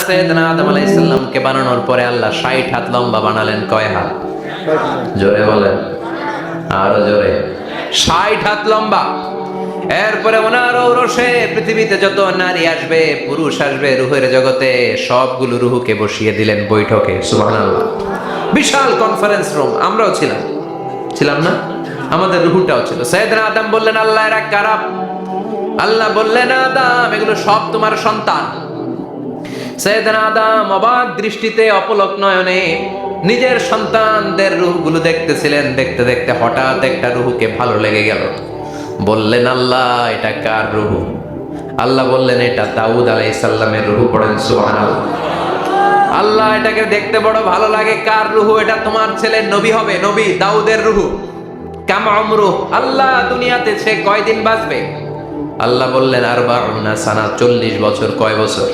সাইয়েদনা আদম আলাইহিস সালামকে বানানোর পরে আল্লাহ 60 হাত লম্বা বানালেন। কয় হাত? জোরে বলেন, আরো জোরে। 60 হাত লম্বা। এরপরে ওনার ঔরসে পৃথিবীতে যত নারী আসবে, পুরুষ আসবে রূহের জগতে, সবগুলো রূহকে বসিয়ে দিলেন বৈঠকে। সুবহানাল্লাহ। বিশাল কনফারেন্স রুম। আমরাও ছিলাম না? আমাদের রূহটাও ছিল। সাইয়েদনা আদম বললেন, আল্লাহ এরা কারা? আল্লাহ বললেন, আদম এগুলো সব তোমার সন্তান। সাইয়েদনা আদম অবাক দৃষ্টিতে, অপলক নয়নে নিজের সন্তানদের রূহগুলো দেখতেছিলেন। দেখতে দেখতে হঠাৎ একটা রূহকে ভালো লেগে গেল। বললেন, আল্লাহ এটা কার রূহ? আল্লাহ বললেন, এটা দাউদ আলাইহিস সালামের রূহ। পড়েন সুবহানাল্লাহ। আল্লাহ এটাকে দেখতে বড় ভালো লাগে। কার রূহ? এটা তোমার ছেলে নবী হবে, নবী দাউদের রূহ। কাম আমরু, আল্লাহ দুনিয়াতে সে কয়দিন বাঁচবে? আল্লাহ বললেন, 40 সানা, 40 বছর। কয় বছর?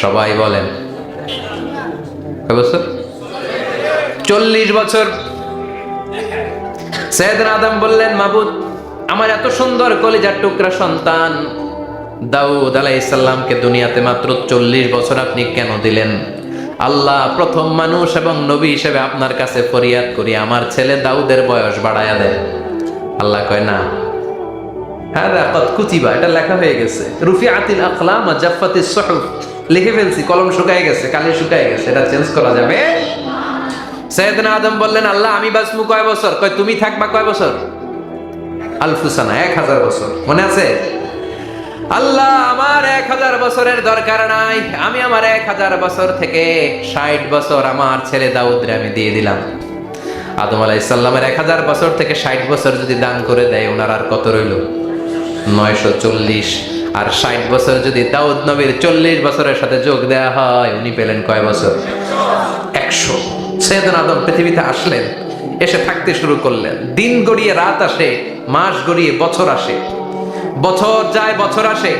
সবাই বলেন, কয় বছর? 40 বছর। সাইয়েদনা আদম বললেন, মাবুদ আমার এত সুন্দর কলিজার টুকরা সন্তান দাউদ আলাইহিস সালামকে দুনিয়াতে মাত্র 40 বছর আপনি কেন দিলেন? আল্লাহ, প্রথম মানুষ এবং নবী হিসেবে আপনার কাছে ফরিয়াদ করি, আমার ছেলে দাউদের বয়স বাড়ায়া দেন। আল্লাহ কয়, না, হ্যাঁ কত কুতিবা, এটা লেখা হয়ে গেছে। রুফিআতিল আকলাম ওয়া জাফফাতিস সুহুফ, লিখে ফেলছি, কলম শুকায় গেছে, কালি শুকায় গেছে, এটা চেঞ্জ করা যাবে? সাইয়েদনা আদম বললেন, আল্লাহ আমি বাঁচবো কয় বছর? কয় তুমি থাকবা কয় বছর? আলফুসানা, 1000 বছর। মনে আছে? আল্লাহ আমার 1000 বছরের দরকার নাই, আমি আমার 1000 বছর থেকে 60 বছর আমার ছেলে দাউদরে আমি দিয়ে দিলাম। আদম আলাইহিস সালামের 1000 বছর থেকে 60 বছর যদি দান করে দেয়, ওনার আর কত রইল? 940। আর 60 বছর যদি দাউদ নবীর 40 বছরের সাথে যোগ দেয়া হয়, উনি পেলেন কয় বছর? 100। সাইয়েদনা আদম পৃথিবীতে আসলেন, এসে থাকতে শুরু করলেন। দিন গড়িয়ে রাত আসে, মাস গড়িয়ে বছর আসে, বছর যায় বছর আসে।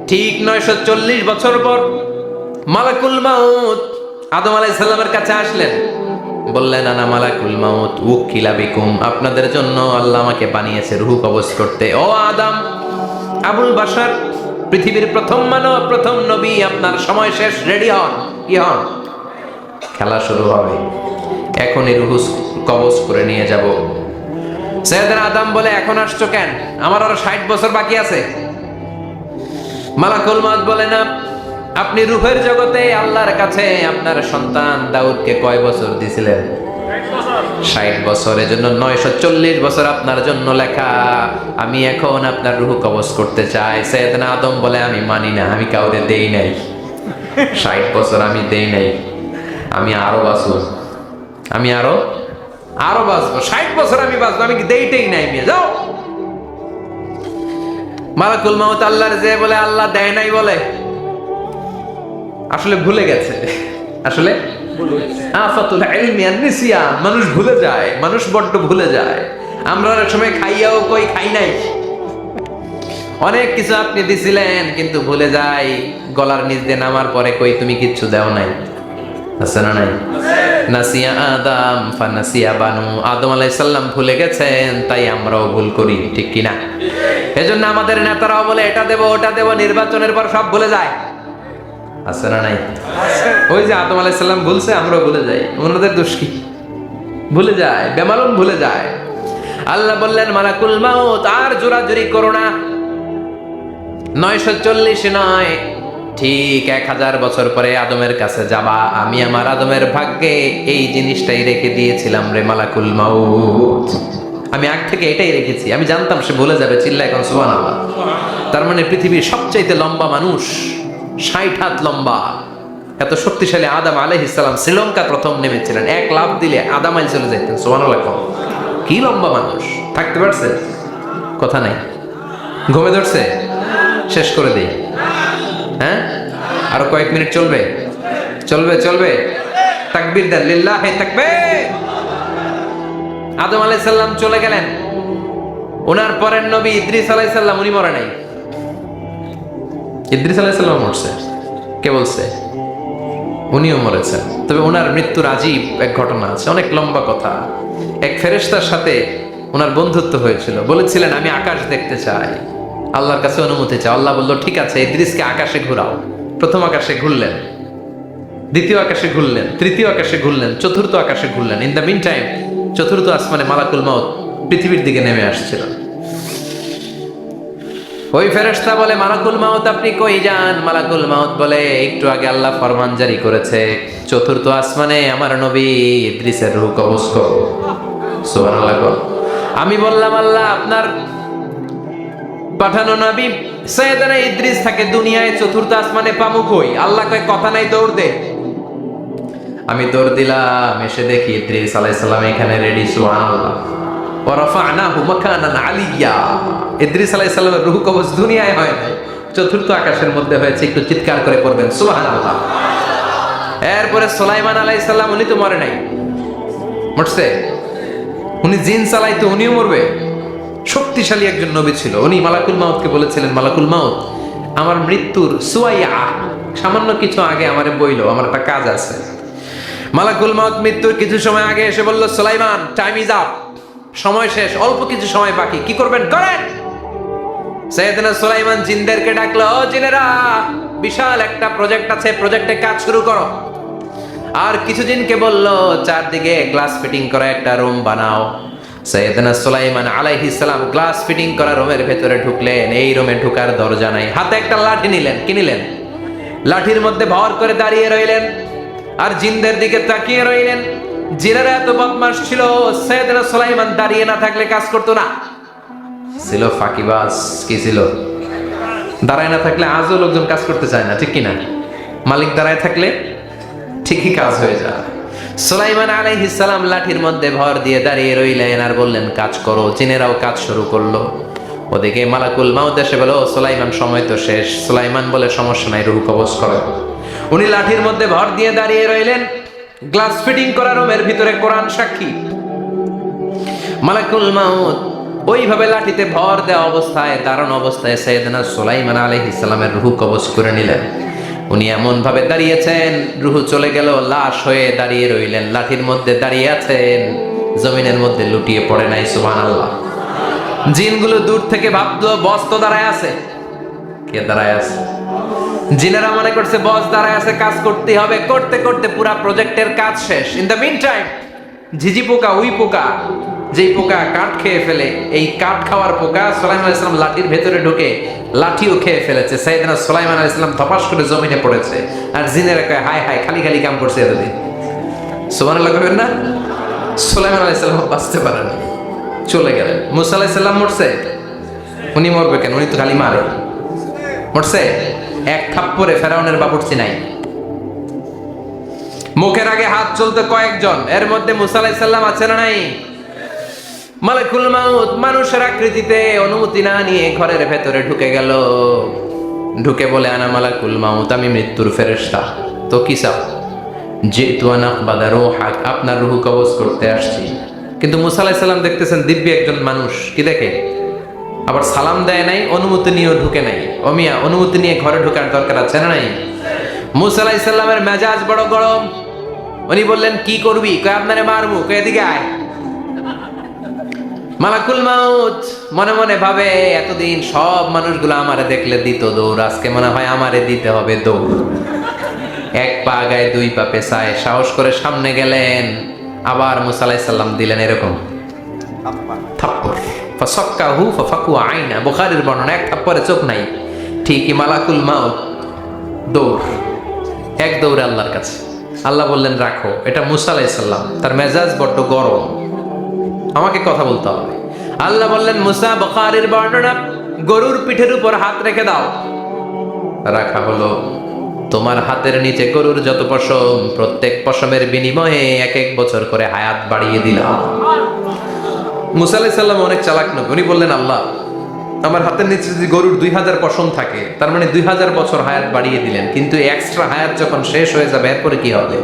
ঠিক 940 বছর পর মালাকুল মাউত আদম আলাইহিস সালামের কাছে আসলেন। বললেন, আনা মালাকুল মাউত উকিলা বিকুম, আপনাদের জন্য আল্লাহ আমাকে বানিয়েছে রূহ কবজ করতে। ও আদম, আবুল বাশার, পৃথিবীর প্রথম মানব, প্রথম নবী, আপনার সময় শেষ, রেডি হন। কি হন? খেলা শুরু হবে, এখনই রূহ কবজ করে নিয়ে যাব। সাইয়েদনা আদম বলে, এখন আসছো কেন? আমার আরো 60 বছর বাকি আছে। মালাকুল মাউত বলে, না, আপনি রূহের জগতে আল্লাহর কাছে আপনার সন্তান দাউদকে কয় বছর দিয়েছিলেন? 60 বছর। এজন্য 940 বছর আপনার জন্য লেখা। আমি এখন আপনার রূহ কবজ করতে চাই। সাইয়েদনা আদম বলে, আমি মানি না, আমি কাউরে দেই নাই। 60 বছর আমি দেই নাই, আমি আরো বাঁচবো, আমি আরো বাঁচবো, 60 বছর আমি বাঁচবো, আমি দেইতেই নাই। মিয়া যাও। মালাকুল মাউত আল্লাহর যে বলে, আল্লাহ দেয় নাই বলে, আসলে ভুলে গেছে। আসলে আফাতুল ইলমি আন-নিসিয়ান, মানুষ ভুলে যায়, মানুষ বড্ড ভুলে যায়। আমরা অনেক সময় খাইয়াও কই খাই নাই। অনেক কিছু আপনি দিছিলেন কিন্তু ভুলে যাই, গলার নিচ দিয়ে নামার পরে কই তুমি কিচ্ছু দাও নাই। আছে না নাই? নাসিয়া আদম ফানাসিয়া বানু, আদম আলাইহিস সালাম ভুলে গেছেন, তাই আমরাও ভুল করি, ঠিক কি না? এজন্য আমাদের নেতারাও বলে এটা দেব ওটা দেব, নির্বাচনের পর সব ভুলে যায়। আছে না নাই? ওই যে আদম আলাইহিস সালাম ভুলছে, আমরাও ভুলে যাই। ওনাদের দোষ কি? ভুলে যায়, বেমালুম ভুলে যায়। আল্লাহ বললেন, মালাকুল মাউত আর জোরাজুরি করো না, 940 নয়, ঠিক 1000 বছর পরে আদমের কাছে যাবা। আমি আমার আদমের ভাগ্যে এই জিনিসটাই রেখে দিয়েছিলাম রে মালাকুল মাউত। আমি আগ থেকে এটাই রেখেছি, আমি জানতাম সে ভুলে যাবে। চিল্লা এখন সুবহানাল্লাহ। তার মানে পৃথিবীর সবচাইতে লম্বা মানুষ, 60 হাত লম্বা, এত শক্তিশালী আদম আলাইহিস সালাম শ্রীলঙ্কা প্রথম নেমেছিলেন। এক লাফ দিলে আদামাইল চলে যেতেন। সুবহানাল্লাহ। কি লম্বা মানুষ! থাকতে পারছে? কথা নাই। ঘুমে ধরছে? শেষ করে দেই। হ্যাঁ, আরো কয়েক মিনিট চলবে, চলবে। তাকবীর দেন, লিল্লাহি তাকবীর। আদম আলাইহিস সালাম চলে গেলেন। ওনার পরের নবী ইদ্রিস আলাইহিস সালাম, উনি মরে নাই। ইদ্রিস আলাইহিস সালাম মরছে, কে বলছে? উনিও মরেছেন। তবে ওনার মৃত্যুর আজীব এক ঘটনা আছে, অনেক লম্বা কথা। এক ফেরেশতার সাথে ওনার বন্ধুত্ব হয়েছিল। বলেছিলেন, আমি আকাশ দেখতে চাই, আল্লাহর কাছে অনুমতি চাও। আল্লাহ বলল, ঠিক আছে, ইদ্রিসকে আকাশে ঘোরাও। প্রথম আকাশে ঘুরলেন, দ্বিতীয় আকাশে ঘুরলেন, তৃতীয় আকাশে ঘুরলেন, চতুর্থ আকাশে ঘুরলেন। ইন দ্য মিন টাইম চতুর্থ আসমানে মালাকুল মাউত পৃথিবীর দিকে নেমে আসছিল। ওই ফেরেশতা বলে, মালাকুল মাউত আপনি কই যান? মালাকুল মাউত বলে, একটু আগে আল্লাহ ফরমান জারি করেছে চতুর্থ আসমানে আমার নবী ইদ্রিসের রূহ কবজ করো। সুবহানাল্লাহ। আমি বললাম, আল্লাহ আপনার পাঠানো নবী সৈয়দনা ইদ্রিস থাকে দুনিয়ায়, চতুর্থ আসমানে পামু কই? আল্লাহ কয় কথা নাই, দৌড় দে। আমি দৌড় দিলাম, এসে দেখি ইদ্রিস আলাইহিস সালাম এখানে রেডি। সুবহানাল্লাহ। ওয়া রাফা'নাহু মাকানান আলিয়্যা। ইদ্রিস আলাইহিস সালামের রূহ কবজ দুনিয়ায় হয় নাই, চতুর্থ আকাশের মধ্যে হয়েছে। একটু চিৎকার করে পড়বেন সুবহানাল্লাহ। এরপরে সুলাইমান আলাইহিস সালাম, উনি তো মরে নাই, মরছে? উনি জিন চালাইতো, উনিও মরবে? শক্তিশালী একজন নবী ছিল। উনি মালাকুল মাউতকে বলেছিলেন, মালাকুল মাউত আমার মৃত্যুর সুয়াইয়া সামান্য কিছু আগে আমারে বইলো, আমার একটা কাজ আছে। মালাকুল মাউত মৃত্যুর কিছু সময় আগে এসে বলল, সুলাইমান টাইম ইজ আপ, সময় শেষ, অল্প কিছু সময় বাকি, কি করবেন করেন। সাইয়েদনা সুলাইমান জিনদেরকে ডাকলো, ও জিনেরা, বিশাল একটা প্রজেক্ট আছে, প্রজেক্টে কাজ শুরু করো। আর কিছু জিনকে বলল, চারদিকে গ্লাস ফিটিং করা একটা রুম বানাও। সাইয়েদনা সুলাইমান আলাইহিস সালাম গ্লাস ফিটিং করা রুমের ভেতরে ঢুকলেন। এই রুমে ঢোকার দরজা নাই, হাতে একটা লাঠি নিলেন। কি নিলেন? লাঠির মধ্যে ভর করে দাঁড়িয়ে রইলেন আর জিনদের দিকে তাকিয়ে রইলেন। জিনেরা এত বদমাশ ছিল, সাইয়েদনা সুলাইমান দাঁড়িয়ে না থাকলে কাজ করতো না। ছিল ফাঁকিবাজ। কি ছিল? দাঁড়ায় না থাকলে আজও লোকজন কাজ করতে চায় না, ঠিক কিনা? মালিক দাঁড়ায় থাকলে ঠিকই কাজ হয়ে যায়। সুলাইমান আলাইহিস সালাম লাঠির মধ্যে ভর দিয়ে দাঁড়িয়ে রইলেন আর বললেন, কাজ করো। জিনেরাও কাজ শুরু করলো। ওদিকে মালাকুল মাউত এসে বলে, ও সুলাইমান সময় তো শেষ। সুলাইমান বলে, সমস্যা নাই, রূহ কবজ করো। উনি লাঠির মধ্যে ভর দিয়ে দাঁড়িয়ে রইলেন। গ্লাস ফিটিং করা রুমের ভিতরে কোরআন সাক্ষী। মালাকুল মাউত ওইভাবে লাঠিতে ভর দেওয়া অবস্থায়, দাঁড়ানো অবস্থায় সাইয়েদনা সুলাইমান আলাইহিস সালামের রূহ কবজ করে নিলেন। উনি এমন ভাবে দাঁড়িয়েছেন, রূহ চলে গেল, লাশ হয়ে দাঁড়িয়ে রইলেন। লাঠির মধ্যে দাঁড়িয়ে আছেন, জমিনের মধ্যে লুটিয়ে পড়ে নাই। সুবহানাল্লাহ। জিনগুলো দূর থেকে ভাবলো, বস তো দাঁড়ায় আছে। কে দাঁড়ায় আছে? জিনেরা মনে করছে বস দাঁড়ায় আছে, কাজ করতে হবে। করতে করতে পুরা প্রজেক্টের কাজ শেষ। ইন দ্য মিন টাইম ঝিঝি পোকা, উই পোকা, যেই পোকা কাঠ খেয়ে ফেলে, এই কাঠ খাওয়ার পোকা সুলাইমান আলাইহিস সালাম লাঠির ভেতরে ঢুকে লাঠিও খেয়ে ফেলেছে। সাইয়েদনা সুলাইমান আলাইহিস সালাম ধপাস করে জমিনে পড়েছে। আর জিনেরা কয়, হায় হায়, খালি খালি কাম করছে এতদিন। সুবহানাল্লাহ করবেন না? সুলাইমান আলাইহিস সালাম বাঁচতে পারেন, চলে গেলেন। মুসা আলাইহিস সালাম মরছে? উনি মরবে কেন? উনি তো খালি মারে। মরছে? এক থাপ্পড়ে ফেরাউনের বাবুর্চি নাই। মুখের আগে হাত চলতে কয়েকজন, এর মধ্যে মুসা আলাইহিস সালাম আছে না নাই? মালাকুল মাউত মানুষের আকৃতিতে অনুমতি না নিয়ে ঘরের ভেতরে ঢুকে গেল। ঢুকে বলে, আনা মালাকুল মাউত, আমি মৃত্যুর ফেরেশতা। তো কি চাও? জিতু আন আকবাদা রূহাক, আপনার রূহ কবজ করতে আসছি। কিন্তু মুসা আলাইহিস সালাম দেখতেছেন দিব্যি একজন মানুষ, কি দেখে? আবার সালাম দেয় নাই, অনুমতি নিয়েও ঢুকে নাই। অমিয়া, অনুমতি নিয়ে ঘরে ঢোকার দরকার আছে না নাই? মুসা আলাইহিস সালামের মেজাজ বড় গরম। উনি বললেন, কি করবি? কয়, আপনারে মারমু। কয়, এদিকে আয়। মালাকুল মাউত মনে মনে ভাবে, এতদিন সব মানুষগুলো আমারে দেখলে দিত দৌড়, আজকে মনে হয় আমারে দিতে হবে দৌড়। এক পা গায়ে দুই পা পেছায় সাহস করে সামনে গেলেন। আবার মুসা আলাইহিস সালাম দিলেন এরকম থাপ্পড়। ফাসাক্কাহু ফাফাকু আইনা, বুখারীর বর্ণনা, এক থাপ্পড়ে চোখ নাই। ঠিকই মালাকুল মাউত দৌড়, এক দৌড়ে আল্লাহর কাছে। আল্লাহ বললেন, রাখো। এটা মুসা আলাইহিস সালাম, তার মেজাজ বড্ড গরম, আমাকে কথা বলতে হবে। আল্লাহ বললেন, মুসা, বুখারীর বর্ণনা, গরুর পিঠের উপর হাত রেখে দাও। রাখা হলো। তোমার হাতের নিচে গরুর যত পশম, প্রত্যেক পশমের বিনিময়ে এক এক বছর করে হায়াত বাড়িয়ে দিলাম। মুসা আলাইহিস সালাম অনেক চালাক নবী। উনি বললেন, আল্লাহ, আমার হাতের নিচে যদি গরুর 2000 পশম থাকে, তার মানে 2000 বছর হায়াত বাড়িয়ে দিলেন। কিন্তু এক্সট্রা হায়াত যখন শেষ হয়ে যাবে, এরপরে কি হবে?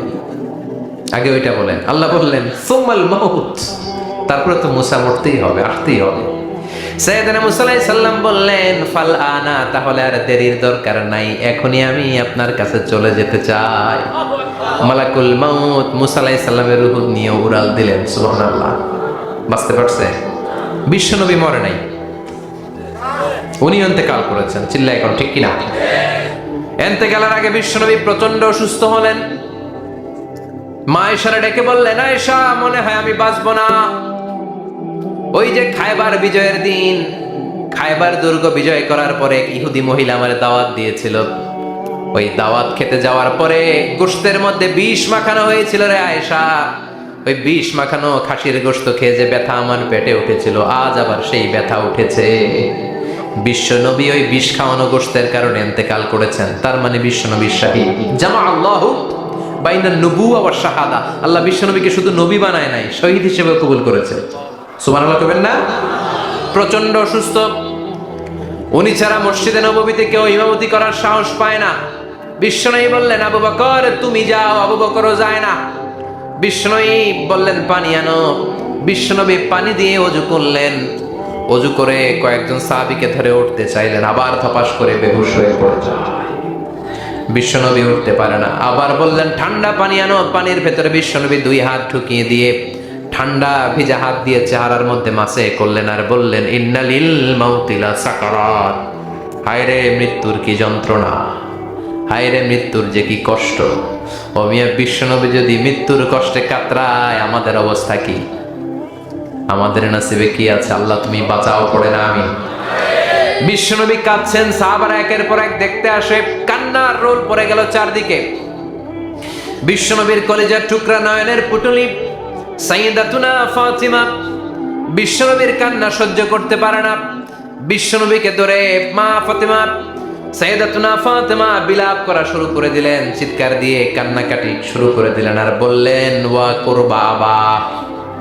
আগে ওইটা বলেন। আল্লাহ বললেন, সুম্মাল মাউত, তারপরে তো মুসা মরতেই হবে, আসতেই হবে। সাইয়েদনা মুসা আলাইহিস সালাম বললেন, ফাল আনা, তাহলে আর দেরির দরকার নাই, এখনই আমি আপনার কাছে চলে যেতে চাই। মালাকুল মাউত মুসা আলাইহিস সালামের রূহ নিয়ে উড়াল দিলেন। সুবহানাল্লাহ। বাঁচতে পারছে? বিশ্বনবী মরে নাই, উনি ইন্তেকাল করেছেন। চিল্লায় এখন ঠিক কিনা? ইন্তেকালের আগে বিশ্বনবী প্রচন্ড অসুস্থ হলেন। মা আয়েশারে ডেকে বললেন, আয়েশা মনে হয় আমি বাঁচবো না। ওই যে খায়বার বিজয়ের দিন, খায়বার দুর্গ বিজয় করার পরে এক ইহুদি মহিলা আমার দাওয়াত দিয়েছিল। ওই দাওয়াত খেতে যাওয়ার পরে গোশতের মধ্যে বিষ মাখানো হয়েছিল রে আয়েশা। ওই বিষ মাখানো খাসির গোশত খেয়ে যে ব্যথা আমার পেটে উঠেছিল, আজ আবার সেই ব্যথা উঠেছে। বিশ্ব নবী ওই বিষ খাওয়ানো গোশতের কারণে ইন্তেকাল করেছেন। তার মানে বিশ্ব নবী শাহীদ। জামা আল্লাহু বাইনা নবুওয়া ওয়া শাহাদা। আল্লাহ বিশ্ব নবীকে শুধু নবী বানায় নাই, শহীদ হিসেবে কবুল করেছে। সুবহানাল্লাহ কবেন না? প্রচন্ড অসুস্থ, উনি ছাড়া মসজিদে নববীতে কেউ ইমামতি করার সাহস পায় না। বিশ্বনবী বললেন, আবু বকর তুমি যাও। আবু বকরও যায় না। বিশ্বনবী বললেন, পানি আনো। বিশ্বনবী পানি দিয়ে ওযু করলেন। ওযু করে কয়েকজন সাহাবীকে ধরে উঠতে চাইলেন, আবার ধপাস করে বেহুশ হয়ে পড়লেন। বিশ্বনবী উঠতে পারে না। আবার বললেন, ঠান্ডা পানি আনো। পানির ভেতরে বিশ্বনবী 2 হাত ঢুকিয়ে দিয়ে ঠান্ডা ভিজা হাত দিয়ে চেহারার মধ্যে মাসে করলেন আর বললেন, ইন্নালিল মাউতিলা সাকারাত। হায়রে মৃত্যুর কি যন্ত্রণা, হায়রে মৃত্যুর যে কি কষ্ট। ও মিয়া, বিশ্বনবী যদি মৃত্যুর কষ্টে কাতরায়, আমাদের অবস্থা কি? আমাদের নসিবে কি আছে? আল্লাহ তুমি বাঁচাও, পড়ে না আমি। বিশ্বনবী কাঁদছেন, সাহাবারা একের পর এক দেখতে আসে। কান্নার রোল পড়ে গেল চারদিকে। বিশ্বনবীর কলিজার টুকরা নয়নের পুটুলি সাইয়্যিদাতুনা ফাতিমা বিশ্বনবীর কান্না সহ্য করতে পারে না। বিশ্বনবীকে ধরে মা ফাতিমা, সাইয়্যিদাতুনা ফাতিমা বিলাপ করা শুরু করে দিলেন, চিৎকার দিয়ে কান্নাকাটি শুরু করে দিলেন আর বললেন, ওয়া কুরবাবা,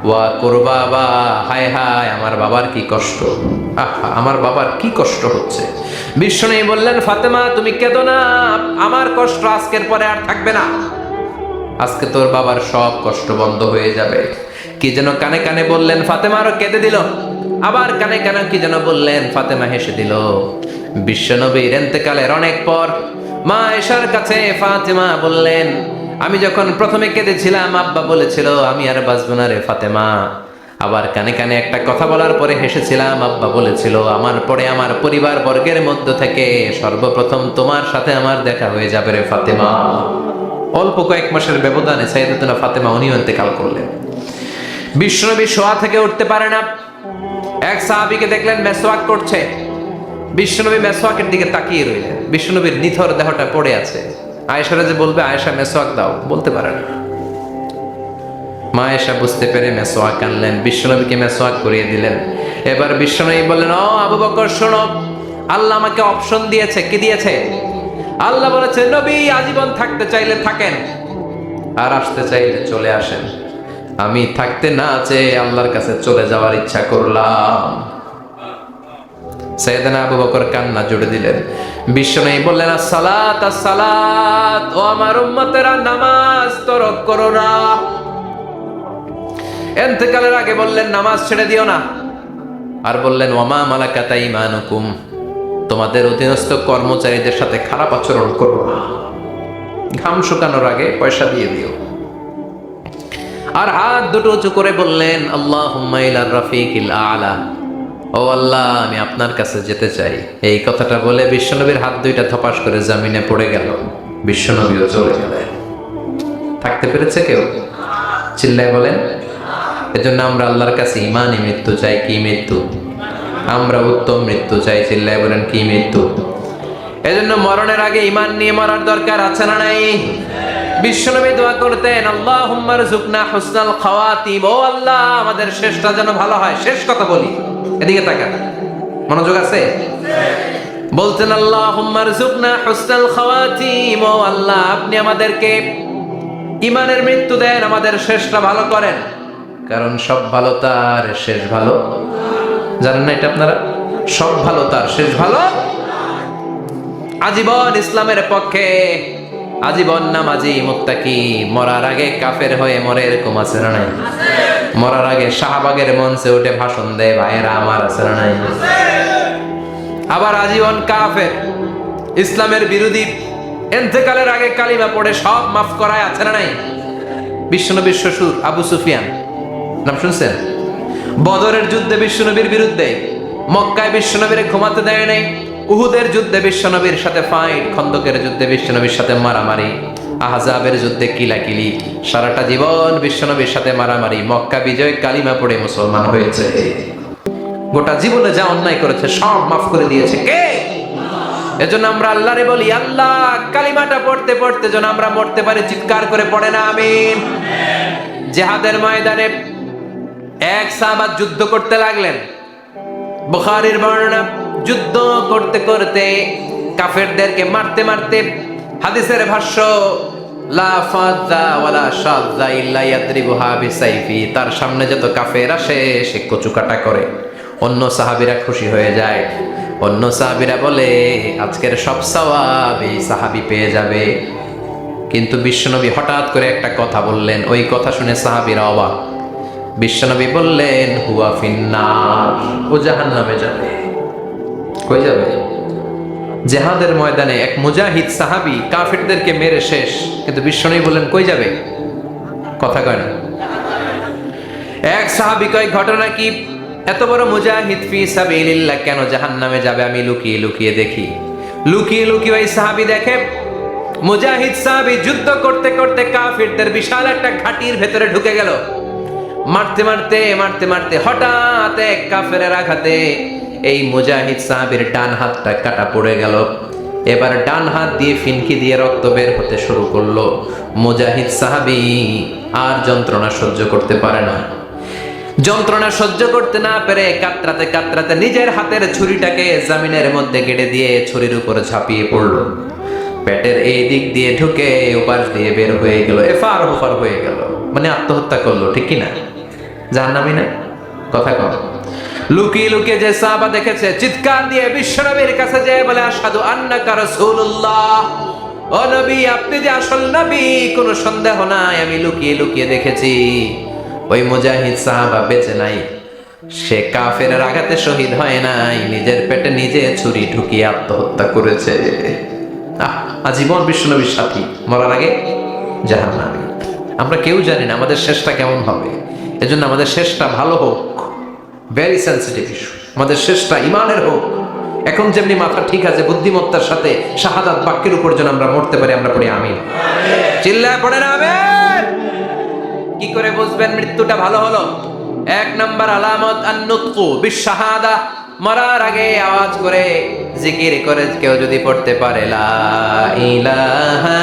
ওয়া কুরবাবা, হায় হায় আমার বাবার কি কষ্ট, আহা আমার বাবার কি কষ্ট হচ্ছে। বিশ্বনবী বললেন, ফাতেমা তুমি কেঁদো না, আমার কষ্ট আজকের পরে আর থাকবে না। আজকে তোর বাবার সব কষ্ট বন্ধ হয়ে যাবে। কি যেন কানে কানে বললেন, ফাতেমা আরো কেঁদে দিল। আবার কানে কানে কি যেন বললেন, ফাতেমা হেসে দিল। বিশ্বনবীর ইন্তেকালের অনেক পর মা আয়েশার কাছে ফাতেমা বললেন, আমি যখন প্রথমে কেঁদেছিলাম আব্বা বলেছিল আমি আর বাঁচব না রে ফাতেমা। আবার কানে কানে একটা কথা বলার পরে হেসেছিলাম, আব্বা বলেছিল আমার পরে আমার পরিবার বর্গের মধ্য থেকে সর্বপ্রথম তোমার সাথে আমার দেখা হয়ে যাবে রে ফাতেমা। অল্প কয়েক মাসের ব্যবধানে সাইয়্যিদাতুনা ফাতেমা উনিও ইন্তেকাল করলেন। বিশ্বনবী শোয়া থেকে উঠতে পারে না। এক সাহাবীকে দেখলেন মেসওয়াক করছে। বিশ্বনবী মেসওয়াকের দিকে তাকিয়ে রইলেন। বিশ্বনবীর নিথর দেহটা পড়ে আছে। আয়েশারা যে বলবে আয়েশা মেসওয়াক দাও, বলতে পারে না। মা আয়েশা বুঝতে পেরে মেসওয়াক আনলেন, বিশ্বনবীকে মেসওয়াক করিয়ে দিলেন। এবার বিশ্বনবী বললেন, ও আবু বকর শোনো, আল্লাহ আমাকে অপশন দিয়েছে। কি দিয়েছে? আল্লাহ বলেছে নবী আজীবন থাকতে চাইলে থাকেন, আর আসতে চাইলে চলে আসেন। আমি থাকতে না চেয়ে আল্লাহর কাছে চলে যাওয়ার ইচ্ছা করলাম। সাইয়েদনা আবু বকর কান্না জুড়ে দিলেন। বিশ্বনবী বললেন, আসসালাত আসসালাত, ও আমার উম্মতেরা নামাজ তরক করো না। ইন্তেকালের আগে বললেন নামাজ ছেড়ে দিও না। আর বললেন, ওয়ামা মালাকাত আইমানুকুম, তোমাদের অধীনস্থ কর্মচারীদের সাথে খারাপ আচরণ করো না। ঘাম শুকানোর আগে পয়সা দিয়ে দিও। আর হাত দুটো উঁচু করে বললেন, আল্লাহুম্মা ইলার রাফিকিল আ'লা, ও আল্লাহ আমি আপনার কাছে যেতে চাই। এই কথাটা বলে বিশ্বনবীর হাত দুইটা থপাস করে জমিনে পড়ে গেল। বিশ্বনবীও চলে গেলেন। থাকতে পেরেছে কেউ? চিল্লায় বলেন। এজন্য আমরা আল্লাহর কাছে ঈমানি মৃত্যু চাই। কি মৃত্যু? আমরা উত্তম মৃত্যু চাই। চিল্লায় বলেন কি মৃত্যু? এজন্য মরণের আগে ঈমান নিয়ে মরার দরকার আছে না নাই? বিশ্বনবী দোয়া করতেন, আল্লাহুম্মা রযুকনা হুসনাল খাওয়াতিম, ও আল্লাহ আমাদের শেষটা যেন ভালো হয়। শেষ কথা বলি, এদিকে তাকান, মনোযোগ আছে? বলতেন, আল্লাহুম্মা রযুকনা হুসনাল খাওয়াতিম, ও আল্লাহ আপনি আমাদেরকে ঈমানের মৃত্যু দেন, আমাদের শেষটা ভালো করেন। কারণ সব ভালো তার শেষ ভালো। জানেন না এটা আপনারা? সব ভালো তার শেষ ভালো। আজীবন ইসলামের পক্ষে, আজীবন নামাজি মুত্তাকি, মরার আগে কাফের হয়ে মরে, এরকম আছে না নাই? মরার আগে শাহবাগের মঞ্চে উঠে ভাষণ দেয়, ভাইয়েরা আমার, আছে না নাই? আবার আজীবন কাফের, ইসলামের বিরোধী, ইন্তেকালের আগে কালিমা পড়ে সব মাফ করায়, আছে না নাই? বিশ্বনবীর শ্বশুর আবু সুফিয়ান, নাম শুনছেন? বদরের যুদ্ধে বিশ্বনবীর বিরুদ্ধে, মক্কায় বিশ্বনবীর ঘুমাতে দেয় নাই, উহুদের যুদ্ধে বিশ্বনবীর সাথে ফাইট, খন্দকের যুদ্ধে বিশ্বনবীর সাথে মারামারি, আহজাবের যুদ্ধে কিলাকিলি, সারাটা জীবন বিশ্বনবীর সাথে মারামারি, মক্কা বিজয়, কালিমা পড়ে মুসলমান হয়েছে। গোটা জীবনে যা অন্যায় করেছে সব মাফ করে দিয়েছে কে? এজন্য আমরা আল্লাহরে বলি, আল্লাহ কালিমাটা পড়তে পড়তে যেন আমরা মরতে পারি, চিৎকার করে পড়ে না আমিন। জিহাদের ময়দানে এক সাহাবা যুদ্ধ করতে লাগলেন। বুখারীর বর্ণনা, যুদ্ধ করতে করতে কাফেরদেরকে মারতে মারতে, হাদিসের ভাষ্য লা ফাযা ওয়ালা শাযা ইল্লা ইয়াদরিবুহা বিসাইফি, তার সামনে যত কাফের আসে সে কচুকাটা করে। অন্য সাহাবীরা খুশি হয়ে যায়, অন্য সাহাবীরা বলে আজকের সব সওয়াব এই সাহাবী পেয়ে যাবে। কিন্তু বিশ্বনবী হঠাৎ করে একটা কথা বললেন, ওই কথা শুনে সাহাবীরা অবাক। বিশ্বনবী বললেন হুয়া ফিন্নার, ও জাহান্নামে যাবে। কই যাবে? জিহাদের ময়দানে এক মুজাহিদ সাহাবী কাফেরদেরকে মেরে শেষ, কিন্তু বিশ্বনবী বললেন কই যাবে? কথা কয় না। এক সাহাবী কয় ঘটনা কি? এত বড় মুজাহিদ ফি সাবিলিল্লাহ কেন জাহান্নামে যাবে? আমি লুকিয়ে লুকিয়ে দেখি। লুকিয়ে লুকিয়ে ওই সাহাবী দেখে মুজাহিদ সাহাবী যুদ্ধ করতে করতে কাফেরদের বিশাল একটা ঘাটির ভেতরে ঢুকে গেল। মারতে মারতে মারতে মারতে হঠাৎ এক কাফেরের আঘাতে এই মুজাহিদ সাহাবীর ডান হাতটা কাটা পড়ে গেল। এবার ডান হাত দিয়ে ফিনকি দিয়ে রক্ত বের হতে শুরু করলো। মুজাহিদ সাহাবী আর যন্ত্রণা সহ্য করতে পারে না। যন্ত্রণা সহ্য করতে না পেরে কাতরাতে কাতরাতে নিজের হাতের ছুরিটাকে জমিনের মধ্যে গেড়ে দিয়ে ছুরির উপর ঝাঁপিয়ে পড়লো। পেটের এই দিক দিয়ে ঢুকে ওপাশ দিয়ে বের হয়ে গেল, এফার ওফার হয়ে গেল, মানে আত্মহত্যা করলো। ঠিক কি না? জাহান্নামী না? কথা কম। লুকিয়ে লুকিয়ে যে সাহাবা দেখেছে চিৎকার দিয়ে বিশ্বনবীর কাছে যেয়ে বলে আশহাদু আন্নাকা রাসূলুল্লাহ, ও নবী আপনি যে আসল নবী, কোনো সন্দেহ নাই, আমি লুকিয়ে লুকিয়ে দেখেছি। ওই মুজাহিদ সাহাবা বেঁচে নাই, সে কাফেরের আঘাতে শহীদ হয় নাই, নিজের পেটে নিজে ছুরি ঢুকিয়ে আত্মহত্যা করেছে। আজীবন বিশ্বনবীর সাথী, মরার আগে জাহান্নামী। আমরা কেউ জানি না আমাদের শেষটা কেমন হবে, এজন্য আমাদের শেষটা ভালো হোক। ভেরি সেন্সিটিভ ইস্যু, আমাদের শেষটা ইমানের হোক। এখন যেমনি মাথা ঠিক আছে, বুদ্ধিমত্তার সাথে শাহাদাত বাক্যের উপর যেন আমরা মরতে পারি, আমরা পড়ি আমিন। চিল্লায় পড়ে না আমিন। কি করে বুঝবেন মৃত্যুটা ভালো হলো? এক নাম্বার আলামত আন-নুতকু বিশ-শাহাদা, মরার আগে আওয়াজ করে জিকির করে কেউ যদি পড়তে পারে লা ইলাহা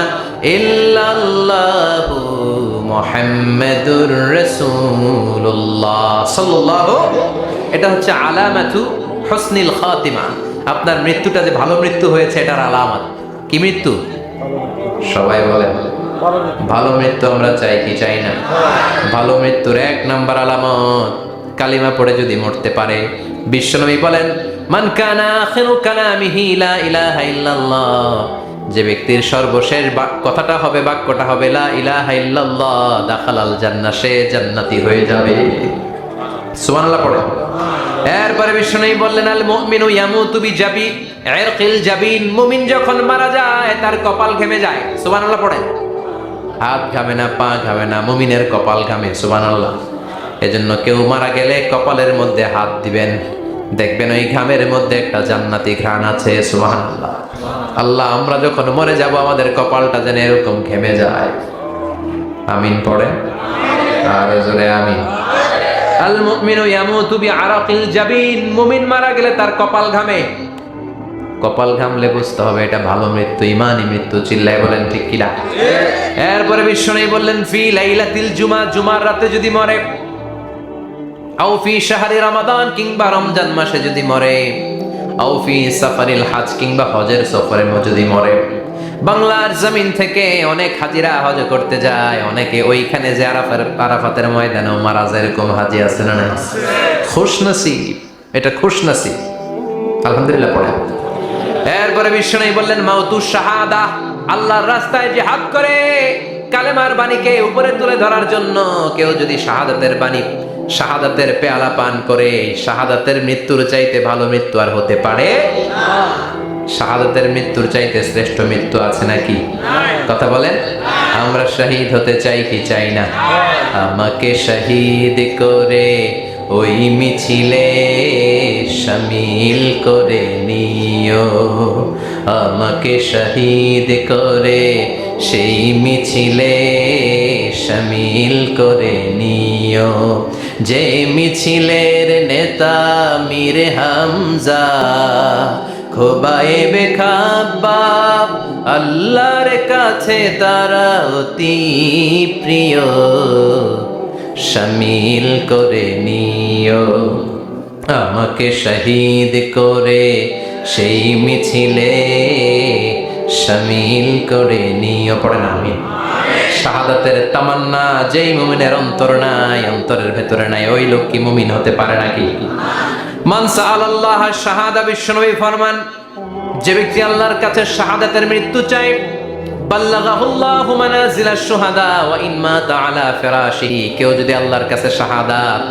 ইল্লাল্লাহু মুহাম্মাদুর রাসূলুল্লাহ সাল্লাল্লাহু, এটা হচ্ছে আলামাতু হুসনিল খাতিমা। আপনার মৃত্যুটা যে ভালো মৃত্যু হয়েছে এটার আলামত। কি মৃত্যু? সবাই বলেন ভালো মৃত্যু আমরা চাই কি চাই না? ভালো মৃত্যুর এক নাম্বার আলামত কালিমা পড়ে যদি মরতে পারে। বিশ্বনবী বলেন মান কানা আখিরু কালামিহি লা ইলাহা ইল্লাল্লাহ, যে ব্যক্তির সর্বশেষ কথাটা হবে, বাক্যটা হবে লা ইলাহা ইল্লাল্লাহ, দাখালাল জান্নাহ, সে জান্নাতি হয়ে যাবে। সুবহানাল্লাহ পড়ে। এরপরে বিশ্বনবী বললেন আল মুমিনু ইয়ামুতু বিজাবি ইরকিল জাবিন, মুমিন যখন মারা যায় তার কপাল ঘেমে যায়। সুবহানাল্লাহ পড়ে। হাত ঘামে না, পা ঘামে না, মুমিনের কপাল ঘামে। সুবহানাল্লাহ। এজন্য কেউ মারা গেলে কপালের মধ্যে হাত দিবেন, দেখবেন ওই ঘামের মধ্যে একটা জান্নাতি ঘ্রাণ আছে। সুবহানাল্লাহ। আল্লাহ আমরা যখন মরে যাব আমাদের কপালটা যেন এরকম ঘেমে যায়। আমিন পড়ে আর জোরে আমিন। আল মুমিনু ইয়ামুতু বিআরাকিল জাবিন, মুমিন মারা গেলে তার কপাল ঘামে। কপাল ঘামলে বুঝতে হবে এটা ভালো মৃত্যু, ইমানি মৃত্যু। চিল্লায় বলেন ঠিক কিনা? এরপরে বিশ্বনবী বললেন ফি লাইলাতিল জুমা, জুমার রাতে যদি মরে, আও ফি শাহরি রমাদান, কিংবা রমজান মাসে যদি মরে, আও ফি সাফারিল হজ, কিংবা হজের সফরে যদি মরে। বাংলার জমিন থেকে অনেক হাজিরা হজ করতে যায়, অনেকে ওইখানে যে আরাফাতের ময়দানেও মারা যায়, এরকম হাজি আছে না? খুশনসিব, এটা খুশনসিব। আলহামদুলিল্লাহ পড়ে। এরপরে বিশ্বনবী বললেন মাউতুশ শাহাদা, আল্লাহর রাস্তায় জিহাদ করে কালেমার বাণীকে উপরে তুলে ধরার জন্য কেউ যদি শাহাদাতের বাণী, শাহাদাতের পেয়ালা পান করে, শাহাদাতের মৃত্যুর চাইতে ভালো মৃত্যু আর হতে পারে না। শাহাদাতের মৃত্যুর চাইতে শ্রেষ্ঠ মৃত্যু আছে নাকি? কথা বলেন। আমরা শহীদ হতে চাই কি চাই না? আমাকে শহীদ করে ওই মিছিলে শামিল করে নিও, আমাকে শহীদ করে সেই মিছিলে শামিল করে নিও। যে মিছিলের নেতা মীর হামজা, খোবায়েবে খাব্বাব, আল্লাহর কাছে তারা অতি প্রিয়, শামিল করে নিও। আমাকে শহীদ করে সেই মিছিলে শামিল করে নিও। পড়েন আমিন। শাহাদাতের তামান্না যেই মুমিনের অন্তর নাই, অন্তরের ভেতরে নাই, ওই লোক কি মুমিন হতে পারে নাকি? মান সাআলাল্লাহ শাহাদা, বিশ্বনবী ফরমান, যে ব্যক্তি আল্লাহর কাছে শাহাদাতের মৃত্যু চায়, বাল্লাগাহুল্লাহু মানাজিলাশ শুহাদা ওয়া ইন মাতা আলা ফিরাশিহি, কেউ যদি আল্লাহর কাছে শাহাদাত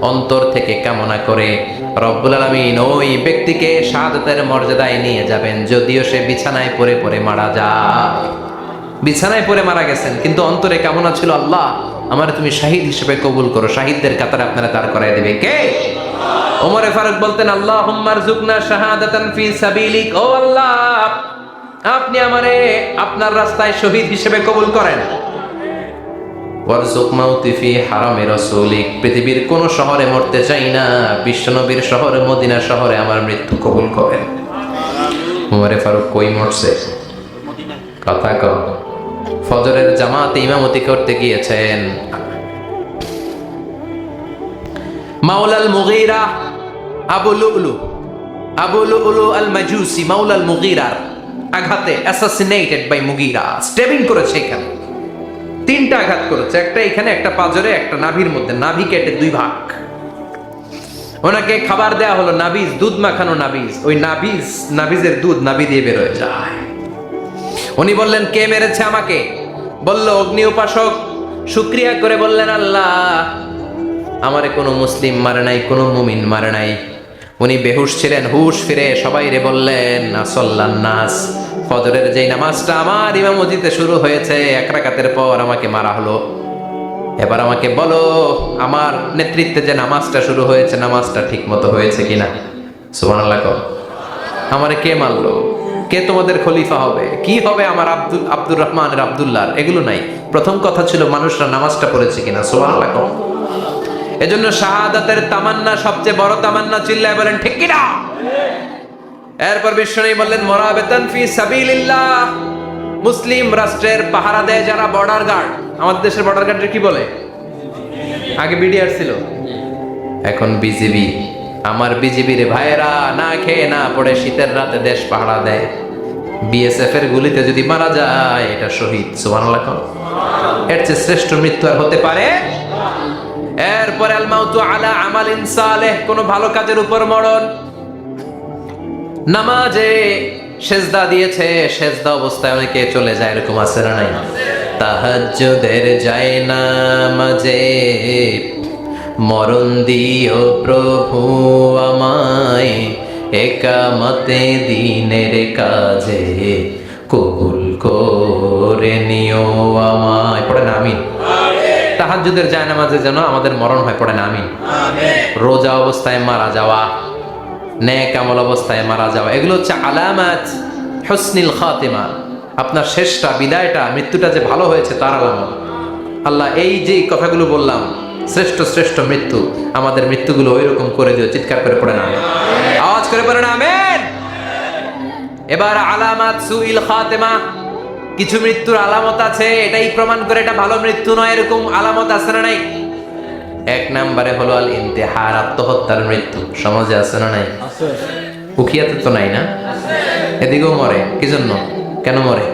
অন্তর থেকে কামনা করে, রব্বুল আলামিন ওই ব্যক্তিকে শাহাদাতের মর্যাদায় নিয়ে যাবেন, যদিও সে বিছানায় পড়ে পড়ে মারা যায়। বিছানায় পড়ে মারা গেছেন, কিন্তু অন্তরে কামনা ছিল, আল্লাহ আমার তুমি শাহিদ হিসেবে কবুল করো। শাহিদদের কাতারে আপনারা দাঁড় করায় দেবে কে? ওমরে ফারুক বলতেন, আল্লাহুম্মা রযুকনা শাহাদাতান ফি সাবিলিক, ও আল্লাহ আপনি আমারে আপনার রাস্তায় শহীদ হিসেবে কবুল করেন। ওয়ারযুক মাউতি ফি হারামি রাসূলিক, পৃথিবীর কোন শহরে মরতে চাই না, বিশ্বনবীর শহরে মদিনা শহরে আমার মৃত্যু কবুল করেন। ওমরে ফারুক কই মরছে? কথা কম। ফজরের জামাতে ইমামতি করতে গিয়েছেন। মাওলাল মুগীরা আবু লুলু আল মাজুসি মাওলাল মুগীরার আঘাতে অ্যাসাসিনেটেড বাই মুগীরা, স্টেবিং করেছে এখানে। 3টা আঘাত করেছে, একটা এখানে, একটা পাজরে, একটা নাভির মধ্যে, নাভি কেটে 2 ভাগ। ওনাকে খাবার দেয়া হলো নাবিজ, দুধ মাখানো নাবিজ। ওই নাবিজের দুধ নাভি দিয়ে বের হয়ে যায়। উনি বললেন, কে মেরেছে আমাকে? বলল, অগ্নি উপাসক। শুকরিয়া করে বললেন, আল্লাহ আমারে কোনো মুসলিম মারে নাই, কোনো মুমিন মারে নাই। উনি বেহুশ ছিলেন, হুশ ফিরে সবাই রে বললেন, আসল্লান নাস, ফজরের যেই নামাজটা আমার ইমামতিতে শুরু হয়েছে, 1 রাকাতের পর আমাকে মারা হলো। এবার আমাকে বলো, আমার নেতৃত্বে যে নামাজটা শুরু হয়েছে, নামাজটা ঠিক মতো হয়েছে কিনা? সুবহানাল্লাহ। আমারে কে মারলো? কে তোমাদের খলিফা হবে? কি হবে আমার আব্দুর রহমানের আব্দুল্লাহর? এগুলো নাই। প্রথম কথা ছিল মানুষরা নামাজটা পড়েছে কিনা। সুবহানাল্লাহ। এজন্য শাহাদাতের তামান্না সবচেয়ে বড় তামান্না। চিল্লায় বলেন ঠিক কিনা? এরপর বিশ্বনবী বললেন, মুরাবিতান ফি সাবিলিল্লাহ, মুসলিম রাষ্ট্রের পাহারা দেয় যারা, বর্ডার গার্ড। আমাদের দেশের বর্ডার গার্ডের কি বলে? আগে বিডিআর ছিল, এখন বিজিবি। আমার বিজিবির ভাইয়েরা না খেয়ে না পড়ে শীতের রাতে দেশ পাহারা দেয়। বিএসএফ এর গুলিতে যদি মারা যায়, এটা শহীদ। সুবহানাল্লাহ। এর চেয়ে শ্রেষ্ঠ মৃত্যু আর হতে পারে? এরপরে আল মাউতু আলা আমালিন সালেহ, কোন ভালো কাজের উপর মরণ। নামাজে সেজদা দিয়েছে, সেজদা অবস্থায় অনেকে চলে যায়, এরকম আছে না নাই? তাহাজ্জুদের যায় নামাজে মরণ দিও প্রভু আমায়, একামতে দিনের কাজে কবুল করে নিও আমায়। পড়েন আমিন। তাহাজ্জুদের জায়নামাজে যেন আমাদের মরণ হয়, পড়েন আমিন। রোজা অবস্থায় মারা যাওয়া, নেক আমল অবস্থায় মারা যাওয়া, এগুলো হচ্ছে আলামাত হুসনিল খাতিমা। আপনার শেষটা, বিদায়টা, মৃত্যুটা যে ভালো হয়েছে তার আলামত। আল্লাহ এই যে কথাগুলো বললাম, শ্রেষ্ঠ শ্রেষ্ঠ মৃত্যু, আমাদের মৃত্যুগুলো ওইরকম করে দিও। চিৎকার করে পড়েন আমিন, আওয়াজ করে পড়েন আমিন। এবার আলামাত সুইল খাতিমা, কিছু মৃত্যুর আলামত আছে, এটাই প্রমাণ করে এটা ভালো মৃত্যু নয়, এরকম আলামত আছে না নাই? 1 নম্বরে হলো আল ইন্তেহার, আত্মহত্যার মৃত্যু। সমাজে আছে না নাই? উখিয়াতে তো নাই না? এদিকেও মরে, কি জন্য? কেন মরে?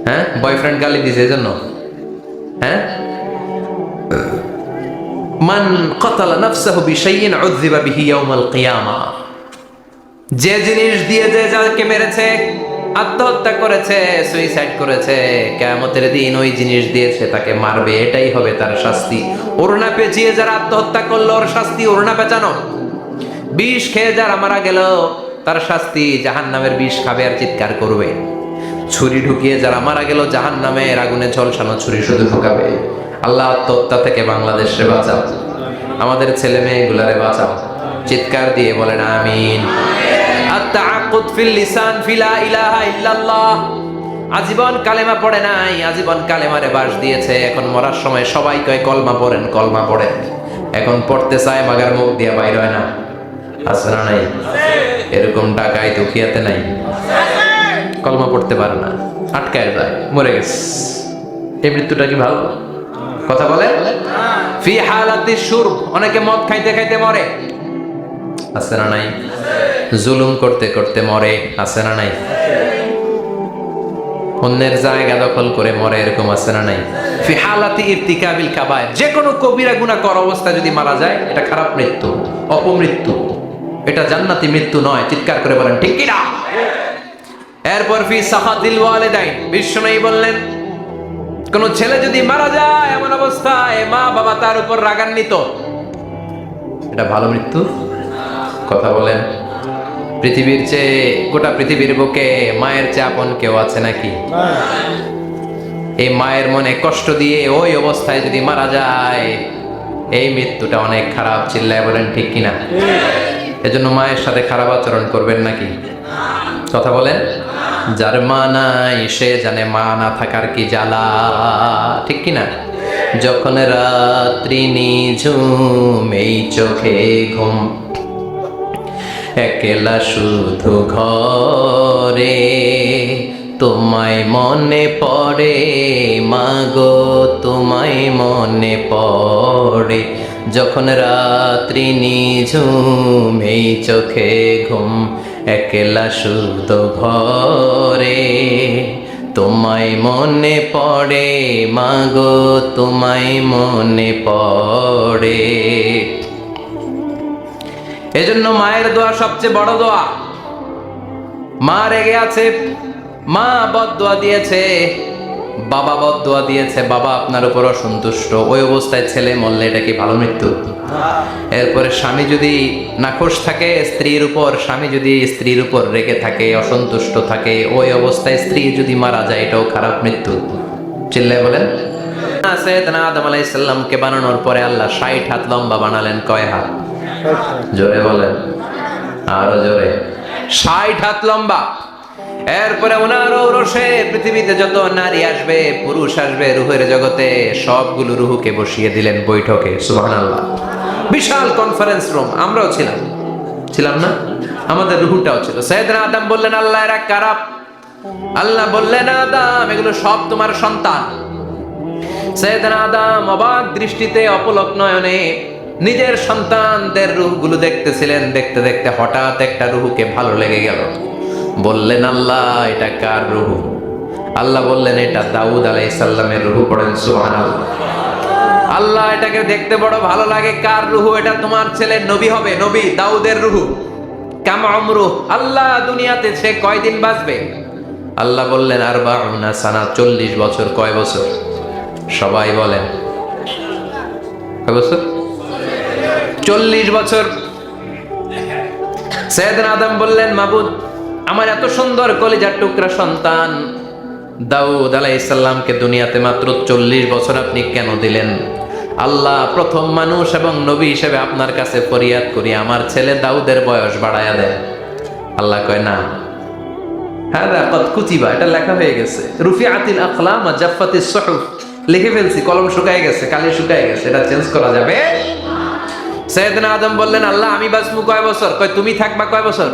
হ্যাঁ, বয়ফ্রেন্ড গালি দিছে এজন্য? হ্যাঁ, মান কাতালা নাফসাহু বিশাইইন উযযিবা বিহি ইয়াউমাল কিয়ামা, যে জিনিস দিয়ে যে যাকে মেরেছে, আত্মহত্যা করেছে, সুইসাইড করেছে, কিয়ামতের দিন ওই জিনিস দিয়েছে তাকে মারবে, এটাই হবে তার শাস্তি। ওড়না পেঁচিয়ে যারা আত্মহত্যা করলো, ওর শাস্তি ওড়না পেঁচানো। বিষ খেয়ে যারা মারা গেল, তার শাস্তি জাহান্নামের বিষ খাবে আর চিৎকার করবে। ছুরি ঢুকিয়ে যারা মারা গেল, জাহান্নামের আগুনে ঝলসানো ছুরি শুধু ঢুকাবে। আল্লাহ আত্মহত্যা থেকে বাংলাদেশে বাঁচাও, আমাদের ছেলে মেয়েগুলারে বাঁচাও। চিৎকার দিয়ে বলেন আমিন। আত-তাআক্কুদ ফিল লিসান ফি লা ইলাহা ইল্লাল্লাহ, আজীবন কালেমা পড়ে নাই, আজীবন কালেমারে বাস দিয়েছে, এখন মরার সময় সবাই কয় কলমা পড়েন, কলমা পড়েন। এখন পড়তে চায়, মাগার মুখ দিয়া বাইর হয় না। আছে না নাই? এরকম টাকায় দুঃখিয়াতে নাই, কলমা পড়তে পারে না, আটকায় যায়, মরে গেছে। এই মৃত্যুটা কি ভালো কথা বলে? ফি হালাতি শুরব, অনেকে মদ খাইতে খাইতে মরে, আছে না নাই? জুলুম করতে করতে মরে, আছে না নাই? অন্যের জায়গা দখল করে মরে, এরকম আছে না নাই? ফি হালাতি ইরতিকাবিল কাবায়ের, যে কোনো কবিরা গুনাহ করা অবস্থায় যদি মারা যায়, এটা খারাপ মৃত্যু, অপমৃত্যু, এটা জান্নাতি মৃত্যু নয়। চিৎকার করে বলেন ঠিক কি না? এরপর ফি সাহাদিল ওয়ালিদাইন, বিশ্বনবী বললেন কোন ছেলে যদি মারা যায় এমন অবস্থায় মা বাবা তার উপর রাগান্বিত, এটা ভালো মৃত্যু? কথা বলেন। পৃথিবীর চেয়ে, গোটা পৃথিবীর বুকে মায়ের চেয়ে আপন কেউ আছে নাকি? এই মায়ের মনে কষ্ট দিয়ে ওই অবস্থায় যদি মারা যায়, এই মৃত্যুটা অনেক খারাপ। চিল্লায় বলেন ঠিক কিনা? এজন্য মায়ের সাথে খারাপ আচরণ করবেন নাকি? কথা বলেন। যার মা নাই সে জানে মা না থাকার কি জ্বালা, ঠিক কিনা? যখন রাত্রি নিঝুম, এই চোখে ঘুম, একলা শুধু ঘরে, তোমায় মনে পড়ে মাগো, তোমায় মনে পড়ে। যখন রাত্রি নিঝুম, এই চোখে ঘুম, একলা শুধু ঘরে, তোমায় মনে পড়ে মাগো, তোমায় মনে পড়ে। এজন্য মায়ের দোয়া সবচেয়ে বড় দোয়া। মা রেগে আছে, মা বদদোয়া দিয়েছে, বাবা বদদোয়া দিয়েছে, বাবা আপনার উপর অসন্তুষ্ট, ওই অবস্থায় ছেলে মরলে এটা কি ভালো মৃত্যু? এরপরে স্বামী যদি নাখোশ থাকে স্ত্রীর উপর, স্বামী যদি স্ত্রীর উপর রেগে থাকে, অসন্তুষ্ট থাকে, ওই অবস্থায় স্ত্রী যদি মারা যায়, এটাও খারাপ মৃত্যু। চিল্লায় বলেন। সৈয়দনা আদম আলাইহিস সালামকে বানানোর পরে আল্লাহ 60 হাত লম্বা বানালেন। কয় হাত? জোরে বলেন, আরো জোরে। 60 হাত লম্বা। এরপরে ওনার ঔরসে পৃথিবীতে যত নারী আসবে, পুরুষ আসবে রুহের জগতে, সবগুলো রুহুকে বসিয়ে দিলেন বৈঠকে। সুবহানাল্লাহ। বিশাল কনফারেন্স রুম, আমরাও ছিলাম না? আমাদের রুহুটাও ছিল। সৈয়দনা আদম বললেন আল্লাহ এরা কারা? আল্লাহ বললেন আদম এগুলো সব তোমার সন্তান। সৈয়দনা আদম অবাক দৃষ্টিতে, অপলক নয়নে নিজের সন্তানদের রূহগুলো দেখতেছিলেন। দেখতে দেখতে হঠাৎ একটা রুহুকে ভালো লেগে গেল। বললেন আল্লাহ এটা কার রুহ? আল্লাহ বললেন এটা দাউদ আলাইহিস সালামের রুহ। পড়েন সুবহানাল্লাহ। আল্লাহ এটাকে দেখতে বড় ভালো লাগে, কার রুহ? এটা তোমার ছেলে নবী হবে, নবী দাউদের রুহ। কাম আমরু, আল্লাহ দুনিয়াতে সে কয়দিন বাঁচবে? আল্লাহ বললেন 40 সানা, 40 বছর। কয় বছর? সবাই বলেন কয় বছর? 40 বছর। সৈয়দনা আদম বললেন মাবুদ, আমার এত সুন্দর কলিজার টুকরা সন্তান দাউদ আলাইহিস সালামকে দুনিয়াতে মাত্র 40 বছর আপনি কেন দিলেন? আল্লাহ প্রথম মানুষ এবং নবী হিসেবে আপনার কাছে ফরিয়াদ করি, আমার ছেলে দাউদের বয়স বাড়ায়া দেন। আল্লাহ কয় না, হাদা কদ কুতিবা, এটা লেখা হয়ে গেছে। রুফিআতিল আকলাম ওয়া জাফফাতিস সুহুফ, লিখে ফেলছি, কলম শুকায় গেছে, কালি শুকায় গেছে, এটা চেঞ্জ করা যাবে? সৈয়দনা আদম বললেন আল্লাহ আমি বাঁচবো কয় বছর? কয় তুমি থাকবা কয় বছর?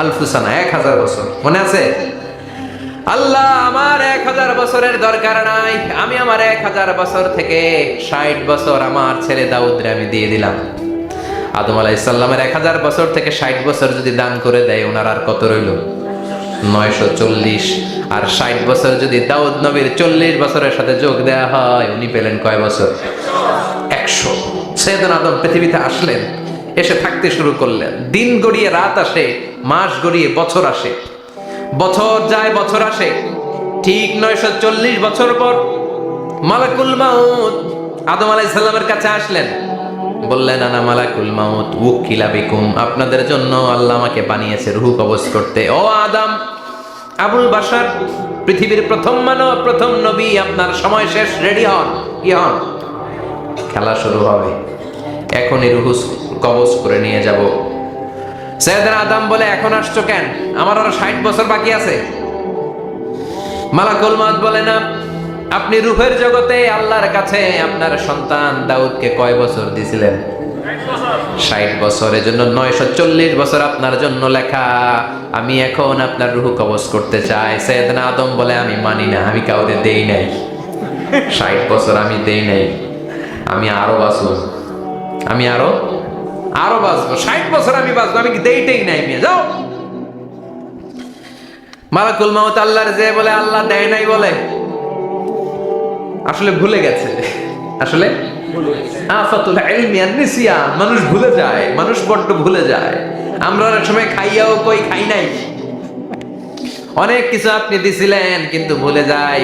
আলফুসানা, 1000 বছর। মনে আছে? আল্লাহ আমার 1000 বছরের দরকার নাই, আমি আমার 1000 বছর থেকে 60 বছর আমার ছেলে দাউদরে আমি দিয়ে দিলাম। আদম আলাইহিস সালামের 1000 বছর থেকে 60 বছর যদি দান করে দেয়, ওনার আর কত রইল? 940। আর 60 বছর যদি দাউদ নবীর 40 বছরের সাথে যোগ দেয়া হয়, উনি পেলেন কয় বছর? 100। সৈয়দনা আদম পৃথিবীতে আসলেন, এসে থাকতে শুরু করলেন। দিন গড়িয়ে রাত আসে, মাস গড়িয়ে বছর আসে, বছর যায় বছর আসে। ঠিক 940 বছর পর মালাকুল মাউত আদম আলাইহিস সালামের কাছে আসলেন। বললেন আনা মালাকুল মাউত উকিলা বিকুম, আপনাদের জন্য আল্লাহ আমাকে বানিয়েছে রূহ কবজ করতে। ও আদম, আবুল বাশার, পৃথিবীর প্রথম মানব, প্রথম নবী, আপনার সময় শেষ, রেডি হন। কি হন? খেলা শুরু হবে, এখনই রূহ কবজ করে নিয়ে যাব। সৈয়দনা আদম বলে এখন আসছো কেন? আমার আরো 60 বছর বাকি আছে। মালাকুল মউত বলে না, আপনি রূহের জগতে আল্লাহর কাছে আপনার সন্তান দাউদকে কয় বছর দিয়েছিলেন? 60 বছর। এজন্য 940 বছর আপনার জন্য লেখা। আমি এখন আপনার রূহ কবজ করতে চাই। সাইয়েদনা আদম বলে, আমি মানি না, আমি কাউকে দেই নাই। 60 বছর আমি দেই নাই, আমি আরো বাঁচবো, আমি আরো বাঁচবো, 60 বছর আমি বাঁচবো, আমি দেইটাই নাই। মেয়ে যাও। মালাকুল মউত আল্লাহর যে বলে আল্লাহ দেয় নাই বলে, আসলে ভুলে গেছে। আসলে আফাতুল ইলমি আন-নিসিয়ান, মানুষ ভুলে যায়, মানুষ বড্ড ভুলে যায়। আমরা অনেক সময় খাইয়াও কই খাই নাই। অনেক কিছু আপনি দিছিলেন কিন্তু ভুলে যাই,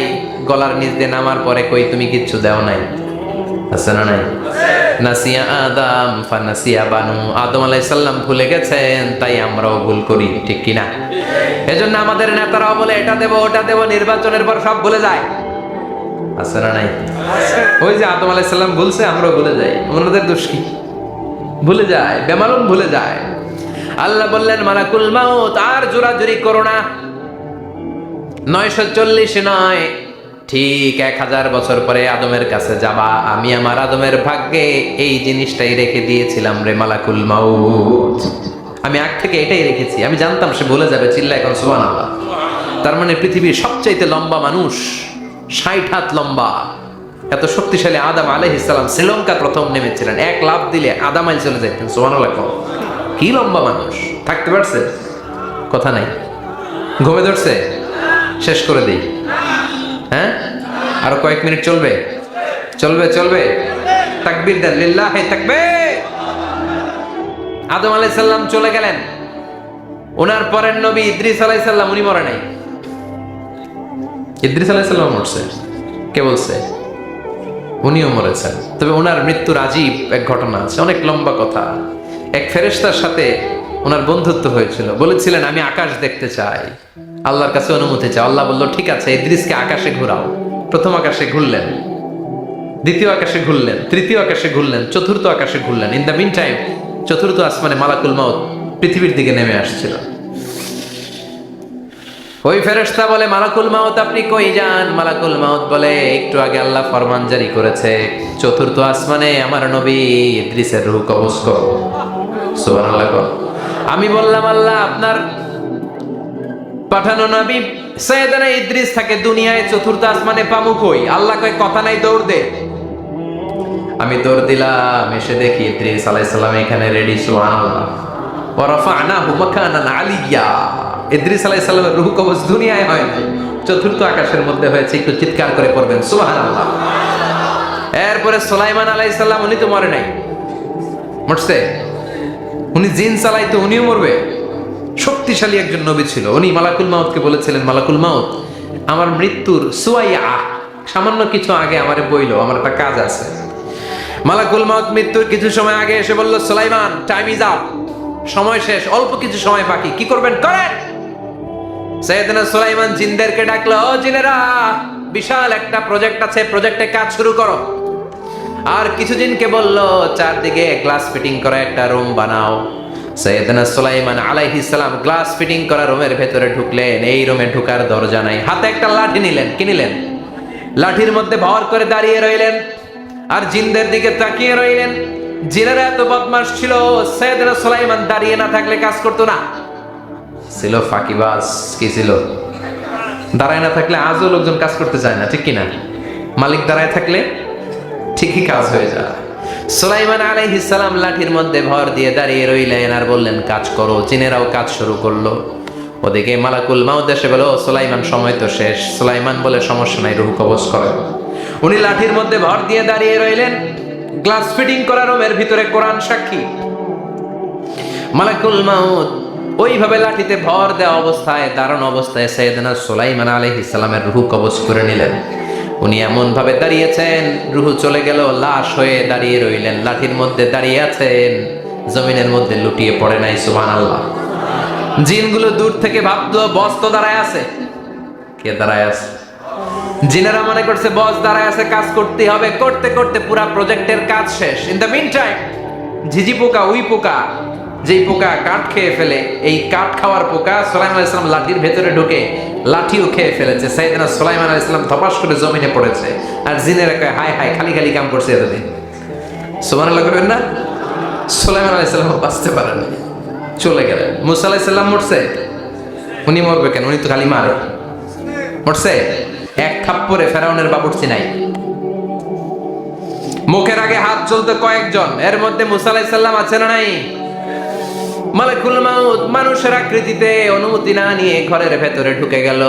গলার নিচ দিয়ে নামার পরে কই তুমি কিচ্ছু দাও নাই। আছে না নাই? নাসিয়া আদম ফানাসিয়া বানু, আদম আলাইহিস সালাম ভুলে গেছেন, তাই আমরাও ভুল করি, ঠিক কি না? এজন্য আমাদের নেতারাও বলে এটা দেব ওটা দেব, নির্বাচনের পর সব ভুলে যায়। আছে না নাই? ওই যে আদম আলাইহিস সালাম ভুলছে, আমরাও ভুলে যাই। ওনাদের দোষ কি? ভুলে যায়, বেমালুম ভুলে যায়। আল্লাহ বললেন, মালাকুল মউত আর জোরাজুরি করো না। 940 নয়, ঠিক 1000 বছর পরে আদমের কাছে যাবা। আমি আমার আদমের ভাগ্যে এই জিনিসটাই রেখে দিয়েছিলাম রে মালাকুল মউত। আমি আগ থেকে এটাই রেখেছি, আমি জানতাম সে ভুলে যাবে। চিল্লা এখন সুবহানাল্লাহ। তার মানে পৃথিবীর সবচাইতে লম্বা মানুষ, 60 হাত লম্বা, এত শক্তিশালী আদম আলাইহিস সালাম শ্রীলঙ্কা প্রথম নেমেছিলেন। এক লাফ দিলে আধা মাইল চলে যেতেন। সুবহানাল্লাহ। কি লম্বা মানুষ, থাকতে পারছে? কথা নাই, ঘুমে ধরছে? শেষ করে দিই। হ্যাঁ, আরো কয়েক মিনিট চলবে, চলবে চলবে। তাকবীর দেন, লিল্লাহি তাকবীর। আদম আলাইহিস সালাম চলে গেলেন। ওনার পরের নবী ইদ্রিস আলাইহিস সালাম, উনি মরে নাই। ইদ্রিস আলাইহিস সালাম মরছে, কে বলছে? উনিও মরেছেন। তবে ওনার মৃত্যুর আজীব এক ঘটনা আছে, অনেক লম্বা কথা। এক ফেরেশতার সাথে ওনার বন্ধুত্ব হয়েছিল। বলেছিলেন, আমি আকাশ দেখতে চাই, আল্লাহর কাছে অনুমতি চাই। আল্লাহ বলল, ঠিক আছে, ইদ্রিসকে আকাশে ঘুরাও। প্রথম আকাশে ঘুরলেন, দ্বিতীয় আকাশে ঘুরলেন, তৃতীয় আকাশে ঘুরলেন, চতুর্থ আকাশে ঘুরলেন। ইন দ্য মিন টাইম চতুর্থ আসমানে মালাকুল মউত পৃথিবীর দিকে নেমে আসছিল। ওই ফেরেশতা বলে, মালাকুল মউত আপনি কই যান? মালাকুল মউত বলে, একটু আগে আল্লাহ ফরমান জারি করেছে, চতুর্থ আসমানে আমার নবী ইদ্রিসের রূহ কবজ করো। সুবহানাল্লাহ। আমি বললাম, আল্লাহ আপনার পাঠানো নবী সাইয়েদনা ইদ্রিস থাকে দুনিয়ায়, চতুর্থ আসমানে পামু কই? আল্লাহ কয়, কথা নাই, দৌড় দে। আমি দৌড় দিলাম, এসে দেখি ইদ্রিস আলাইহিস সালাম এখানে রেডি। সুবহানাল্লাহ। ওয়া রাফা'নাহু মাকানান আলিয়্যা। ইদ্রিস আলাইহিস সালামের রূহ কবজ দুনিয়ায় হয় নাই, চতুর্থ আকাশের মধ্যে হয়েছে। একটু চিৎকার করে পড়বেন সুবহানাল্লাহ। এরপরে সুলাইমান আলাইহিস সালাম, উনি তো মরে নাই, মরছে। উনি জিন চালাইতো, উনিও মরবে। শক্তিশালী একজন নবী ছিল। উনি মালাকুল মউতকে বলেছিলেন, মালাকুল মউত আমার মৃত্যুর সুয়াইয়া, সামান্য কিছু আগে আমারে বইলো, আমার একটা কাজ আছে। মালাকুল মউত মৃত্যুর কিছু সময় আগে এসে বলল, সুলাইমান টাইম ইজ আপ, সময় শেষ, অল্প কিছু সময় বাকি, কি করবেন করেন। সাইয়েদনা সুলাইমান জিনদেরকে ডাকলো, ও জিনেরা, বিশাল একটা প্রজেক্ট আছে, প্রজেক্টে কাজ শুরু করো। আর কিছু জিনকে বলল, চারদিকে গ্লাস ফিটিং করা একটা রুম বানাও। সাইয়েদনা সুলাইমান আলাইহিস সালাম গ্লাস ফিটিং করা রুমের ভেতরে ঢুকলেন। এই রুমে ঢুকার দরজা নাই, হাতে একটা লাঠি নিলেন। কি নিলেন? লাঠির মধ্যে ভর করে দাঁড়িয়ে রইলেন আর জিনদের দিকে তাকিয়ে রইলেন। জিনেরা এত বদমাশ ছিল, সাইয়েদনা সুলাইমান দাঁড়িয়ে না থাকলে কাজ করতো না। ছিল ফাঁকিবাজ। কি ছিল? দাঁড়ায় না থাকলে আজও লোকজন কাজ করতে চায় না, ঠিক কিনা? মালিক দাঁড়ায় থাকলে ঠিকই কাজ হয়ে যায়। সুলাইমান আলাইহিস সালাম লাঠির মধ্যে ভর দিয়ে দাঁড়িয়ে রইলেন আর বললেন, কাজ করো। জিনেরাও কাজ শুরু করলো। ওদিকে মালাকুল মউত এসে বলে, ও সুলাইমান সময় তো শেষ। সুলাইমান বলে, সমস্যা নাই, রূহ কবজ করো। উনি লাঠির মধ্যে ভর দিয়ে দাঁড়িয়ে রইলেন। গ্লাস ফিটিং করা রুমের ভিতরে কোরআন সাক্ষী। মালাকুল মউত ওইভাবে লাঠিতে ভর দেওয়া অবস্থায়, দাঁড়ানো অবস্থায় সাইয়েদনা সুলাইমান আলাইহিস সালামের রূহ কবজ করে নিলেন। উনি এমন ভাবে দাঁড়িয়েছেন, রূহ চলে গেল, লাশ হয়ে দাঁড়িয়ে রইলেন। লাঠির মধ্যে দাঁড়িয়ে আছেন, জমিনের মধ্যে লুটিয়ে পড়ে নাই। সুবহানাল্লাহ। জিনগুলো দূর থেকে ভাবলো, বস তো দাঁড়ায় আছে। কে দাঁড়ায় আছে? জিনেরা মনে করছে বস দাঁড়ায় আছে, কাজ করতে হবে। করতে করতে পুরা প্রজেক্টের কাজ শেষ। ইন দ্য মিন টাইম ঝিঝি পোকা, উই পোকা, যেই পোকা কাঠ খেয়ে ফেলে, এই কাঠ খাওয়ার পোকা সুলাইমান আলাইহিস সালাম লাঠির ভেতরে ঢুকে লাঠিও খেয়ে ফেলেছে। সাইয়েদনা সুলাইমান আলাইহিস সালাম ধপাস করে জমিনে পড়েছে, আর জিনেরা কয় হায় হায়, খালি খালি কাম করছে এতদিন। সুবহানাল্লাহ করবেন না? সুলাইমান আলাইহিস সালাম বাঁচতে পারেন, চলে গেলেন। মুসা আলাইহিস সালাম মরছে, উনি মরবে কেন? উনি তো খালি মারে। মরছে এক থাপ্পড়ে ফেরাউনের বাবুর্চি নাই। মুখের আগে হাত চলতে কয়েকজন, এর মধ্যে মুসা আলাইহিস সালাম আছে না নাই? মালাকুল মাউত মানুষের আকৃতিতে অনুমতি না নিয়ে ঘরের ভেতরে ঢুকে গেল।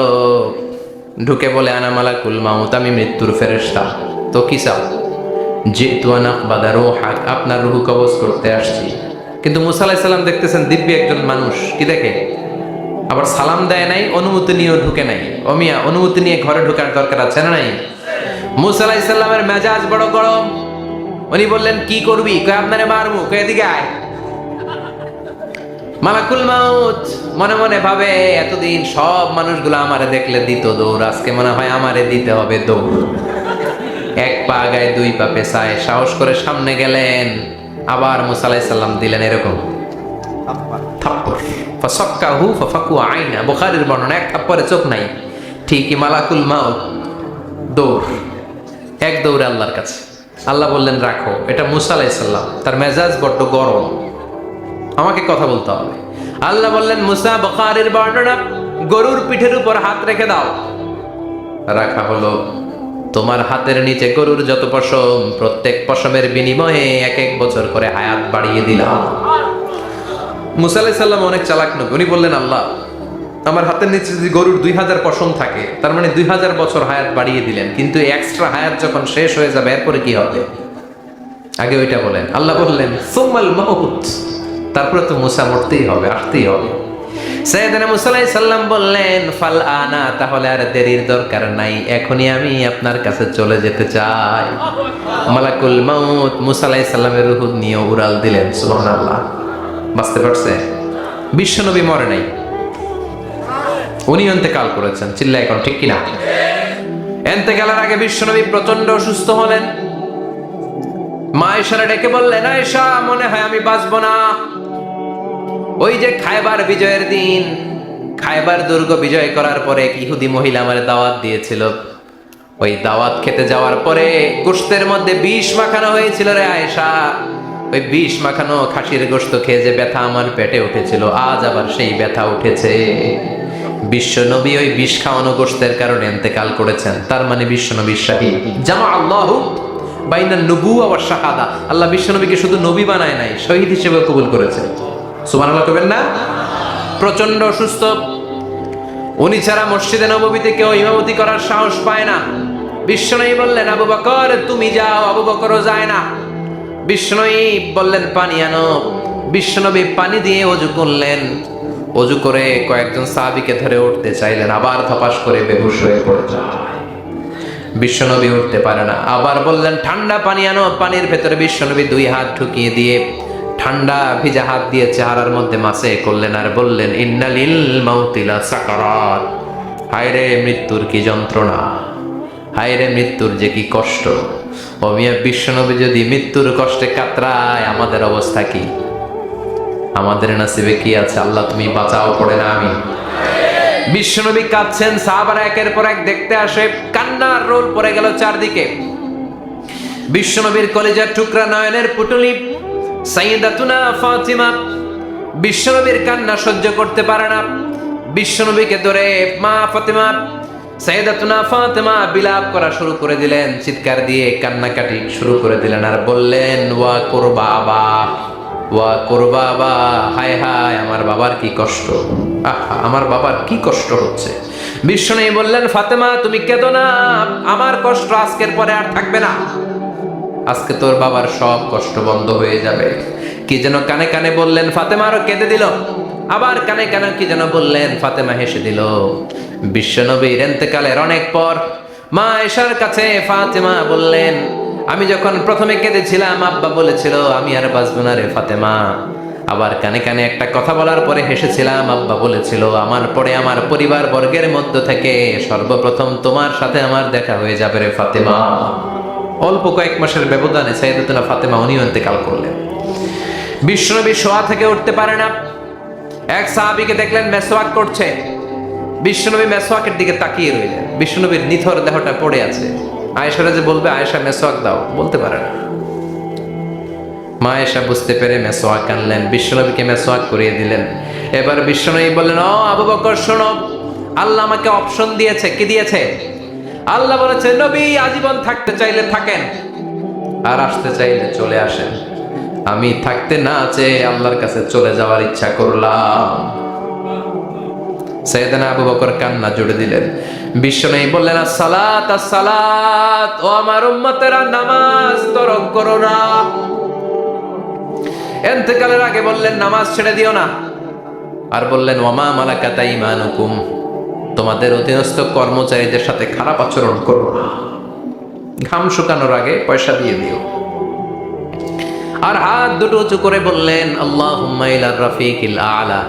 ঢুকে বলে আনা মালাকুল মাউত, আমি মৃত্যুর ফেরেশতা। তো কি চাও? জিতু আনা আকবাদা রূহাক, আপনার রূহ কবজ করতে আসছি। কিন্তু মুসা আলাইহিস সালাম দেখতেছেন দিব্য একজন মানুষ, কি দেখে? আবার সালাম দেয় নাই, অনুমতি নিয়েও ঢুকে নাই। অমিয়া অনুমতি নিয়ে ঘরে ঢোকার দরকার আছে না নাই? মুসা আলাইহিস সালামের মেজাজ বড় গরম। উনি বললেন কি করবি? কয় আপনারে মারমু। কয় এদিকে আয়। মালাকুল মাউত মনে মনে ভাবে এতদিন সব মানুষগুলো আমারে দেখলে দিত দৌড়, আজকে মনে হয় আমারে দিতে হবে দৌড়। এক পা আগায় দুই পা পেছায় সাহস করে সামনে গেলেন। আবার মুসা আলাইহিস সালাম দিলেন এরকম থাপ্পড়। ফাসাক্কাহু ফাফাকু আইনা, বুখারীর বর্ণনা, এক থাপ্পড়ে চোখ নাই। ঠিকই মালাকুল মাউত দৌড়, এক দৌড়ে আল্লাহর কাছে। আল্লাহ বললেন রাখো, এটা মুসা আলাইহিস সালাম, তার মেজাজ বড্ড গরম, আমাকে কথা বলতে হবে। আল্লাহ বললেন মুসা, বুখারীর বর্ণনা, গরুর পিঠের উপর হাত রেখে দাও। রাখা হলো। তোমার হাতের নিচে গরুর যত পশম, প্রত্যেক পশমের বিনিময়ে এক এক বছর করে হায়াত বাড়িয়ে দিলাম। মুসা আলাইহিস সালাম অনেক চালাক নবী, উনি বললেন আল্লাহ আমার হাতের নিচে যদি গরুর 2000 পশম থাকে, তার মানে 2000 বছর হায়াত বাড়িয়ে দিলেন, কিন্তু এক্সট্রা হায়াত যখন শেষ হয়ে যাবে এরপরে কি হবে? আগে ওইটা বলেন। আল্লাহ বললেন সুম্মাল মাউত, তারপরে তো মুসা মরতেই হবে, আসতেই হবে। সাইয়েদনা মুসা আলাইহিস সালাম বললেন ফাল আনা, তাহলে আর দেরির দরকার নাই, এখনই আমি আপনার কাছে চলে যেতে চাই। মালাকুল মাউত মুসা আলাইহিস সালামের রূহ নিয়ে উড়াল দিলেন। সুবহানাল্লাহ। বাঁচতে পারছে? বিশ্বনবী মরে নাই, উনি ইন্তেকাল করেছেন। চিল্লা এখন ঠিক কিনা? ইন্তেকালের আগে বিশ্বনবী প্রচন্ড অসুস্থ হলেন। মা আয়েশারে ডেকে বললেন আয়েশা, মনে হয় আমি বাঁচবো না। ওই যে খায়বার বিজয়ের দিন, খায়বার দুর্গ বিজয় করার পরে এক ইহুদি মহিলা আমার দাওয়াত দিয়েছিল। ওই দাওয়াত খেতে যাওয়ার পরে গোশতের মধ্যে বিষ মাখানো হয়েছিল রে আয়েশা। ওই বিষ মাখানো খাসির গোশত খেয়ে যে ব্যথা আমার পেটে উঠেছিল, আজ আবার সেই ব্যথা উঠেছে। বিশ্বনবী ওই বিষ খাওয়ানো গোশতের কারণে ইন্তেকাল করেছেন, তার মানে বিশ্বনবী শাহীদ। জামা আল্লাহু বাইনা নবুওয়া ওয়া শাহাদা, আল্লাহ বিশ্বনবীকে শুধু নবী বানায় নাই, শহীদ হিসেবে কবুল করেছেন। সুবহানাল্লাহ কইবেন না? প্রচন্ড অসুস্থ, উনি ছাড়া মসজিদে নববীতে কেউ ইমামতি করার সাহস পায় না। বিশ্বনবী বললেন আবু বকর তুমি যাও, আবু বকরও যায় না। বিশ্বনবী বললেন পানি আনো। বিশ্বনবী পানি দিয়ে ওযু করলেন। ওযু করে কয়েকজন সাহাবীকে ধরে উঠতে চাইলেন, আবার ধপাস করে বেহুশ হয়ে পড়ে যায়। বিশ্বনবী উঠতে পারে না। আবার বললেন ঠান্ডা পানি আনো। পানির ভেতরে বিশ্বনবী 2 হাত ঢুকিয়ে দিয়ে ঠান্ডা ভিজা হাত দিয়ে চেহারার মধ্যে মাসে করলেন, আর বললেন ইন্নালিল মাউতি লা সাকারাত, হায়রে মৃত্যুর কি যন্ত্রণা, হায়রে মৃত্যুর যে কি কষ্ট। ও মিয়া, বিশ্বনবী যদি মৃত্যুর কষ্টে কাতরায়, আমাদের অবস্থা কি? আমাদের নসিবে কি আছে? আল্লাহ তুমি বাঁচাও, পড়ে না আমি। বিশ্বনবী কাঁদছেন, সাহাবারা একের পর এক দেখতে আসে, কান্নার রোল পড়ে গেল চারদিকে। বিশ্বনবীর কলিজার টুকরা নয়নের পুটুলি সাইয়্যিদাতুনা ফাতিমা বিশ্বনবীর কান্না সহ্য করতে পারে না। বিশ্বনবীকে ধরে মা ফাতিমা, সাইয়্যিদাতুনা ফাতিমা বিলাপ করা শুরু করে দিলেন, চিৎকার দিয়ে কান্নাকাটি শুরু করে দিলেন, আর বললেন ওয়া কুরবাবা, ওয়া কুরবাবা, হায় হায় আমার বাবার কি কষ্ট, আহা আমার বাবার কি কষ্ট হচ্ছে। বিশ্বনবী বললেন ফাতেমা তুমি কেঁদো না, আমার কষ্ট আজকের পরে আর থাকবে না, আজকে তোর বাবার সব কষ্ট বন্ধ হয়ে যাবে। কি যেন কানে কানে বললেন, ফাতেমা আরো কেঁদে দিল। আবার কানে কানে কি যেন বললেন, ফাতেমা হেসে দিল। বিশ্বনবীর ইন্তেকালের অনেক পর মা আয়েশার কাছে ফাতেমা বললেন, আমি যখন প্রথমে কেঁদেছিলাম আব্বা বলেছিল আমি আর বাঁচবো না রে ফাতেমা। আবার কানে কানে একটা কথা বলার পরে হেসেছিলাম, আব্বা বলেছিল আমার পরে আমার পরিবার বর্গের মধ্য থেকে সর্বপ্রথম তোমার সাথে আমার দেখা হয়ে যাবে রে ফাতেমা। অল্প কয়েক মাসের ব্যবধানে সাইয়্যিদাতুনা ফাতেমা উনিও ইন্তেকাল করলেন। বিশ্বনবী শোয়া থেকে উঠতে পারে না। এক সাহাবীকে দেখলেন মেসওয়াক করছে। বিশ্বনবী মেসওয়াকের দিকে তাকিয়ে রইলেন। বিশ্বনবীর নিথর দেহটা পড়ে আছে। আয়েশারা যে বলবে আয়েশা মেসওয়াক দাও, বলতে পারে না। মা আয়েশা বুঝতে পেরে মেসওয়াক আনলেন, বিশ্বনবীকে মেসওয়াক করিয়ে দিলেন। এবার বিশ্বনবী বললেন, ও আবু বকর শোনো, আল্লাহ আমাকে অপশন দিয়েছে। কি দিয়েছে? আল্লাহ বলেছে নবী আজীবন থাকতে চাইলে থাকেন, আর আসতে চাইলে চলে আসেন। আমি থাকতে না চেয়ে আল্লাহর কাছে চলে যাওয়ার ইচ্ছা করলাম। সাইয়েদনা আবু বকর কান্না জুড়ে দিলেন। বিশ্বনবী বললেন, আসসালাত আসসালাত, ও আমার উম্মতেরা নামাজ তরক করো না। ইন্তেকালের আগে বললেন নামাজ ছেড়ে দিও না। আর বললেন, ওয়ামা মালাকাত আইমানুকুম, তোমাদের অধীনস্থ কর্মচারীদের সাথে খারাপ আচরণ করো না। ঘাম শুকানোর আগে পয়সা দিয়ে দিও। আর হাত দুটো উঁচু করে বললেন, আল্লাহুম্মা ইলার রাফিকিল আলা,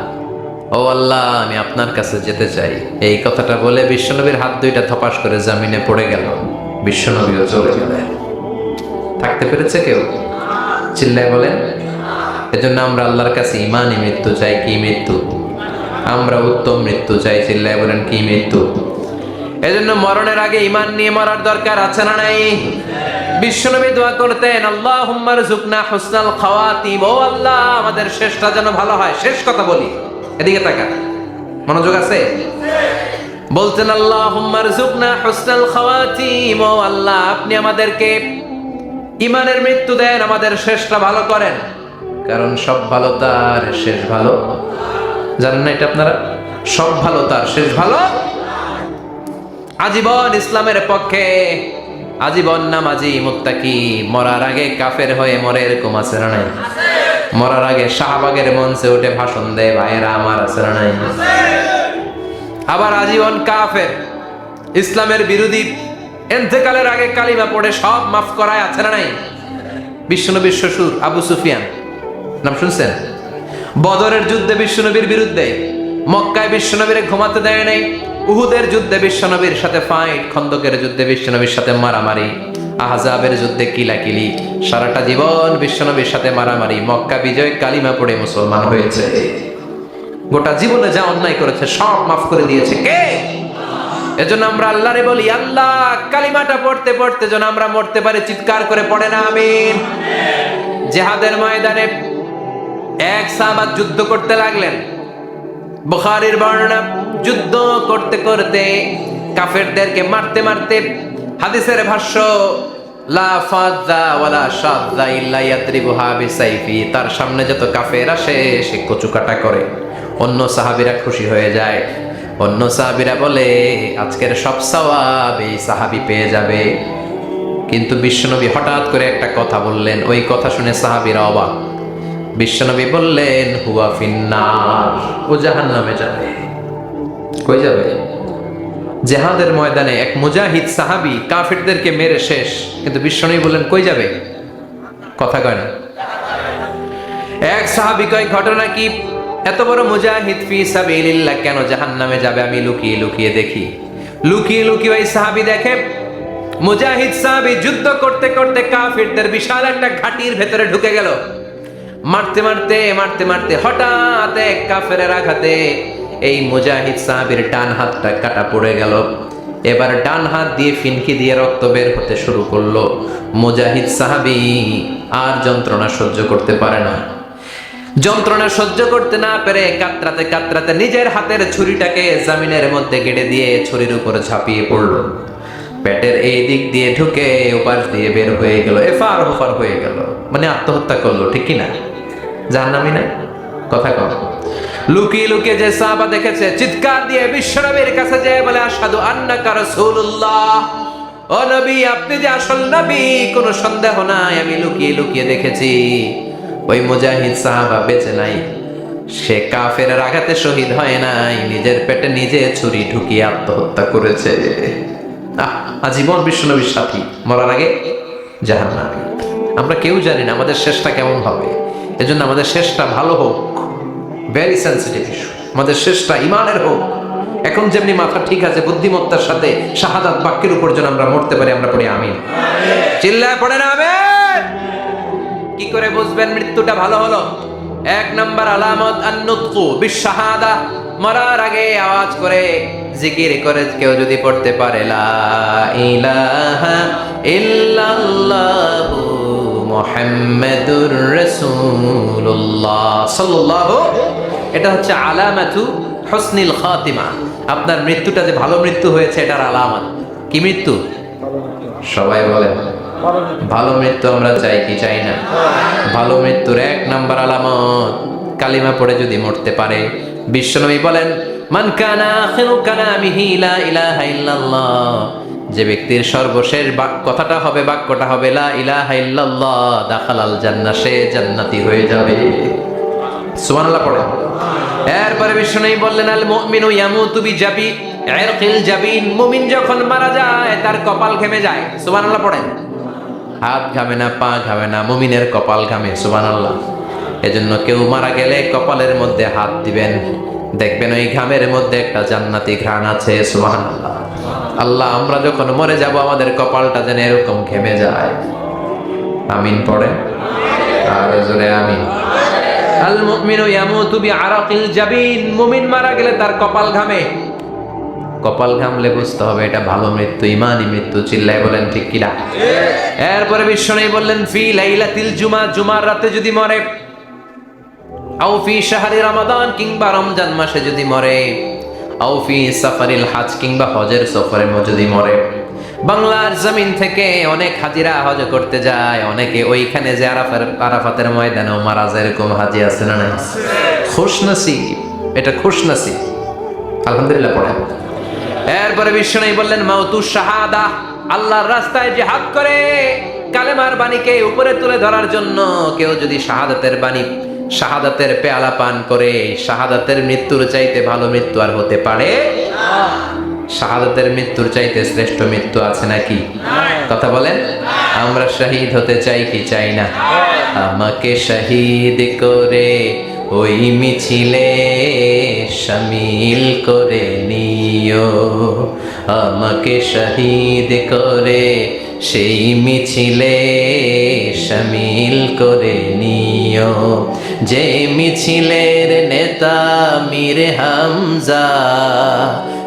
ও আল্লাহ আমি আপনার কাছে যেতে চাই। এই কথাটা বলে বিশ্বনবীর হাত দুইটা থপাস করে জমিনে পড়ে গেল। বিশ্বনবীও চলে গেলেন। থাকতে পেরেছে কেউ? চিল্লায় বলেন। এজন্য আমরা আল্লাহর কাছে ইমানই মৃত্যু চাই। কি মৃত্যু? আমরা উত্তম মৃত্যু চাই। চিল্লায় বলেন কি মৃত্যু? এজন্য মরণের আগে ইমান নিয়ে মরার দরকার আছে না নাই? বিশ্বনবী দোয়া করতেন, আল্লাহুম্মা রযুকনা হুসনাল খাওয়াতিম, ও আল্লাহ আমাদের শেষটা যেন ভালো হয়। শেষ কথা বলি, এদিকে তাকা, মনোযোগ আছে? বলতেন, আল্লাহুম্মা রযুকনা হুসনাল খাওয়াতিম, ও আল্লাহ আপনি আমাদেরকে ইমানের মৃত্যু দেন, আমাদের শেষটা ভালো করেন। কারণ সব ভালো তার শেষ ভালো। জানেন না এটা আপনারা? সব ভালো তার শেষ ভালো। আজীবন ইসলামের পক্ষে, আজীবন নামাজি মুত্তাকি, মরার আগে কাফের হয়ে মরে, এরকম আছে না নাই? মরার আগে শাহবাগের মঞ্চে উঠে ভাষণ দেয়, ভাইয়েরা আমার, আছে না নাই? আবার আজীবন কাফের, ইসলামের বিরোধী, ইন্তেকালের আগে কালিমা পড়ে সব মাফ করায়, আছে না নাই? বিশ্বনবীর শ্বশুর আবু সুফিয়ান, নাম শুনছেন? বদরের যুদ্ধে বিশ্বনবীর বিরুদ্ধে, মক্কায় বিশ্বনবীর ঘুমাতে দেয় নাই, উহুদের যুদ্ধে বিশ্বনবীর সাথে ফাইট, খন্দকের যুদ্ধে বিশ্বনবীর সাথে মারামারি, আহজাবের যুদ্ধে কিলাকিলি, সারাটা জীবন বিশ্বনবীর সাথে মারামারি, মক্কা বিজয়, কালিমা পড়ে মুসলমান হয়েছে। গোটা জীবনে যা অন্যায় করেছে সব মাফ করে দিয়েছে কে? এজন্য আমরা আল্লাহরে বলি, আল্লাহ কালিমাটা পড়তে পড়তে যেন আমরা মরতে পারি। চিৎকার করে পড়ে না আমিন। জিহাদের ময়দানে এক সাহাবা যুদ্ধ করতে লাগলেন। বুখারীর বর্ণনা, যুদ্ধ করতে করতে কাফেরদেরকে মারতে মারতে, হাদিসের ভাষ্য, লা ফাযা ওয়ালা শাযা ইল্লা ইয়াদরিবুহা বিসাইফি, তার সামনে যত কাফের আসে সে কচুকাটা করে। অন্য সাহাবীরা খুশি হয়ে যায়। অন্য সাহাবীরা বলে আজকের সব সওয়াব এই সাহাবী পেয়ে যাবে। কিন্তু বিশ্বনবী হঠাৎ করে একটা কথা বললেন, ওই কথা শুনে সাহাবীরা অবাক। বিশ্বনবী বললেন, হুয়া ফিন্নার, ও জাহান্নামে যাবে। কই যাবে? জিহাদের ময়দানে এক মুজাহিদ সাহাবী কাফেরদেরকে মেরে শেষ, কিন্তু বিশ্বনবী বললেন কই যাবে? কথা কয় না। এক সাহাবী কয়, ঘটনা কি? এত বড় মুজাহিদ ফি সাবিলিল্লাহ কেন জাহান্নামে যাবে? আমি লুকিয়ে লুকিয়ে দেখি। লুকিয়ে লুকিয়ে ওই সাহাবী দেখে, মুজাহিদ সাহাবী যুদ্ধ করতে করতে কাফেরদের বিশাল একটা ঘাটির ভেতরে ঢুকে গেল। মারতে মারতে মারতে মারতে হঠাৎ এক কাফেরের আঘাতে এই মুজাহিদ সাহাবীর ডান হাতটা কাটা পড়ে গেল। এবার ডান হাত দিয়ে ফিনকি দিয়ে রক্ত বের হতে শুরু করলো। মুজাহিদ সাহাবী আর যন্ত্রণা সহ্য করতে পারে না। যন্ত্রণা সহ্য করতে না পেরে কাতরাতে কাতরাতে নিজের হাতের ছুরিটাকে জমিনের মধ্যে গেড়ে দিয়ে ছুরির উপর ঝাঁপিয়ে পড়লো। পেটের এই দিক দিয়ে ঢুকে ওপাশ দিয়ে বের হয়ে গেল, এফার ওফার হয়ে গেল, মানে আত্মহত্যা করলো। ঠিক কিনা? জাহান্নামী না? কথা কম। লুকিয়ে লুকিয়ে যে সাহাবা দেখেছে, চিৎকার দিয়ে বিশ্বনবীর কাছে যেয়ে বলে, আশহাদু আন্নাকা রাসূলুল্লাহ, ও নবী আপনি যে আসল নবী, কোনো সন্দেহ নাই, আমি লুকিয়ে লুকিয়ে দেখেছি। ওই মুজাহিদ সাহাবা বেঁচে নাই, সে কাফেরের আঘাতে শহীদ হয় নাই, নিজের পেটে নিজে ছুরি ঢুকিয়ে আত্মহত্যা করেছে। আজীবন বিশ্বনবীর সাথী, মরার আগে জাহান্নামী। আমরা কেউ জানি না আমাদের শেষটা কেমন হবে। এজন্য আমাদের শেষটা ভালো হোক, ভেরি সেন্সিটিভ ইস্যু। আমাদের শেষটা ইমানের হোক। এখন যেমনি মাথা ঠিক আছে, বুদ্ধিমত্তার সাথে শাহাদাত বাক্যের উপর যেন আমরা মরতে পারি, আমরা পড়ি আমিন। চিল্লায় পড়ে না আমিন। কি করে বুঝবেন মৃত্যুটা ভালো হলো? এক নাম্বার আলামত আন-নুতকু বিশ-শাহাদা, মরার আগে আওয়াজ করে জিকির করে কেউ যদি পড়তে পারে লা ইলাহা ইল্লাল্লাহু মুহাম্মাদুর রাসূলুল্লাহ সাল্লাল্লাহু, এটা হচ্ছে আলামাতু হুসনিল খাতিমা। আপনার মৃত্যুটা যে ভালো মৃত্যু হয়েছে এটার আলামত। কি মৃত্যু? সবাই বলেন ভালো মৃত্যু আমরা চাই কি চাই না? ভালো মৃত্যুর এক নাম্বার আলামত কালিমা পড়ে যদি মরতে পারে। বিশ্বনবী বলেন মান কানা আখিরু কালামিহি লা ইলাহা ইল্লাল্লাহ, যে ব্যক্তির সর্বশেষ কথাটা হবে, বাক্যটা হবে লা ইলাহা ইল্লাল্লাহ, দাখালাল জান্নাহ, সে জান্নাতি হয়ে যাবে। সুবহানাল্লাহ পড়ে। এরপরে বিশ্বনবী বললেন আল মুমিনু ইয়ামুতু বিজাবি ইরকিল জাবিন, মুমিন যখন মারা যায় তার কপাল ঘেমে যায়। সুবহানাল্লাহ পড়েন। হাত ঘামে না, পা ঘামে না, মুমিনের কপাল ঘামে। সুবহানাল্লাহ। এজন্য কেউ মারা গেলে কপালের মধ্যে হাত দিবেন, দেখবেন ওই ঘামের মধ্যে একটা জান্নাতি ঘ্রাণ আছে। সুবহানাল্লাহ। আল্লাহ, আমরা যখন মরে যাব আমাদের কপালটা যেন এরকম ঘেমে যায়। আমিন পড়েন আর জোরে আমিন। আল মুমিনু ইয়ামুতু বিআরাকিল জাবিন, মুমিন মারা গেলে তার কপাল ঘামে। কপাল ঘামলে বুঝতে হবে এটা ভালো মৃত্যু, ইমানি মৃত্যু। চিল্লায় বলেন ঠিক কিনা? এরপরে বিশ্বনবী বললেন ফি লাইলাতিল জুমা, জুমার রাতে যদি মরে, আও ফি শাহরি রমাদান, কিংবা রমজান মাসে যদি মরে, আও ফি সাফারিল হজ, কিংবা হজের সফরে যদি মরে। বাংলার জমিন থেকে অনেক হাজিরা হজ করতে যায়, অনেকে ওইখানে যে আরাফাতের ময়দানেও মারা যায়, এরকম হাজি আছে না নাই? খুশনসিব, এটা খুশনসিব। আলহামদুলিল্লাহ পড়েন। এরপরে বিশ্বনবী বললেন মাউতু শাহাদা, আল্লাহর রাস্তায় জিহাদ করে কালেমার বাণীকে উপরে তুলে ধরার জন্য কেউ যদি শাহাদাতের বাণী, শাহাদাতের পেয়ালা পান করে, শাহাদাতের মৃত্যুর চাইতে ভালো মৃত্যু আর হতে পারে? শাহাদাতের মৃত্যুর চাইতে শ্রেষ্ঠ মৃত্যু আছে নাকি? কথা বলেন। আমরা শহীদ হতে চাই কি চাই না? আমাকে শহীদ করে ওই মিছিলে শামিল করে নিও, আমাকে শহীদ করে সেই মিছিলে শামিল করে নিও, যে মিছিলের নেতা মীর হামজা,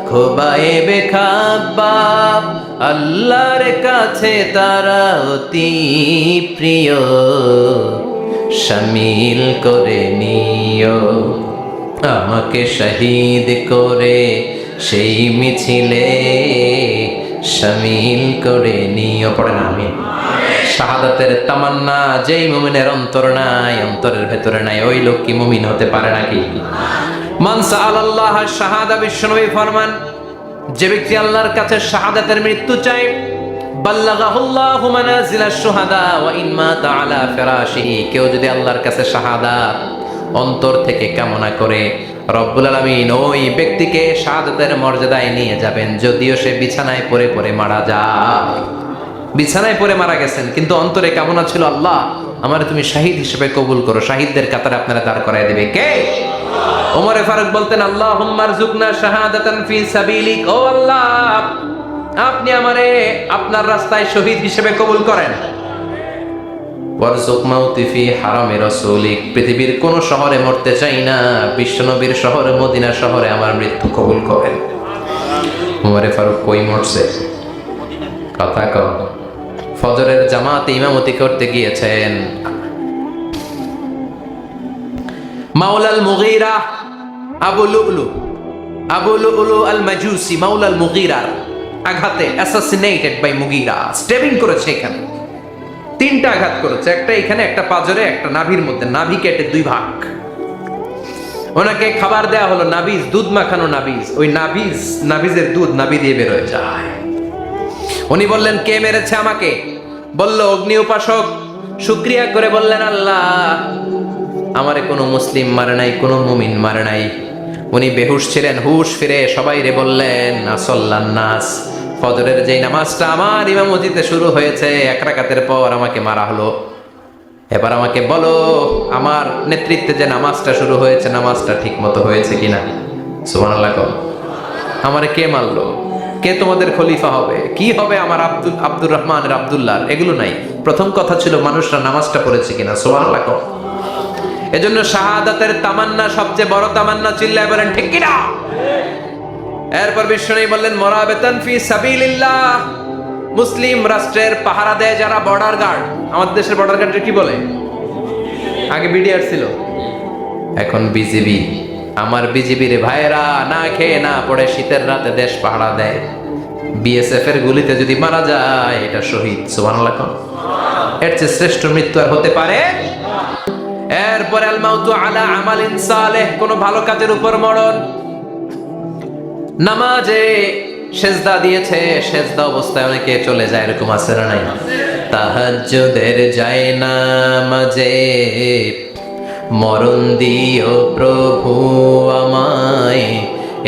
খোবায়েবে খাব্বাব, আল্লাহর কাছে তারা অতি প্রিয়, শামিল করে নিও, আমাকে শহীদ করে সেই মিছিলে শামিল করে নিও। পড়েন আমিন। শাহাদাতের তামান্না যেই মুমিনের অন্তর নাই, অন্তরের ভেতরে নাই, ওই লোক কি মুমিন হতে পারে নাকি? মান সাআলাল্লাহ শাহাদা, বিশ্বনবী ফরমান যে ব্যক্তি আল্লাহর কাছে শাহাদাতের মৃত্যু চায়, বাল্লাগাহুল্লাহু মানাজিলাশ শুহাদা ওয়া ইন মাতা আলা ফিরাশিহি, কেউ যদি আল্লাহর কাছে শাহাদাত অন্তর থেকে কামনা করে, রব্বুল আলামিন ওই ব্যক্তিকে শাহাদাতের মর্যাদায় নিয়ে যাবেন, যদিও সে বিছানায় পড়ে পড়ে মারা যায়। বিছানায় পড়ে মারা গেছেন, কিন্তু অন্তরে কামনা ছিল আল্লাহ আমারে তুমি শাহিদ হিসেবে কবুল করো। শাহিদদের কাতারে আপনারা দাঁড় করায় দেবে কে? ওমরে ফারুক বলতেন আল্লাহুম্মা আরযুকনা শাহাদাতান ফি সাবিলিক, ও আল্লাহ আপনি আমারে আপনার রাস্তায় শহীদ হিসেবে কবুল করেন। ওয়ারযুক মাউতি ফি হারামে রাসূলিক, পৃথিবীর কোন শহরে মরতে চাই না, বিশ্বনবীর শহরে মদিনা শহরে আমার মৃত্যু কবুল করেন। ওমরে ফারুক কই মরছে? কথা কও। ফজরের জামাতে ইমামতি করতে গিয়েছেন, মাওলাল মুগীরা আবু লুলু আল মাজুসি মাওলাল মুগীরার আঘাতে অ্যাসাসিনেটেড বাই মুগীরা, স্টেবিং করেছে এখানে, তিনটা আঘাত করেছে, একটা এখানে, একটা পাজরে, একটা নাভির মধ্যে, নাভি কেটে দুই ভাগ। ওনাকে খাবার দেয়া হলো নাবিজ, দুধ মাখানো নাবিজ, ওই নাবিজের দুধ নাভি দিয়ে বের হয়ে যায়। উনি বললেন কে মেরেছে আমাকে? বলল অগ্নি উপাসক। শুকরিয়া করে বললেন আল্লাহ আমারে কোনো মুসলিম মারে নাই, কোনো মুমিন মারে নাই। উনি বেহুশ ছিলেন, হুশ ফিরে সবাই রে বললেন আসল্লান নাস, ফজরের যেই নামাজটা আমার ইমামতিতে শুরু হয়েছে, এক রাকাতের পর আমাকে মারা হলো। এবার আমাকে বলো আমার নেতৃত্বে যে নামাজটা শুরু হয়েছে, নামাজটা ঠিক মতো হয়েছে কিনা? সুবহানাল্লাহ। আমারে কে মারলো? কে তোমাদের খলিফা হবে? কি হবে আমার আব্দুর রহমানের, আব্দুল্লাহ? এগুলো নাই। প্রথম কথা ছিল মানুষরা নামাজটা পড়েছে কিনা। সুবহানাল্লাহ। এজন্য শাহাদাতের তামান্না সবচেয়ে বড় তামান্না, চিল্লায় বলেন ঠিক কি না? এরপর বিশ্বনবী বললেন মুরাবিতান ফি সাবিলিল্লাহ, মুসলিম রাষ্ট্রের পাহারা দেয় যারা বর্ডার গার্ড। আমাদের দেশের বর্ডার গার্ডকে কি বলে? আগে বিডিআর ছিল, এখন বিজিবি। আমার বিজিবির ভাইয়েরা না খেয়ে না পড়ে শীতের রাতে দেশ পাহারা দেয়। বিএসএফ এর গুলিতে যদি মারা যায় এটা শহীদ। সুবহানাল্লাহ। এর চেয়ে শ্রেষ্ঠ মৃত্যু আর হতে পারে? এরপরে আল মাউতু আলা আমালিন সালেহ, কোন ভালো কাজের উপর মরণ। নামাজে সেজদা দিয়েছে, সেজদা অবস্থায় অনেকে চলে যায়, এরকম আছে না নাই? তাহাজ্জুদের যায় নামাজে মরণ দিও প্রভু আমায়,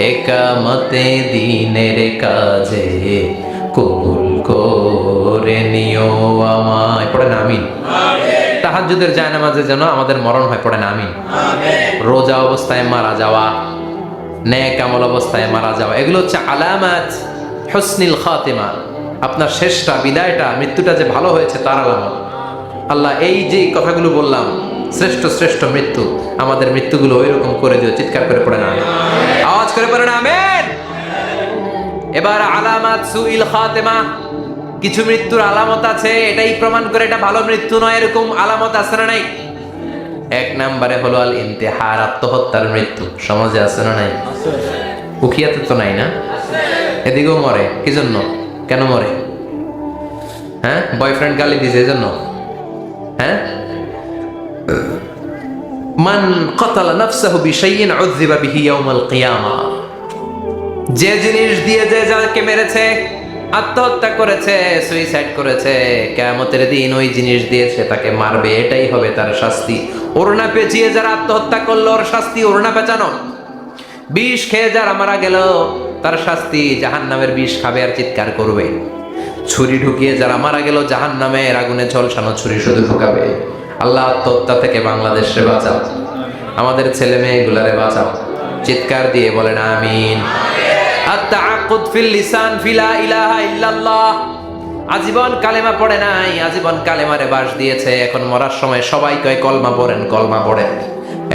একামতে দিনের কাজে কবুল করে নিও আমায়। পড়েন আমিন। তাহাজ্জুদের যায় নামাজে যেন আমাদের মরণ হয়, পড়েন আমিন। রোজা অবস্থায় মারা যাওয়া, নেক আমল অবস্থায় মারা যাওয়া, এগুলো হচ্ছে আলামাত হুসনিল খাতিমা। আপনার শেষটা, বিদায়টা, মৃত্যুটা যে ভালো হয়েছে তার আলামত। আল্লাহ এই যে কথাগুলো বললাম, শ্রেষ্ঠ শ্রেষ্ঠ মৃত্যু, আমাদের মৃত্যুগুলো ওইরকম করে দিও। চিৎকার করে পড়েন আমিন, আওয়াজ করে পড়েন আমিন। এবার আলামাত সুইল খাতিমা, কিছু মৃত্যুর আলামত আছে, এটাই প্রমাণ করে এটা ভালো মৃত্যু নয়, এরকম আলামত আছে না নাই? এক নম্বরে হলো আল ইন্তেহার, আত্মহত্যার মৃত্যু। সমাজে আছে না নাই? উখিয়াতে তো নাই না? এদিকেও মরে, কি জন্য? কেন মরে? হ্যাঁ, বয়ফ্রেন্ড গালি দিয়েছে এজন্য? হ্যাঁ, মান কাতালা নাফসাহু বিশাইইন উযযিবা বিহি ইয়াউমাল কিয়ামা, যে জিনিস দিয়ে যে যাকে মেরেছে, আত্মহত্যা করেছে, সুইসাইড করেছে, কিয়ামতের দিন ওই জিনিস দিয়েছে তাকে মারবে, এটাই হবে তার শাস্তি। ওড়না পেঁচিয়ে যারা আত্মহত্যা করলো ওর শাস্তি ওড়না পেঁচানো। বিষ খেয়ে যারা মারা গেল তার শাস্তি জাহান্নামের বিষ খাবে আর চিৎকার করবে। ছুরি ঢুকিয়ে যারা মারা গেল জাহান্নামের আগুনে ঝলসানো ছুরি শুধু ঢুকাবে। আল্লাহ আত্মহত্যা থেকে বাংলাদেশে বাঁচাও, আমাদের ছেলে মেয়েগুলারে বাঁচাও। চিৎকার দিয়ে বলেন আমিন। আত-তাআক্কুদ ফিল লিসান ফিলা ইলাহা ইল্লাল্লাহ, আজীবন কালেমা পড়ে নাই, আজীবন কালেমারে বাস দিয়েছে, এখন মরার সময় সবাই কয় কলমা পড়েন, কলমা পড়েন।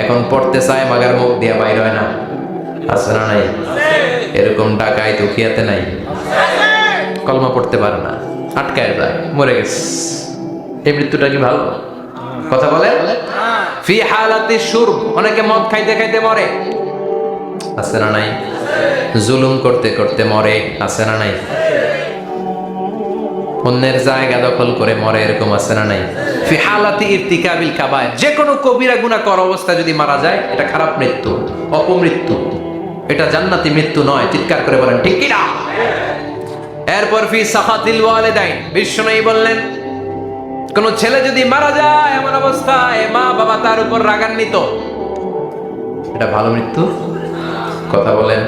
এখন পড়তে চায় মাগার মুখ দিয়ে বাইর হয় না। আছে না নাই? এরকম ডাকায় দুখিয়াতে নাই, কলমা পড়তে পারে না, আটকায় যায়, মরে গেছে। এই মৃত্যুটা কি ভালো? কথা বলে। ফি হালাতি শুরব, অনেকে মদ খাইতে খাইতে মরে। আছে না নাই? জুলুম করতে করতে মরে। আছে না নাই? অন্যের জায়গা দখল করে মরে, এরকম আছে না নাই? ফি হালাতি ইরতিকাবিল কাবায়ের, যে কোনো কবিরা গুনাহ করা অবস্থায় যদি মারা যায় এটা খারাপ মৃত্যু, অপমৃত্যু, এটা জান্নাতি মৃত্যু নয়। চিৎকার করে বলেন ঠিক কি না? এরপর ফি সাখাতিল ওয়ালিদাইন, বিশ্বনবী বললেন কোন ছেলে যদি মারা যায় এমন অবস্থায় মা বাবা তার উপর রাগান্বিত, এটা ভালো মৃত্যু? কথা বলেন।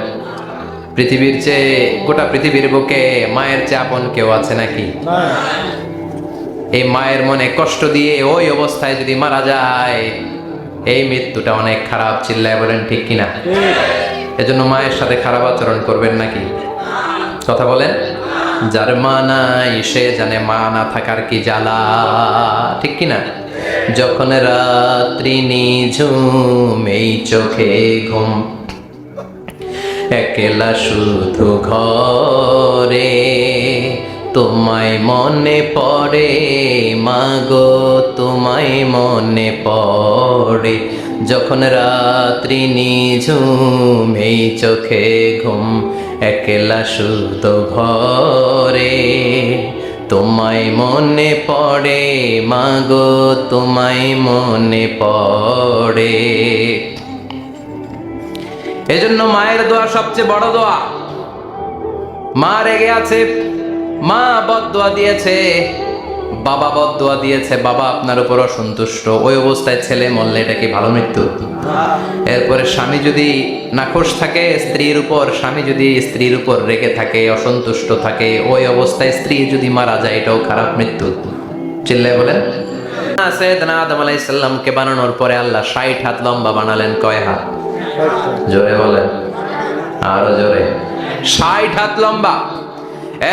পৃথিবীর চেয়ে, গোটা পৃথিবীর বুকে মায়ের চেয়ে আপন কেউ আছে নাকি? এই মায়ের মনে কষ্ট দিয়ে ওই অবস্থায় যদি মারা যায়, এই মৃত্যুটা অনেক খারাপ। চিল্লায় বলেন ঠিক কিনা? এজন্য মায়ের সাথে খারাপ আচরণ করবেন নাকি? কথা বলেন। যার মা নাই সে জানে মা না থাকার কি জ্বালা, ঠিক কিনা? যখন রাত্রি নিঝুম এই চোখে ঘুম, একলা শুধু ঘরে তোমায় মনে পড়ে মাগো, তোমায় মনে পড়ে। যখন রাত্রি নিঝুম এই চোখে ঘুম, একলা শুধু ঘরে তোমায় মনে পড়ে মাগো, তোমায় মনে পড়ে। এজন্য মায়ের দোয়া সবচেয়ে বড় দোয়া। মা রেগে আছে, মা বদদোয়া দিয়েছে, বাবা বদদোয়া দিয়েছে, বাবা আপনার উপর অসন্তুষ্ট, ওই অবস্থায় ছেলে মরলে এটা কি ভালো মৃত্যু? এরপরে স্বামী যদি নাখোশ থাকে স্ত্রীর উপর, স্বামী যদি স্ত্রীর উপর রেগে থাকে, অসন্তুষ্ট থাকে, ওই অবস্থায় স্ত্রী যদি মারা যায় এটাও খারাপ মৃত্যু। চিল্লায় বলেন। সাইয়েদনা আদম আলাইহিস সালামকে বানানোর পরে আল্লাহ 60 হাত লম্বা বানালেন। কয় হাত? জোরে বলেন, আরো জোরে। 60 হাত লম্বা।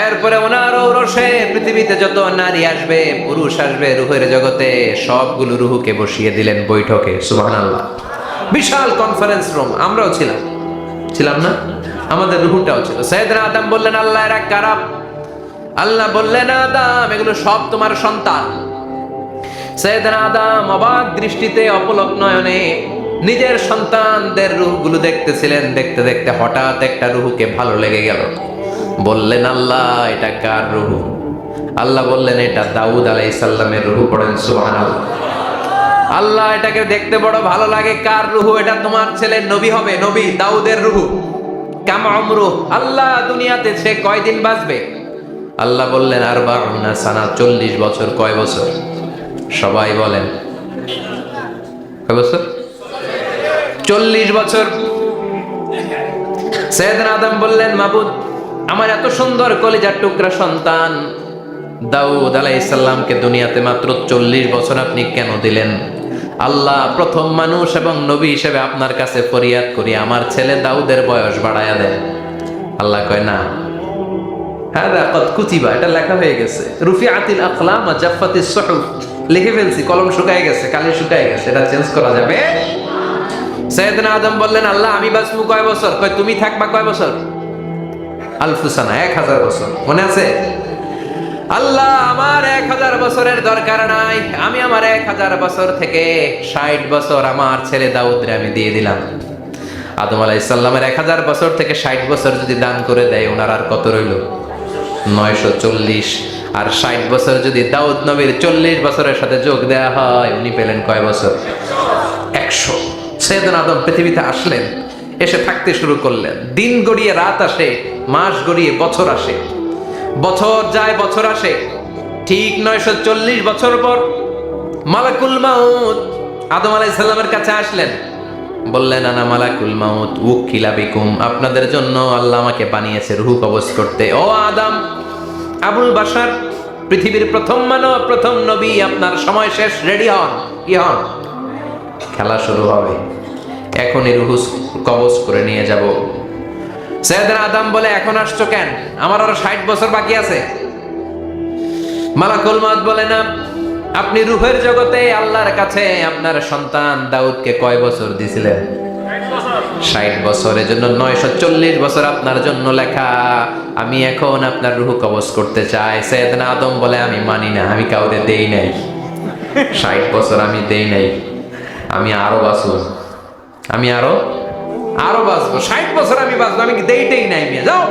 এরপরে ওনার ঔরসে পৃথিবীতে যত নারী আসবে, পুরুষ আসবে রুহের জগতে, সবগুলো রুহুকে বসিয়ে দিলেন বৈঠকে। সুবহানাল্লাহ। বিশাল কনফারেন্স রুম, আমরাও ছিলাম না? আমাদের রুহুটাও ছিল। সাইয়েদনা আদম বললেন, আল্লাহ এরা কারা? আল্লাহ বললেন, আদম এগুলো সব তোমার সন্তান। সাইয়েদনা আদম অবাক দৃষ্টিতে অপলক নয়নে নিজের সন্তানদের রূহগুলো দেখতেছিলেন। দেখতে দেখতে হঠাৎ একটা রূহকে ভালো লেগে গেল। বললেন, আল্লাহ এটা কার রূহ? আল্লাহ বললেন, এটা দাউদ আলাইহিস সালামের রূহ। পড়েন সুবহানাল্লাহ। আল্লাহ এটাকে দেখতে বড় ভালো লাগে, কার রূহ? এটা তোমার ছেলে নবী হবে, নবী দাউদের রূহ। কাম উমরু, আল্লাহ দুনিয়াতে সে কয়দিন বাঁচবে? আল্লাহ বললেন, আরবাউনা সানা, 40 বছর। কয় বছর? সবাই বলেন কয় বছর? 40 বছর। সাইয়েদনা আদম বললেন, মাবুদ আমার এত সুন্দর কলিজার টুকরা সন্তান দাউদ আলাইহিস সালামকে দুনিয়াতে মাত্র 40 বছর আপনি কেন দিলেন? আল্লাহ প্রথম মানুষ এবং নবী হিসেবে আপনার কাছে ফরিয়াদ করি, আমার ছেলে দাউদের বয়স বাড়ায়া দেন। আল্লাহ কয়, না, হাদা কদ কুতিবা, এটা লেখা হয়ে গেছে। রুফিআতিল আকলাম ওয়া জাফফাতিস সুহুফ, লিখে ফেলছি, কলম শুকায় গেছে, কালি শুকায় গেছে, এটা চেঞ্জ করা যাবে? সাইয়েদনা আদম বললেন, আল্লাহ আমি বাঁচবো কয় বছর? কয় তুমি থাকবা কয় বছর? আলফুসানা, 1000 বছর। মনে আছে? আল্লাহ আমার 1000 বছরের দরকার নাই, আমি আমার 1000 বছর থেকে 60 বছর আমার ছেলে দাউদরে আমি দিয়ে দিলাম। আদম আলাইহিস সালামের 1000 বছর থেকে 60 বছর যদি দান করে দেয়, ওনার আর কত রইল? 940। আর 60 বছর যদি দাউদ নবীর 40 বছরের সাথে যোগ দেয়া হয়, উনি পেলেন কয় বছর? 100। সাইয়েদনা আদম পৃথিবীতে আসলেন, এসে থাকতে শুরু করলেন। দিন গড়িয়ে রাত আসে, মাস গড়িয়ে বছর আসে, বছর যায় বছর আসে। ঠিক 940 বছর পর মালাকুল মাউত আদম আলাইহিস সালামের কাছে আসলেন। বললেন, আনা মালাকুল মাউত উকিলা বিকুম, আপনাদের জন্য আল্লাহ আমাকে বানিয়েছে রূহ কবজ করতে। ও আদম, আবুল বাশার, পৃথিবীর প্রথম মানব, প্রথম নবী, আপনার সময় শেষ, রেডি হন। কি হন? খেলা শুরু হবে, এখনই রূহ কবজ করে নিয়ে যাব। সাইয়েদনা আদম বলে, এখন আসছো কেন? আমার আরো 60 বছর বাকি আছে। মালাকুল মাউত বলে, না, আপনি রূহের জগতে আল্লাহর কাছে আপনার সন্তান দাউদকে কয় বছর দিয়েছিলেন? 60 বছরের জন্য 940 বছর আপনার জন্য লেখা। আমি এখন আপনার রূহ কবজ করতে চাই। সাইয়েদনা আদম বলে, আমি মানি না, আমি কাউকে দেই নাই। 60 বছর আমি দেই নাই, আমি আরো বাঁচবো, আমি আরো বাঁচবো, 60 বছর আমি বাঁচবো, আমি দেইতেই নাই। নিয়ে যাও।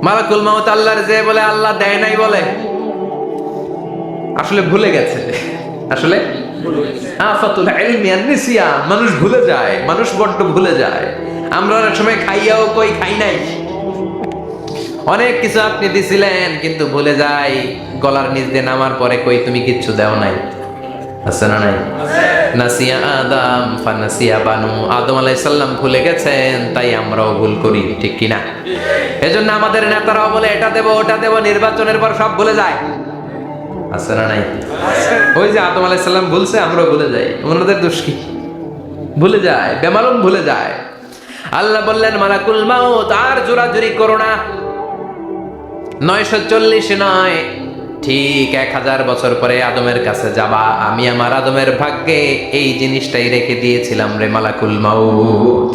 মালাকুল মাউত আল্লাহর যে বলে, আল্লাহ দেয় নাই বলে, আসলে ভুলে গেছে। আসলে আফাতুল ইলমি আন-নিসিয়ান, মানুষ ভুলে যায়, মানুষ বড্ড ভুলে যায়। আমরা অনেক সময় খাইয়াও কই খাই নাই। অনেক কিছু আপনি দিছিলেন, কিন্তু ভুলে যাই, গলার নিচ দিয়ে নামার পরে কই তুমি কিচ্ছু দাও নাই। আছে না নাই? নাসিয়া আদম ফানাসিয়া বানু, আদম আলাইহিস সালাম ভুলে গেছেন, তাই আমরাও ভুল করি, ঠিক কি না? এজন্য আমাদের নেতারাও বলে, এটা দেব ওটা দেব, নির্বাচনের পর সব ভুলে যায়। আছে না নাই? ওই যে আদম আলাইহিস সালাম ভুলছে, আমরাও ভুলে যাই। ওনাদের দোষ কি? ভুলে যায়, বেমালুম ভুলে যায়। আল্লাহ বললেন, মালাকুল মাউত আর জোরাজুরি করো না, 940 নয়, ঠিক 1000 বছর পরে আদমের কাছে যাবা। আমি আমার আদমের ভাগ্যে এই জিনিসটাই রেখে দিয়েছিলাম রে মালাকুল মাউত।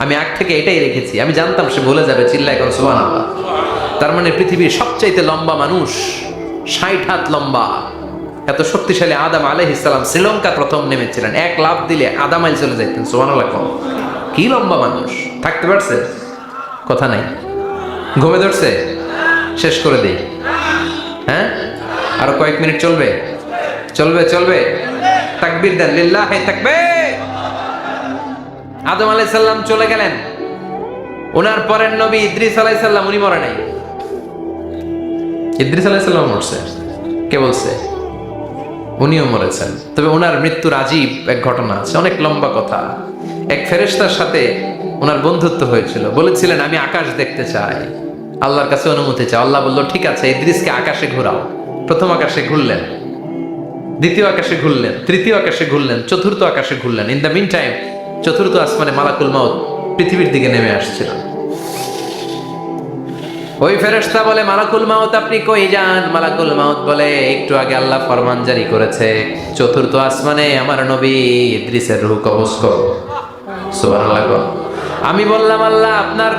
আমি আগ থেকে এটাই রেখেছি, আমি জানতাম সে ভুলে যাবে। চিল্লায় কোন সুবহানাল্লাহ। তার মানে পৃথিবীর সবচাইতে লম্বা মানুষ, 60 হাত লম্বা, এত শক্তিশালী আদম আলাইহিস সালাম শ্রীলঙ্কা প্রথম নেমেছিলেন। এক লাফ দিলে আধা মাইল চলে যাইতেন। সুবহানাল্লাহ। কি লম্বা মানুষ! থাকতে পারছে? কথা নাই। ঘুমে ধরছে? শেষ করে দেই। হ্যাঁ, আরো কয়েক মিনিট চলবে, চলবে, চলবে। তাকবীর দেন, লিল্লাহি তাকবীর। আদম আলাইহিস সালাম চলে গেলেন। ওনার পরের নবী ইদ্রিস আলাইহিস সালাম, উনি মরে নাই। ইদ্রিস আলাইহিস সালাম মরছে, কে বলছে? উনিও মরেছেন। তবে ওনার মৃত্যুর আজীব এক ঘটনা আছে, অনেক লম্বা কথা। এক ফেরেশতার সাথে ওনার বন্ধুত্ব হয়েছিল। বলেছিলেন, আমি আকাশ দেখতে চাই, আল্লাহর কাছে অনুমতি চাই। আল্লাহ বলল, ঠিক আছে, ইদ্রিসকে আকাশে ঘোরাও। প্রথম আকাশে ঘুরলেন, দ্বিতীয় আকাশে ঘুরলেন, তৃতীয় আকাশে ঘুরলেন, চতুর্থ আকাশে ঘুরলেন। ইন দ্য মিন টাইম চতুর্থ আসমানে মালাকুল মাউত পৃথিবীর দিকে নেমে আসছিল। ওই ফেরেশতা বলে, মালাকুল মাউত আপনি কই যান? মালাকুল মাউত বলে, একটু আগে আল্লাহ ফরমান জারি করেছে, চতুর্থ আসমানে আমার নবী ইদ্রিসের রূহ কবজ করো। সুবহানাল্লাহ। আমি বললাম, আল্লাহ আপনার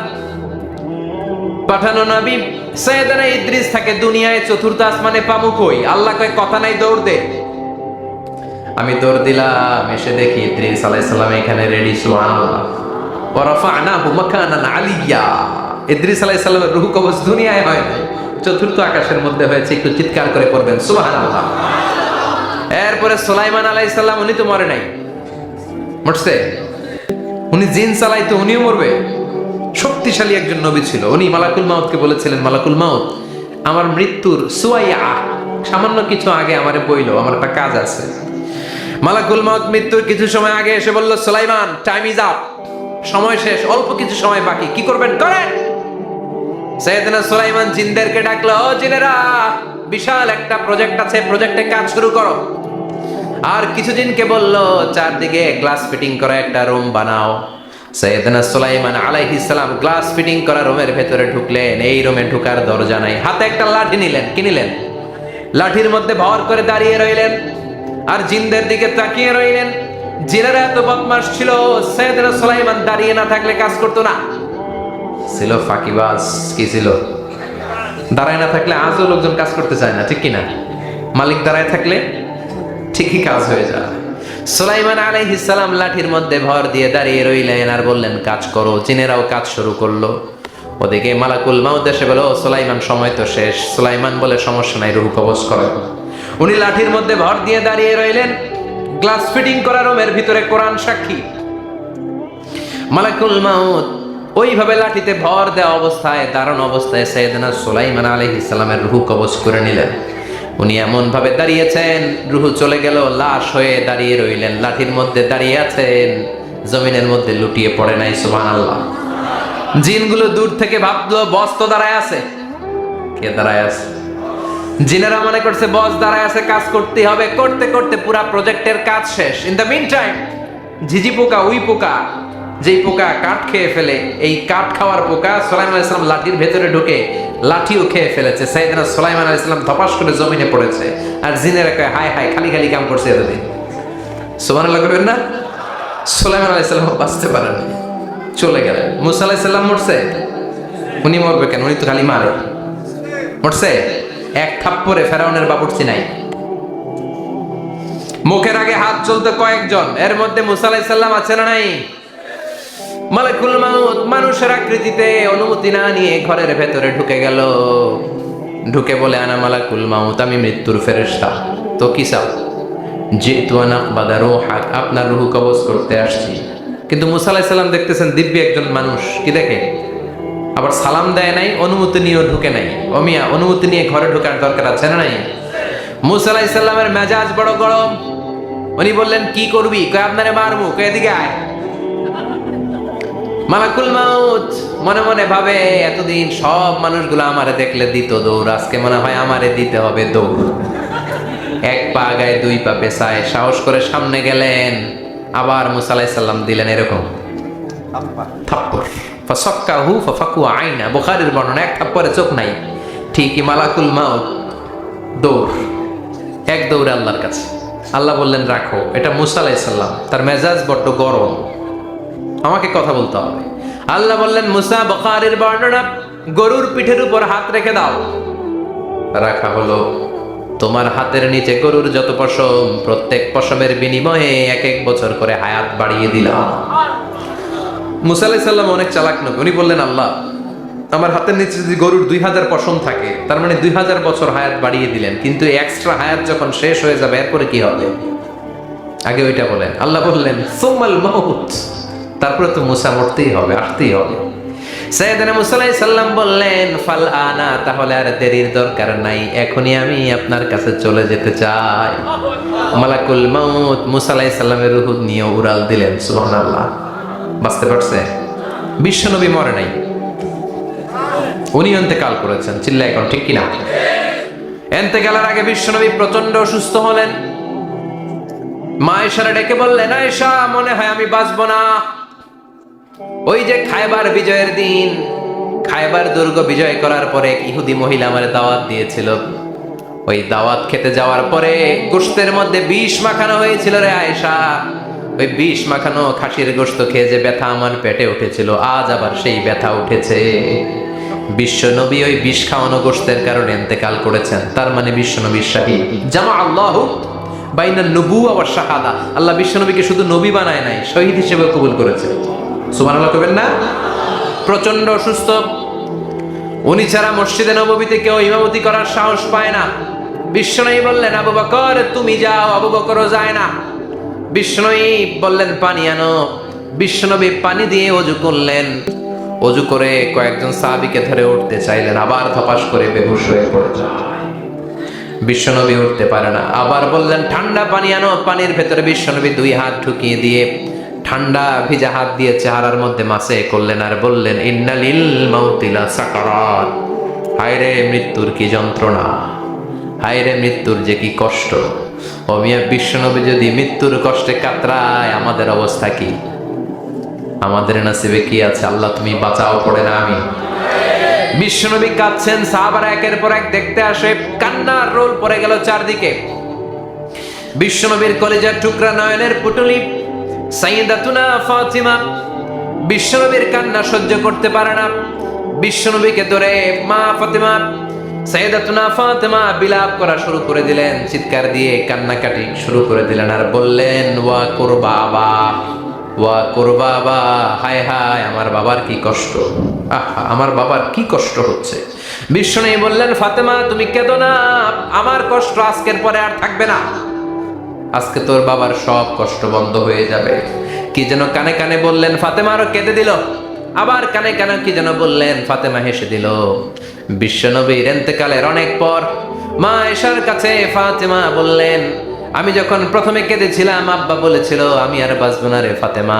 পাঠানো নবী সাইয়েদনা ইদ্রিস থাকে দুনিয়ায়, চতুর্থ আসমানে পামু কই? আল্লাহ কয়, কথা নাই, দৌড় দে। আমি দৌড় দিলাম, এসে দেখি ইদ্রিস আলাইহিস সালাম এখানে রেডি। সুবহানাল্লাহ। ওয়া রাফা'নাহু মাকানান আলিয়্যা। ইদ্রিস আলাইহিস সালামের রূহ কবজ দুনিয়ায় হয় নাই, চতুর্থ আকাশের মধ্যে হয়েছে। একটু চিৎকার করে পড়বেন সুবহানাল্লাহ। এরপরে সুলাইমান আলাইহিস সালাম, উনি তো মরে নাই, মরছে? উনি জিন চালাইতো, উনিও মরবে? শক্তিশালী একজন নবী ছিল। উনি মালাকুল মাউতকে বলেছিলেন, মালাকুল মাউত আমার মৃত্যুর সুয়াইয়া সামান্য কিছু আগে আমারে বইলো, আমার একটা কাজ আছে। মালাকুল মাউত মৃত্যুর কিছু সময় আগে এসে বলল, সুলাইমান টাইম ইজ আপ, সময় শেষ, অল্প কিছু সময় বাকি, কি করবেন করেন। সাইয়েদনা সুলাইমান জিনদেরকে ডাকলো, ও জিনেরা, বিশাল একটা প্রজেক্ট আছে, প্রজেক্টে কাজ শুরু করো। আর কিছু জিনকে বলল, চারদিকে গ্লাস ফিটিং করা একটা রুম বানাও। সাইয়েদনা সুলাইমান আলাইহিস সালাম গ্লাস ফিটিং করা রুমের ভেতরে ঢুকলেন। এই রুমে ঢুকার দরজা নাই, হাতে একটা লাঠি নিলেন। কি নিলেন? লাঠির মধ্যে ভর করে দাঁড়িয়ে রইলেন আর জিনদের দিকে তাকিয়ে রইলেন। জিনেরা এত বদমাশ ছিল, সাইয়েদনা সুলাইমান দাঁড়িয়ে না থাকলে কাজ করতো না। ছিল ফাঁকিবাজ। কি ছিল? দাঁড়ায় না থাকলে আজও লোকজন কাজ করতে চায় না, ঠিক কিনা? মালিক দাঁড়ায় থাকলে ঠিকই কাজ হয়ে যায়। সুলাইমান আলাইহিস সালাম লাঠির মধ্যে ভর দিয়ে দাঁড়িয়ে রইলেন আর বললেন, কাজ করো। জিনেরাও কাজ শুরু করলো। ওদিকে মালাকুল মাউত এসে বলে, ও সুলাইমান সময় তো শেষ। সুলাইমান বলে, সমস্যা নাই, রূহ কবজ করো। উনি লাঠির মধ্যে ভর দিয়ে দাঁড়িয়ে রইলেন। গ্লাস ফিটিং করা রুমের ভিতরে কোরআন সাক্ষী। মালাকুল মাউত ওইভাবে লাঠিতে ভর দেওয়া অবস্থায়, দাঁড়ানো অবস্থায় সাইয়েদনা সুলাইমান আলাইহিস সালামের রূহ কবজ করে নিলেন। উনি এমন ভাবে দাঁড়িয়েছেন, রূহ চলে গেল, লাশ হয়ে দাঁড়িয়ে রইলেন। লাঠির মধ্যে দাঁড়িয়ে আছেন, জমিনের মধ্যে লুটিয়ে পড়ে নাই। সুবহানাল্লাহ। জিনগুলো দূর থেকে ভাবলো, বস তো দাঁড়ায় আছে। কে দাঁড়ায় আছে? জিনেরা মনে করছে বস দাঁড়ায় আছে, কাজ করতে হবে। করতে করতে পুরা প্রজেক্টের কাজ শেষ। ইন দ্য মিন টাইম ঝিঝি পোকা, উই পোকা, যেই পোকা কাঠ খেয়ে ফেলে, এই কাঠ খাওয়ার পোকা সুলাইমান আলাইহিস সালাম লাঠির ভেতরে ঢুকে লাঠিও খেয়ে ফেলেছে। সাইয়েদনা সুলাইমান আলাইহিস সালাম ধপাস করে জমিনে পড়েছে। আর জিনেরা কয়, হায় হায়, খালি খালি কাম করছে এতদিন। সুবহানাল্লাহ করবেন না? সুলাইমান আলাইহিস সালাম বাঁচতে পারেন, চলে গেলেন। মুসা আলাইহিস সালাম মরছে? উনি মরবে কেন? উনি তো খালি মারে। মরছে? এক থাপ্পড়ে ফেরাউনের বাবুর্চি নাই। মুখের আগে হাত চলতে কয়েকজন, এর মধ্যে মুসা আলাইহিস সালাম আছে না নাই? মালাকুল মাউত মানুষের আকৃতিতে অনুমতি না নিয়ে ঘরের ভেতরে ঢুকে গেল। ঢুকে বলে, আনা মালাকুল মাউত, আমি মৃত্যুর ফেরেশতা। তো কি চাও? জিতু আনা আকবাদা রূহাক, আপনার রূহ কবজ করতে আসছি। কিন্তু মুসা আলাইহিস সালাম দেখতেছেন দিব্য একজন মানুষ, কি দেখে? আবার সালাম দেয় নাই, অনুমতি নিয়েও ঢুকে নাই। অমিয়া, অনুমতি নিয়ে ঘরে ঢোকার দরকার আছে না নাই? মুসা আলাইহিস সালামের মেজাজ বড় গরম। উনি বললেন, কি করবি? কয়, আপনারে মারমু। কয়, এদিকে আয়। মালাকুল মাউত মনে মনে ভাবে, এতদিন সব মানুষগুলো আমারে দেখলে দিত দৌড়, আজকে মনে হয় আমারে দিতে হবে দৌড়। এক পা আগায়, দুই পা পেছায়, সাহস করে সামনে গেলেন। আবার মুসা আলাইহিস সালাম দিলেন এরকম থাপ্পড়। ফাসাক্কাহু ফাফাকু আইনা, বুখারীর বর্ণনা, এক থাপ্পড়ে চোখ নাই। ঠিকই মালাকুল মাউত দৌড়, এক দৌড়ে আল্লাহর কাছে। আল্লাহ বললেন, রাখো। এটা মুসা আলাইহিস সালাম, তার মেজাজ বড্ড গরম, আমাকে কথা বলতে হবে। আল্লাহ বললেন, মুসা, বুখারীর বর্ণনা, গরুর পিঠের উপর হাত রেখে দাও। রাখা হলো। তোমার হাতের নিচে গরুর যত পশম, প্রত্যেক পশমের বিনিময়ে এক এক বছর করে হায়াত বাড়িয়ে দিলাম। মুসা আলাইহিস সালাম অনেক চালাক নবী। উনি বললেন, আল্লাহ, আমার হাতের নিচে যদি গরুর 2000 পশম থাকে, তার মানে 2000 বছর হায়াত বাড়িয়ে দিলেন। কিন্তু এক্সট্রা হায়াত যখন শেষ হয়ে যাবে, এরপরে কি হবে? আগে ওইটা বলেন। আল্লাহ বললেন, সুমাল মাউত, তারপরে তো মুসা মরতেই হবে, আসতেই হবে। সাইয়েদনা মুসা আলাইহিস সালাম বললেন, ফাল আনা, তাহলে আর দেরির দরকার নাই, এখনই আমি আপনার কাছে চলে যেতে চাই। মালাকুল মাউত মুসা আলাইহিস সালামের রূহ নিয়ে উড়াল দিলেন। সুবহানাল্লাহ। বাঁচতে পারছে? বিশ্বনবী মরে নাই, উনি ইন্তেকাল করেছেন। চিল্লায় এখন, ঠিক কিনা? ইন্তেকালের আগে বিশ্বনবী প্রচন্ড অসুস্থ হলেন। মা আয়েশারে ডেকে বললেন, আয়েশা, মনে হয় আমি বাঁচবো না। ওই যে খায়বার বিজয়ের দিন খায়বার দুর্গ বিজয় করার পরে এক ইহুদি মহিলা আমার দাওয়াত দিয়েছিল। ওই দাওয়াত খেতে যাওয়ার পরে গোশতের মধ্যে বিষ মাখানো হয়েছিল রে আয়েশা। ওই বিষ মাখানো খাসির গোশত খেয়ে যে ব্যথা আমার পেটে উঠেছিল, আজ আবার সেই ব্যথা উঠেছে। বিশ্ব নবী ওই বিষ খাওয়ানো গোশতের কারণে ইন্তেকাল করেছেন। তার মানে বিশ্ব নবী শাহীদ। জামা আল্লাহু বাইনা নবুওয়া ওয়া শাহাদা। আল্লাহ বিশ্ব নবীকে শুধু নবী বানায় নাই, শহীদ হিসেবে কবুল করেছে। সুবহানাল্লাহ কইবেন না? প্রচন্ড অসুস্থ, উনি ছাড়া মসজিদে নববীতে কেউ ইমামতি করার সাহস পায় না। বিশ্বনবী বললেন, আবু বকর তুমি যাও। আবু বকরও যায় না। বিশ্বনবী বললেন, পানি আনো। বিশ্বনবী পানি দিয়ে ওযু করলেন। ওযু করে কয়েকজন সাহাবীকে ধরে উঠতে চাইলেন, আবার ধপাস করে বেহুশ হয়ে পড়ে যায়। বিশ্বনবী উঠতে পারে না। আবার বললেন, ঠান্ডা পানি আনো। পানির ভেতরে বিশ্বনবী 2 হাত ঢুকিয়ে দিয়ে ঠান্ডা ভিজা হাত দিয়ে চেহারার মধ্যে মাসে করলেন আর বললেন, ইন্নালিল মাউতি লা সাকারাত। হায়রে মৃত্যুর কি যন্ত্রণা, হায়রে মৃত্যুর যে কি কষ্ট। ও মিয়া, বিশ্বনবী যদি মৃত্যুর কষ্টে কাতরায়, আমাদের অবস্থা কি? আমাদের নসিবে কি আছে? আল্লাহ তুমি বাঁচাও, পড়ে না আমি। বিশ্বনবী কাঁদছেন, সাহাবারা একের পর এক দেখতে আসে। কান্নার রোল পড়ে গেল চারদিকে। বিশ্বনবীর কলিজার টুকরা নয়নের পুটুলি সাইয়্যিদাতুনা ফাতিমা বিশ্বনবীর কান্না সহ্য করতে পারে না। বিশ্বনবীকে ধরে মা ফাতিমা, সাইয়্যিদাতুনা ফাতিমা বিলাপ করা শুরু করে দিলেন, চিৎকার দিয়ে কান্নাকাটি শুরু করে দিলেন আর বললেন, ওয়া কুরবাবা, ওয়া কুরবাবা, হায় হায় আমার বাবার কি কষ্ট, আহা আমার বাবার কি কষ্ট হচ্ছে। বিশ্বনবী বললেন, ফাতেমা তুমি কেঁদো না, আমার কষ্ট আজকের পরে আর থাকবে না। আজকে তোর বাবার সব কষ্ট বন্ধ হয়ে যাবে। কি যেন কানে কানে বললেন, ফাতেমা আরো কেঁদে দিল। আবার কানে কানে কি যেন বললেন, ফাতেমা হেসে দিল। বিশ্বনবীর ইন্তেকালের অনেক পর মা আয়েশার কাছে ফাতেমা বললেন, আমি যখন প্রথমে কেঁদেছিলাম আব্বা বলেছিল আমি আর বাঁচব না রে ফাতেমা।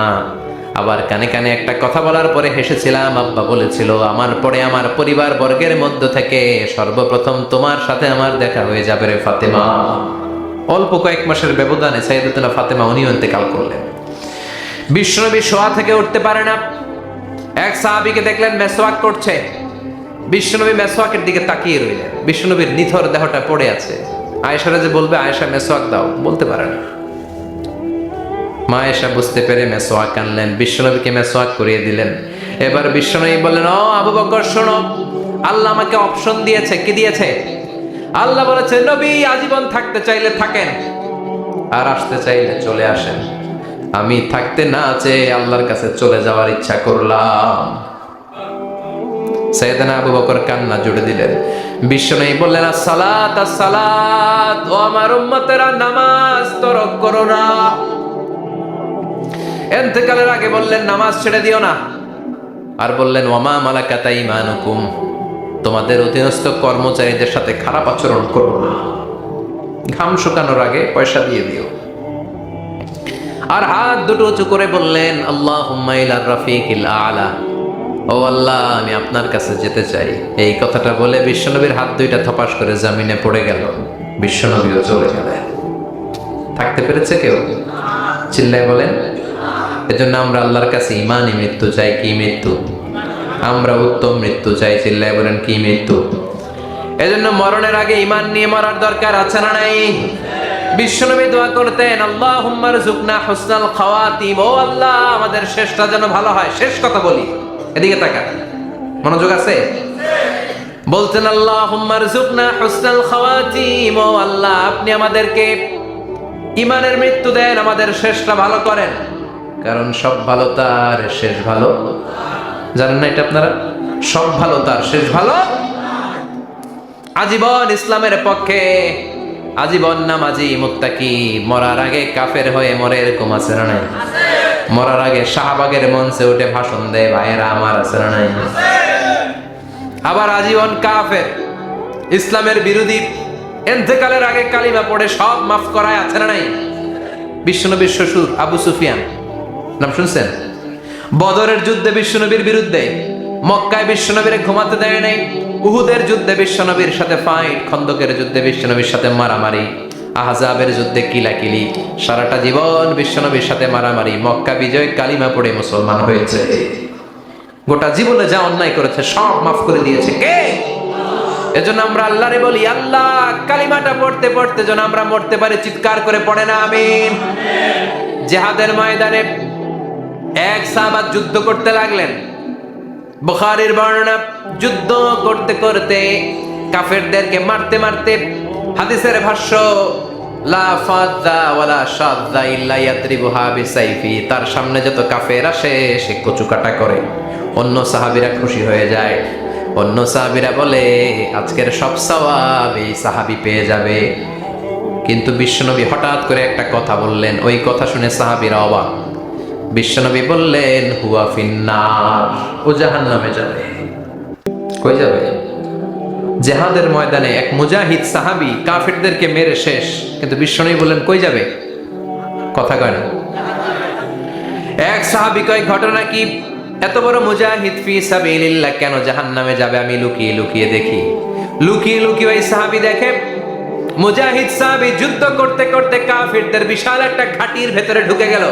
আবার কানে কানে একটা কথা বলার পরে হেসেছিলাম, আব্বা বলেছিল আমার পরে আমার পরিবার বর্গের মধ্য থেকে সর্বপ্রথম তোমার সাথে আমার দেখা হয়ে যাবে রে ফাতেমা। অল্প কয়েক মাসের ব্যবধানে সাইয়্যিদাতুনা ফাতেমা উনিও ইন্তেকাল করলেন। বিশ্বনবী শোয়া থেকে উঠতে পারে না। এক সাহাবীকে দেখলেন মেসওয়াক করছে। বিশ্বনবী মেসওয়াকের দিকে তাকিয়ে রইলেন। বিশ্বনবীর নিথর দেহটা পড়ে আছে। আয়েশারা যে বলবে আয়েশা মেসওয়াক দাও, বলতে পারে না। মা আয়েশা বুঝতে পেরে মেসওয়াক আনলেন, বিশ্বনবীকে মেসওয়াক করিয়ে দিলেন। এবার বিশ্বনবী বললেন, ও আবু বকর শোনো, আল্লাহ আমাকে অপশন দিয়েছে। কি দিয়েছে? আল্লাহ বলেছে নবী আজীবন থাকতে চাইলে থাকেন, আর আসতে চাইলে চলে আসেন। আমি থাকতে না চেয়ে আল্লাহর কাছে চলে যাওয়ার ইচ্ছা করলাম। সাইয়েদনা আবু বকর কান্না জুড়ে দিলেন। বিশ্বনবী বললেন, আসসালাত আসসালাত, ও আমার উম্মতেরা নামাজ তরক করো না। ইন্তেকালের আগে বললেন নামাজ ছেড়ে দিও না। আর বললেন, ওয়ামা মালাকাত আইমানুকুম, তোমাদের অধীনস্থ কর্মচারীদের সাথে খারাপ আচরণ করো না। ঘাম শুকানোর আগে পয়সা দিয়ে দিও। আর হাত দুটো উঁচু করে বললেন, আল্লাহুম্মা ইলার রাফিকিল আলা, ও আল্লাহ আমি আপনার কাছে যেতে চাই। এই কথাটা বলে বিশ্বনবীর হাত দুইটা থপাস করে জমিনে পড়ে গেল। বিশ্বনবীও চলে গেলেন। থাকতে পেরেছে কেউ? চিল্লায় বলেন। এজন্য আমরা আল্লাহর কাছে ঈমানি মৃত্যু চাই। কি মৃত্যু? আমরা উত্তম মৃত্যু চাই। চিল্লায় বলেন কি মৃত্যু? এজন্য মরণের আগে ঈমান নিয়ে মরার দরকার আছে না নাই? বিশ্বনবী দোয়া করতেন, আল্লাহুম্মা রযুকনা হুসনাল খাওয়াতিম, ও আল্লাহ আমাদের শেষটা যেন ভালো হয়। শেষ কথা বলি, এদিকে তাকান, মনোযোগ আছে? বলতেন, আল্লাহুম্মা রযুকনা হুসনাল খাওয়াতিম, ও আল্লাহ আপনি আমাদেরকে ঈমানের মৃত্যু দেন, আমাদের শেষটা ভালো করেন। কারণ সব ভালো তার শেষ ভালো। জানেন না এটা আপনারা? সব ভালো তার শেষ ভালো। আজীবন ইসলামের পক্ষে, আজীবন নামাজি মুত্তাকি, মরার আগে কাফের হয়ে মরে, এরকম আছে না নাই? মরার আগে শাহবাগের মঞ্চে উঠে ভাষণ দেয়, ভাইয়েরা আমার, আছে না নাই? আবার আজীবন কাফের, ইসলামের বিরোধী, ইন্তেকালের আগে কালিমা পড়ে সব মাফ করায়, আছে না নাই? বিশ্বনবীর শ্বশুর আবু সুফিয়ান, নাম শুনছেন? বদরের যুদ্ধে বিশ্বনবীর বিরুদ্ধে, মক্কায় বিশ্বনবীরে ঘুমাতে দেয় নাই, উহুদের যুদ্ধে বিশ্বনবীর সাথে ফাইট, খন্দকের যুদ্ধে বিশ্বনবীর সাথে মারামারি, আহজাবের যুদ্ধে কিলাকিলি, সারাটা জীবন বিশ্বনবীর সাথে মারামারি, মক্কা বিজয় কালিমা পড়ে মুসলমান হয়েছে। গোটা জীবনে যা অন্যায় করেছে সব মাফ করে দিয়েছে কে? এজন্য আমরা আল্লাহরে বলি, আল্লাহ কালিমাটা পড়তে পড়তে যেন আমরা মরতে পারি, চিৎকার করে পড়ে না আমিন। জিহাদের ময়দানে এক সাহাবা যুদ্ধ করতে লাগলেন। বুখারীর বর্ণনা, যুদ্ধ করতে করতে কাফেরদেরকে মারতে মারতে, হাদিসের ভাষ্য লা ফাযা ওয়ালা শাযা ইল্লা ইয়াদরিবুহা বিসাইফি, তার সামনে যত কাফের আসে সে কচুকাটা করে। অন্য সাহাবীরা খুশি হয়ে যায়, অন্য সাহাবীরা বলে আজকের সব সওয়াব এই সাহাবী পেয়ে যাবে। কিন্তু বিশ্বনবী হঠাৎ করে একটা কথা বললেন, ওই কথা শুনে সাহাবীরা অবাক। বিশ্বনবী বললেন হুয়া ফিন্নার, ও জাহান্নামে যাবে। কই যাবে? জিহাদের ময়দানে এক মুজাহিদ সাহাবী কাফেরদেরকে মেরে শেষ, কিন্তু বিশ্বনবী বললেন কই যাবে? কথা কয় না। এক সাহাবী কয় ঘটনা কি? এত বড় মুজাহিদ ফি সাবিলিল্লাহ কেন জাহান্নামে যাবে? আমি লুকিয়ে লুকিয়ে দেখি। লুকিয়ে লুকিয়ে ওই সাহাবী দেখে মুজাহিদ সাহাবী যুদ্ধ করতে করতে কাফেরদের বিশাল একটা ঘাটির ভেতরে ঢুকে গেল।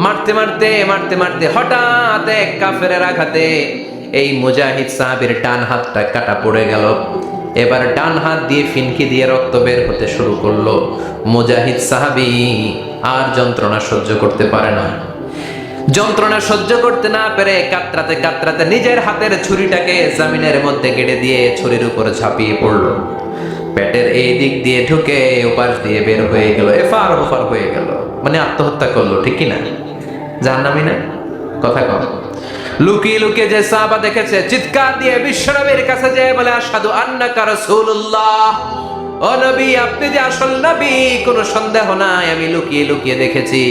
মারতে মারতে মারতে মারতে হঠাৎ এক কাফেরের আঘাতে এই মুজাহিদ সাহাবীর ডান হাতটা কাটা পড়ে গেল। এবার ডান হাত দিয়ে ফিনকি দিয়ে রক্ত বের হতে শুরু করলো। মুজাহিদ সাহাবী আর যন্ত্রণা সহ্য করতে পারে না। যন্ত্রণা সহ্য করতে না পেরে কাতরাতে কাতরাতে নিজের হাতের ছুরিটাকে জমিনের মধ্যে কেটে দিয়ে ছুরির উপর ঝাঁপিয়ে পড়লো। পেটের এই দিক দিয়ে ঢুকে ওপাশ দিয়ে বের হয়ে গেল, এফার ওফার হয়ে গেল, মানে আত্মহত্যা করলো। ঠিক কি না? জাহান্নামী না? কথা কম। লুকিয়ে লুকিয়ে যে সাহাবা দেখেছে চিৎকার দিয়ে বিশ্বনবীর কাছে যেয়ে বলে আশহাদু আন্নাকা রাসূলুল্লাহ, ও নবী আপনি যে আসল নবী, কোনো সন্দেহ নাই, আমি লুকিয়ে লুকিয়ে দেখেছি।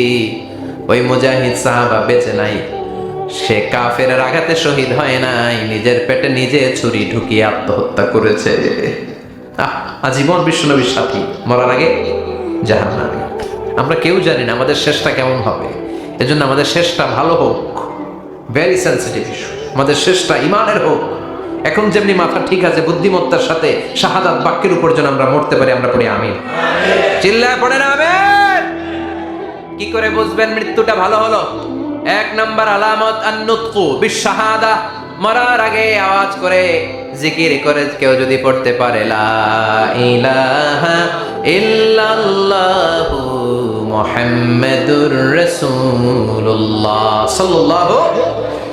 ওই মুজাহিদ সাহাবা বেঁচে নাই, সে কাফেরের আঘাতে শহীদ হয় নাই, নিজের পেটে নিজে ছুরি ঢুকিয়ে আত্মহত্যা করেছে। আজীবন বিশ্বনবীর সাথী, মরার আগে জাহান্নামী। আমরা কেউ জানি না আমাদের শেষটা কেমন হবে, এজন্য আমাদের শেষটা ভালো হোক। ভেরি সেন্সিটিভ ইস্যু, আমাদের শেষটা ইমানের হোক। এখন যেমনি মাথা ঠিক আছে, বুদ্ধিমত্তার সাথে শাহাদাত বাক্যের উপর যেন আমরা মরতে পারি, আমরা পড়ি আমিন। চিল্লায় পড়ে না আমিন। কি করে বুঝবেন মৃত্যুটা ভালো হলো? এক নাম্বার আলামত আন-নুতকু বিশ-শাহাদা, মরার আগে আওয়াজ করে জিকির করে কেউ যদি পড়তে পারে লা ইলাহা ইল্লাল্লাহু মুহাম্মাদুর রাসূলুল্লাহ সাল্লাল্লাহু,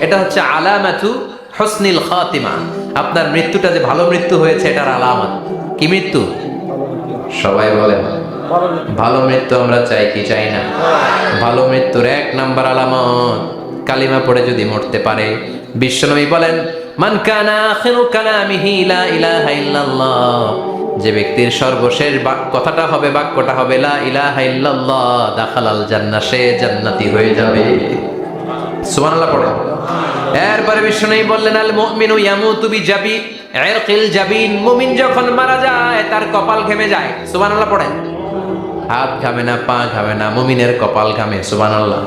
এটা হচ্ছে আলামাতু হুসনিল খাতিমা। আপনার মৃত্যুটা যে ভালো মৃত্যু হয়েছে এটার আলামত। কি মৃত্যু? সবাই বলেন ভালো মৃত্যু আমরা চাই কি চাই না? ভালো মৃত্যুর এক নাম্বার আলামত কালিমা পড়ে যদি মরতে পারে। বিশ্বনবী বলেন মান কানা আখিরু কালামিহি লা ইলাহা ইল্লাল্লাহ, যে ব্যক্তির সর্বশেষ কথাটা হবে, বাক্যটা হবে লা ইলাহা ইল্লাল্লাহ, দাখালাল জান্নাহ, সে জান্নাতি হয়ে যাবে। সুবহানাল্লাহ পড়ে। এরপরে বিশ্বনবী বললেন আল মুমিনু ইয়ামুতু বিজাবি ইরকিল জাবিন, মুমিন যখন মারা যায় তার কপাল ঘেমে যায়। সুবহানাল্লাহ পড়েন। হাত ঘামে না, পা ঘামে না, মুমিনের কপাল ঘামে। সুবহানাল্লাহ।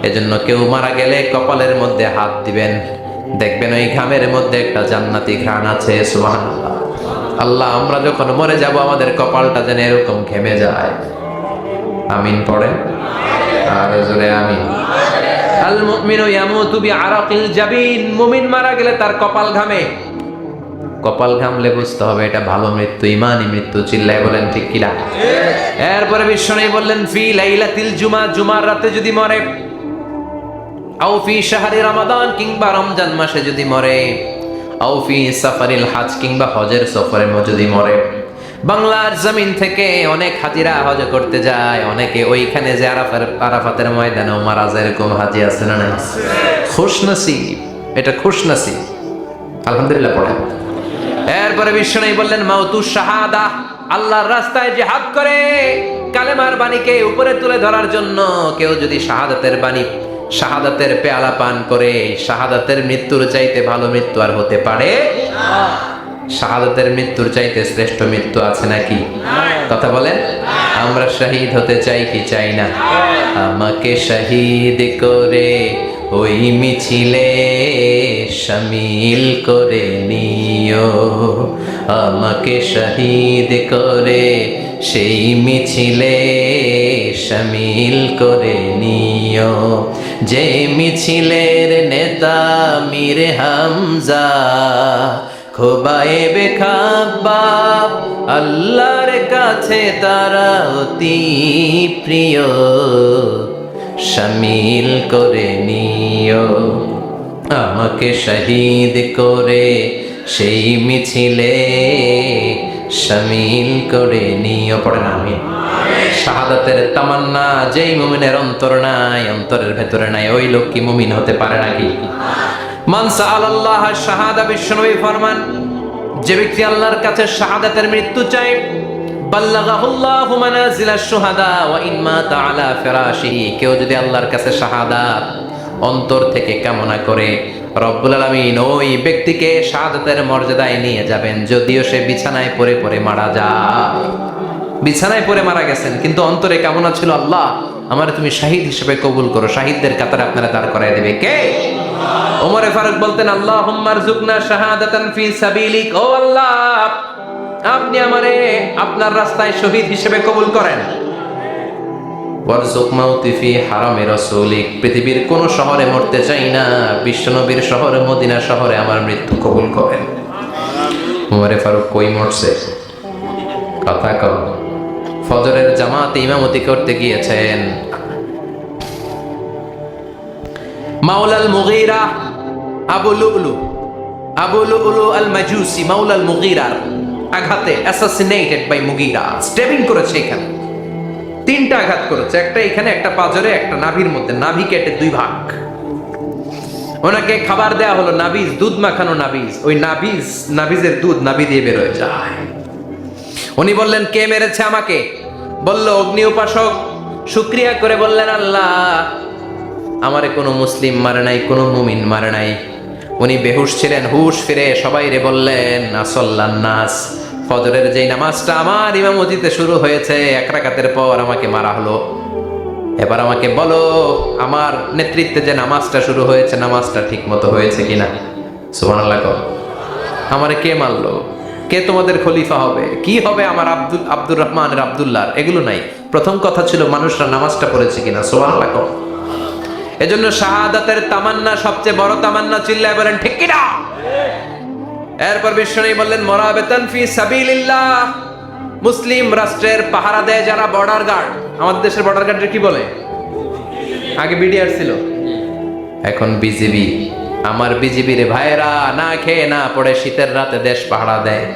এজন্য কেউ মারা গেলে কপালের মধ্যে হাত দিবেন, দেখবেন ওই ঘামের মধ্যে একটা জান্নাতি ঘ্রাণ আছে। সুবহানাল্লাহ। আল্লাহ আমরা যখন মরে যাব আমাদের কপালটা যেন এরকম ঘেমে যায়। আমিন পড়েন আর জোরে আমিন। আল মুমিনু ইয়ামুতু বিআরাকিল জাবিন, মুমিন মারা গেলে তার কপাল ঘামে। কপাল ঘামলে বুঝতে হবে এটা ভালো মৃত্যু, ইমানি মৃত্যু। চিল্লায় বলেন ঠিক কিনা? এরপরে বিশ্বনবী বললেন ফি লাইলাতিল জুমা, জুমার রাতে যদি মরে, আও ফি শাহরি রমাদান, কিংবা রমজান মাসে যদি মরে, আও ফি সাফারিল হজ, কিংবা হজের সফরে যদি মরে। বাংলার জমিন থেকে অনেক হাজিরা হজ করতে যায়, অনেকে ওইখানে যে আরাফাতের ময়দানেও মারা যায়, এরকম হাজি আছে না নাই? খুশনসিব, এটা খুশনসিব। আলহামদুলিল্লাহ পড়েন। এরপরে বিশ্বনবী বললেন মাউতু শাহাদা, আল্লাহর রাস্তায় জিহাদ করে কালেমার বাণীকে উপরে তুলে ধরার জন্য কেউ যদি শাহাদাতের বাণী, শাহাদাতের পেয়ালা পান করে, শাহাদাতের মৃত্যুর চাইতে ভালো মৃত্যু আর হতে পারে? শাহাদাতের মৃত্যুর চাইতে শ্রেষ্ঠ মৃত্যু আছে নাকি? কথা বলেন। আমরা শহীদ হতে চাই কি চাই না? আমাকে শহীদ করে ওই মিছিলে শামিল করে নিও, আমাকে শহীদ করে সেই মিছিলে শামিল করে নিও। যে মিছিলের নেতা মীর হামজা, খোবায়েবে খাব্বাব, আল্লাহর কাছে তারা অতি প্রিয়, শামিল করে নিও। আমাকে শহীদ করে সেই মিছিলে শামিল করে নিও। পড়ে না আমি শাহাদাতের তামান্না যেই মুমিনের অন্তর নাই, অন্তরের ভেতরে নাই, ওই লোক কি মুমিন হতে পারে নাকি? মান সাআলাল্লাহ শাহাদা, বিশ্বনবী ফরমান, যে ব্যক্তি আল্লাহর কাছে শাহাদাতের মৃত্যু চায়, বাল্লাগাহুল্লাহু মানাজিলাশ শুহাদা ওয়া ইন মাতা আলা ফিরাশিহি, কেউ যদি আল্লাহর কাছে শাহাদাত অন্তর থেকে কামনা করে, রব্বুল আলামিন ওই ব্যক্তিকে শাহাদাতের মর্যাদায় নিয়ে যাবেন, যদিও সে বিছানায় পড়ে পড়ে মারা যায়। বিছানায় পড়ে মারা গেছেন, কিন্তু অন্তরে কামনা ছিল, আল্লাহ আমারে তুমি শাহিদ হিসেবে কবুল করো। শাহিদদের কাতারে আপনারা দাঁড় করায় দেবে কে? ওমরে ফারুক বলতেন, আল্লাহুম্মা আরযুকনা শাহাদাতান ফি সাবিলিক, ও আল্লাহ আপনি আমারে আপনার রাস্তায় শহীদ হিসেবে কবুল করেন। ওয়ারযুক মাউতি ফি হারামে রাসূলিক, পৃথিবীর কোন শহরে মরতে চাই না, বিশ্বনবীর শহরে মদিনা শহরে আমার মৃত্যু কবুল করেন। ওমরে ফারুক কই মরছে? কথা কও। ফজরের জামাতে ইমামতি করতে গিয়েছেন, মাওলাল মুগীরা আবু লুলু আল মাজুসি মাওলাল মুগীরার আঘাতে অ্যাসাসিনেটেড বাই মুগীরা, স্টেবিং করেছে এখানে, 3টা আঘাত করেছে, একটা এখানে, একটা পাজরে, একটা নাভির মধ্যে, নাভি কেটে 2 ভাগ। ওনাকে খাবার দেয়া হলো নাবিজ, দুধ মাখানো নাবিজ, ওই নাবিজের দুধ নাভি দিয়ে বের হয়ে যায়। উনি বললেন, কে মেরেছে আমাকে? বলল, অগ্নি উপাসক। শুকরিয়া করে বললেন, আল্লাহ আমারে কোনো মুসলিম মারে নাই, কোনো মুমিন মারে নাই। উনি বেহুশ ছিলেন, হুশ ফিরে সবাই রে বললেন, আসল্লান নাস, ফজরের যেই নামাজটা আমার ইমামতিতে শুরু হয়েছে, 1 রাকাতের পর আমাকে মারা হলো। এবার আমাকে বলো, আমার নেতৃত্বে যে নামাজটা শুরু হয়েছে, নামাজটা ঠিক মতো হয়েছে কিনা? সুবহানাল্লাহ। আমারে কে মারলো? কে তোমাদের খলিফা হবে? কি হবে আমার আব্দুর রহমানের আব্দুল্লাহ? এগুলো নাই, প্রথম কথা ছিল মানুষরা নামাজটা পড়েছে কিনা। সুবহানাল্লাহ। এজন্য শাহাদাতের তামান্না সবচেয়ে বড় তামান্না, চিল্লায় বলেন ঠিক কিনা? এরপর বিশ্বনবী বললেন, মুরাবিতান ফি সাবিলিল্লাহ, মুসলিম রাষ্ট্রের পাহারা দেয় যারা, বর্ডার গার্ড। আমাদের দেশের বর্ডার গার্ডের কি বলে? আগে বিডিআর ছিল, এখন বিজিবি। আমার বিজিবির ভাইয়েরা না খেয়ে না পড়ে শীতের রাতে দেশ পাহারা দেয়।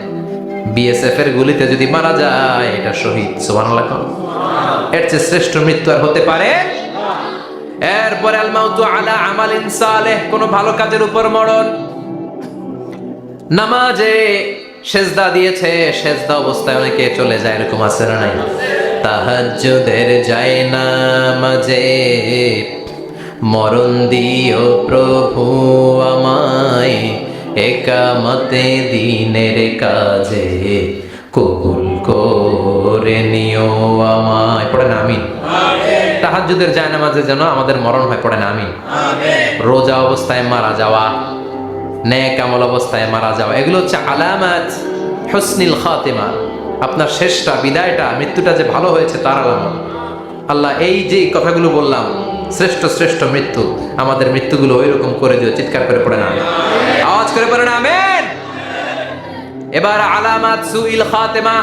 বিএসএফ এর গুলিতে যদি মারা যায়, এটা শহীদ। সুবহানাল্লাহ। এর চেয়ে শ্রেষ্ঠ মৃত্যু আর হতে পারে? এরপরে আল মাউতু আলা আমালিন সালেহ, কোন ভালো কাজের উপর মরণ। নামাজে সেজদা দিয়েছে, সেজদা অবস্থায় অনেকে চলে যায়, এরকম আছে না নাই? তাহাজ্জুদের যায় নামাজে মরণ দিও প্রভু আমায়, একামতে দিনের কাজে কবুল করে নিও আমায়। পড়েন আমিন। তাহাজ্জুদের যায় নামাজে যেন আমাদের মরণ হয়, পড়েন আমিন। রোজা অবস্থায় মারা যাওয়া, নেক আমল অবস্থায় মারা যাওয়া, এগুলো হচ্ছে আলামাত হুসনিল খাতিমা। আপনার শেষটা, বিদায়টা, মৃত্যুটা যে ভালো হয়েছে তার আলামত। আল্লাহ এই যে কথাগুলো বললাম, শ্রেষ্ঠ শ্রেষ্ঠ মৃত্যু, আমাদের মৃত্যুগুলো ওইরকম করে দিও। চিৎকার করে পড়েন আমিন, আওয়াজ করে পড়েন আমিন। এবার আলামাত সুইল খাতিমা,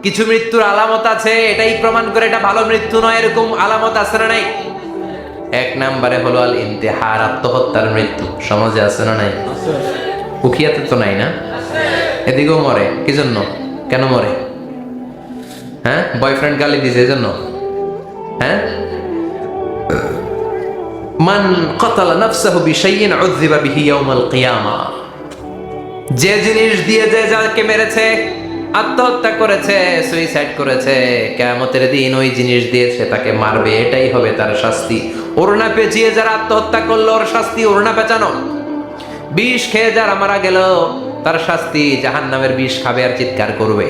কিছু মৃত্যুর আলামত আছে, এটাই প্রমাণ করে এটা ভালো মৃত্যু নয়, এরকম আলামত আছে না নাই? 1 নম্বরে হলো আল ইন্তিহার, আত্মহত্যার মৃত্যু। সমাজে আছে না নাই? উখিয়াতে তো নাই না? এদিকেও মরে, কি জন্য? কেন মরে? হ্যাঁ, বয়ফ্রেন্ড গালি দিয়েছে এজন্য? হ্যাঁ, মান কাতালা নাফসাহু বিশাইইন উযযিবা বিহি ইয়াউমাল কিয়ামা, যে জিনিস দিয়ে যে যাকে মেরেছে, আত্মহত্যা করেছে, সুইসাইড করেছে, কিয়ামতের দিন ওই জিনিস দিয়েছে তাকে মারবে, এটাই হবে তার শাস্তি। ওড়না পেঁচিয়ে যারা আত্মহত্যা করলো, ওর শাস্তি ওড়না পেঁচানো। বিষ খেয়ে যারা মারা গেল, তার শাস্তি জাহান্নামের বিষ খাবে আর চিৎকার করবে।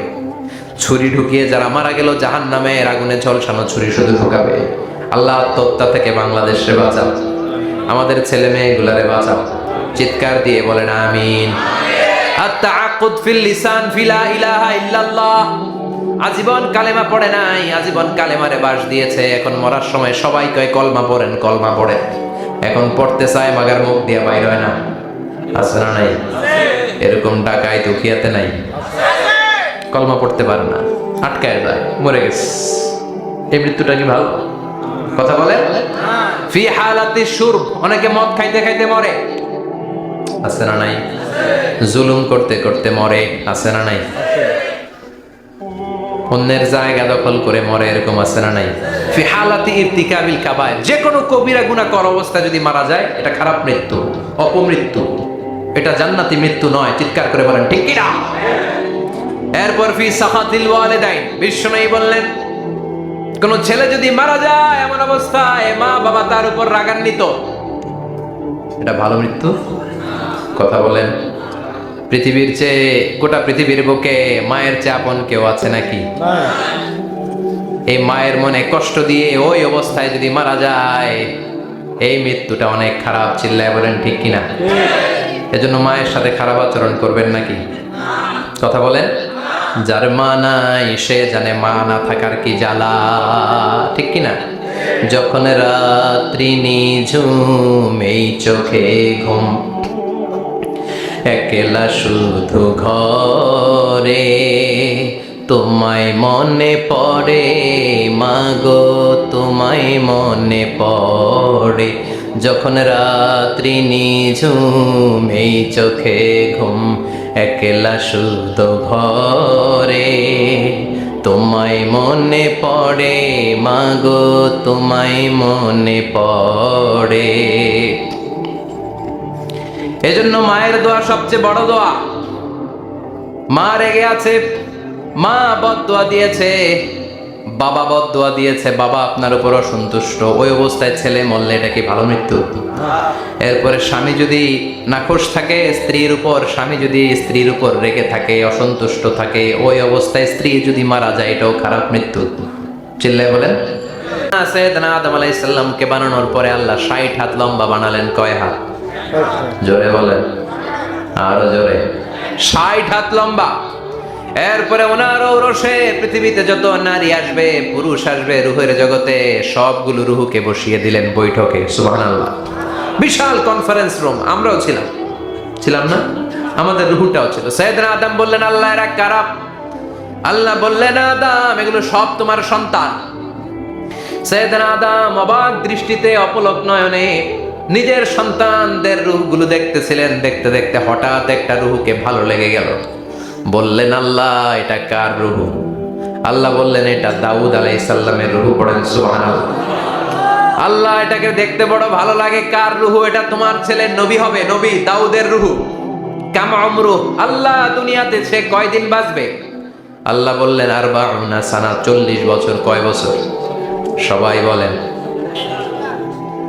ছুরি ঢুকিয়ে যারা মারা গেল, জাহান্নামের আগুনে ঝলসানো ছুরি শুধু ঢুকাবে। আল্লাহ আত্মহত্যা থেকে বাংলাদেশে বাঁচাও, আমাদের ছেলে মেয়েগুলারে বাঁচাও। চিৎকার দিয়ে বলেন আমিন। আত-তাআক্কুদ ফিল লিসান ফি লা ইলাহা ইল্লাল্লাহ, আজীবন কালেমা পড়ে নাই, আজীবন কালেমারে বাস দিয়েছে। এখন মরার সময় সবাই কয় কলমা পড়েন, কলমা পড়েন। এখন পড়তে চায়, মাগার মুখ দিয়ে বাইর হয় না। আছে না নাই? এরকম ডাকাই দুখিয়াতে নাই, কলমা পড়তে পারে না, আটকায় যায়, মরে গেছে। এই মৃত্যুটা কি ভালো কথা বলে? ফি হালাতি শুরব, অনেকে মদ খাইতে খাইতে মরে। আছে না নাই? জুলুম করতে করতে মরে। আছে না নাই? অন্যের জায়গা দখল করে মরে, এরকম আছে না নাই? ফি হালাতি ইরতিকাবিল কাবায়ের, যে কোনো কবিরা গুনাহ কর অবস্থা যদি মারা যায়, এটা খারাপ মৃত্যু, অপমৃত্যু, এটা জান্নাতি মৃত্যু নয়। চিৎকার করে বলেন ঠিক কি না? এরপর ফি সাখাতিল ওয়ালিদাইন, বিশ্বনবী বললেন কোন ছেলে যদি মারা যায় এমন অবস্থায় মা বাবা তার উপর রাগান্বিত, এটা ভালো মৃত্যু? কথা বলেন। পৃথিবীর চেয়ে, গোটা পৃথিবীর বুকে মায়ের চেয়ে আপন কেউ আছে নাকি? এই মায়ের মনে কষ্ট দিয়ে ওই অবস্থায় যদি মারা যায়, এই মৃত্যুটা অনেক খারাপ। চিল্লায় বলেন ঠিক কিনা? এজন্য মায়ের সাথে খারাপ আচরণ করবেন নাকি? কথা বলেন। যার মা নাই সে জানে মা না থাকার কি জ্বালা, ঠিক কিনা? যখন রাত্রি নিঝুম এই চোখে ঘুম, একলা শুধু ঘরে তোমায় মনে পড়ে মাগো, তোমায় মনে পড়ে। যখন রাত্রি নিঝুম এই চোখে ঘুম, একলা শুধু ঘরে তোমায় মনে পড়ে মাগো, তোমায় মনে পড়ে। এজন্য মায়ের দোয়া সবচেয়ে বড় দোয়া। মা রেগে আছে, মা বদদোয়া দিয়েছে, বাবা বদদোয়া দিয়েছে, বাবা আপনার উপর অসন্তুষ্ট, ওই অবস্থায় ছেলে মরলে এটা কি ভালো মৃত্যু? এরপরে স্বামী যদি নাখোশ থাকে স্ত্রীর উপর, স্বামী যদি স্ত্রীর উপর রেগে থাকে, অসন্তুষ্ট থাকে, ওই অবস্থায় স্ত্রী যদি মারা যায়, এটাও খারাপ মৃত্যু। চিল্লায় বলেন। সাইয়েদনা আদম আলাইহিস সালামকে বানানোর পরে আল্লাহ 60 হাত লম্বা বানালেন। কয় হাত? জোরে বলেন, আরো জোরে। 60 হাত লম্বা। এরপরে ওনার ঔরসে পৃথিবীতে যত নারী আসবে, পুরুষ আসবে, রুহের জগতে সবগুলো রুহুকে বসিয়ে দিলেন বৈঠকে। সুবহানাল্লাহ। বিশাল কনফারেন্স রুম, আমরাও ছিলাম না? আমাদের রুহুটাও ছিল। সাইয়েদনা আদম বললেন আল্লাহ এরা কারা? আল্লাহ বললেন আদম এগুলো সব তোমার সন্তান। সাইয়েদনা আদম অবাক দৃষ্টিতে, অপলক নয়নে নিজের সন্তানদের রূহগুলো দেখতেছিলেন। দেখতে দেখতে হঠাৎ একটা রূহকে ভালো লেগে গেল। বললেন আল্লাহ এটা কার রূহ? আল্লাহ বললেন এটা দাউদ আলাইহিস সালামের রূহ। পড়েন সুবহানাল্লাহ। আল্লাহ এটাকে দেখতে বড় ভালো লাগে, কার রূহ? এটা তোমার ছেলে নবী হবে, নবী দাউদের রূহ। কাম উমরু, আল্লাহ দুনিয়াতে সে কয়দিন বাঁচবে? আল্লাহ বললেন 40 সানা, 40 বছর। কয় বছর? সবাই বলেন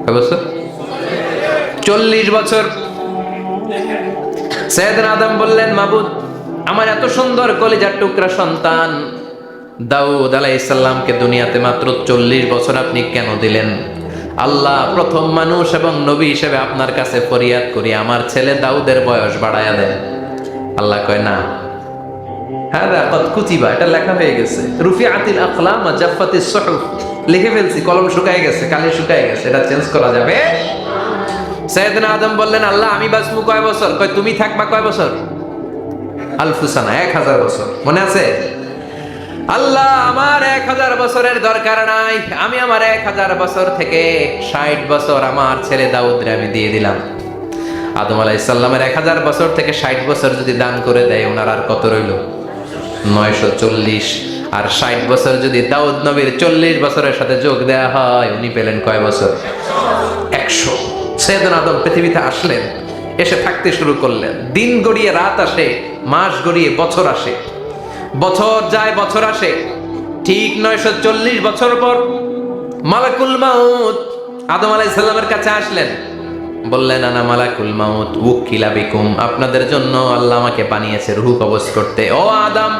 কয় বছর? 40 বছর। সাইয়েদনা আদম বললেন মাবুদ, আমার এত সুন্দর কলিজার টুকরা সন্তান দাউদ আলাইহিস সালামকে দুনিয়াতে মাত্র 40 বছর আপনি কেন দিলেন? আল্লাহ প্রথম মানুষ এবং নবী হিসেবে আপনার কাছে ফরিয়াদ করি, আমার ছেলে দাউদের বয়স বাড়ায়া দেন। আল্লাহ কয় না, হ্যাঁ কত কুতিবা, এটা লেখা হয়ে গেছে। রুফিআতিল আকলাম ওয়া জাফফাতিস সুহুফ, লিখে ফেলছি, কলম শুকায় গেছে, কালি শুকায় গেছে, এটা চেঞ্জ করা যাবে? সাইয়েদনা আদম বললেন আল্লাহ আমি বাঁচবো কয় বছর? কয় তুমি থাকবা কয় বছর? আলফুসানা, 1000 বছর। মনে আছে? আল্লাহ আমার 1000 বছরের দরকার নাই, আমি আমার 1000 বছর থেকে 60 বছর আমার ছেলে দাউদরে আমি দিয়ে দিলাম। আদম আলাইহিস সালামের 1000 বছর থেকে 60 বছর যদি দান করে দেয়, ওনার আর কত রইল? 940। আর 60 বছর যদি দাউদ নবীর 40 বছরের সাথে যোগ দেয়া হয়, উনি পেলেন কয় বছর? 100। সাইয়েদনা আদম পৃথিবীতে আসলেন, এসে থাকতে শুরু করলেন। দিন গড়িয়ে রাত আসে, মাস গড়িয়ে বছর আসে, বছর যায় বছর আসে। ঠিক 940 বছর পর মালাকুল মাউত আদম আলাইহিস সালামের কাছে আসলেন। বললেন আনা মালাকুল মাউত উকিলা বিকুম, আপনাদের জন্য আল্লাহ আমাকে বানিয়েছে রূহ কবজ করতে। ও আদম,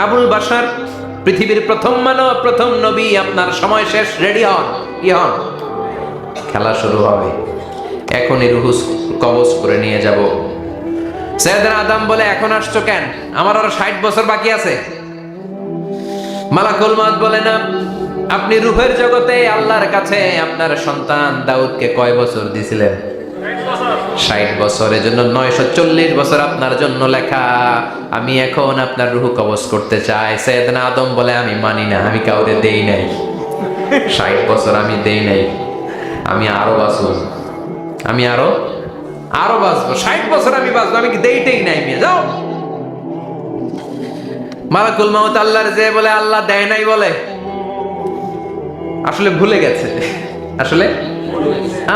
আবুল বাশার, পৃথিবীর প্রথম মানব, প্রথম নবী, আপনার সময় শেষ, রেডি হন। কি হন? খেলা শুরু হবে, এখনই রূহ কবজ করে নিয়ে যাব। সাইয়েদনা আদম বলে এখন আসছো কেন? আমার আরো 60 বছর বাকি আছে। মালাকুল মউত বলে না, আপনি রূহের জগতে আল্লাহর কাছে আপনার সন্তান দাউদকে কয় বছর দিয়েছিলেন? 60 বছর। এজন্য 940 বছর আপনার জন্য লেখা। আমি এখন আপনার রূহ কবজ করতে চাই। সাইয়েদনা আদম বলে, আমি মানি না, আমি কাউরে দেই নাই, 60 বছর আমি দেই নাই, আমি আরো বাঁচবো, আমি আরো বাঁচবো, 60 বছর আমি বাঁচবো, আমি কি দেইতেই নাই। মেয়ে যাও। মালাকুল মউত আল্লাহর যে বলে আল্লাহ দেয় নাই বলে, আসলে ভুলে গেছে। আসলে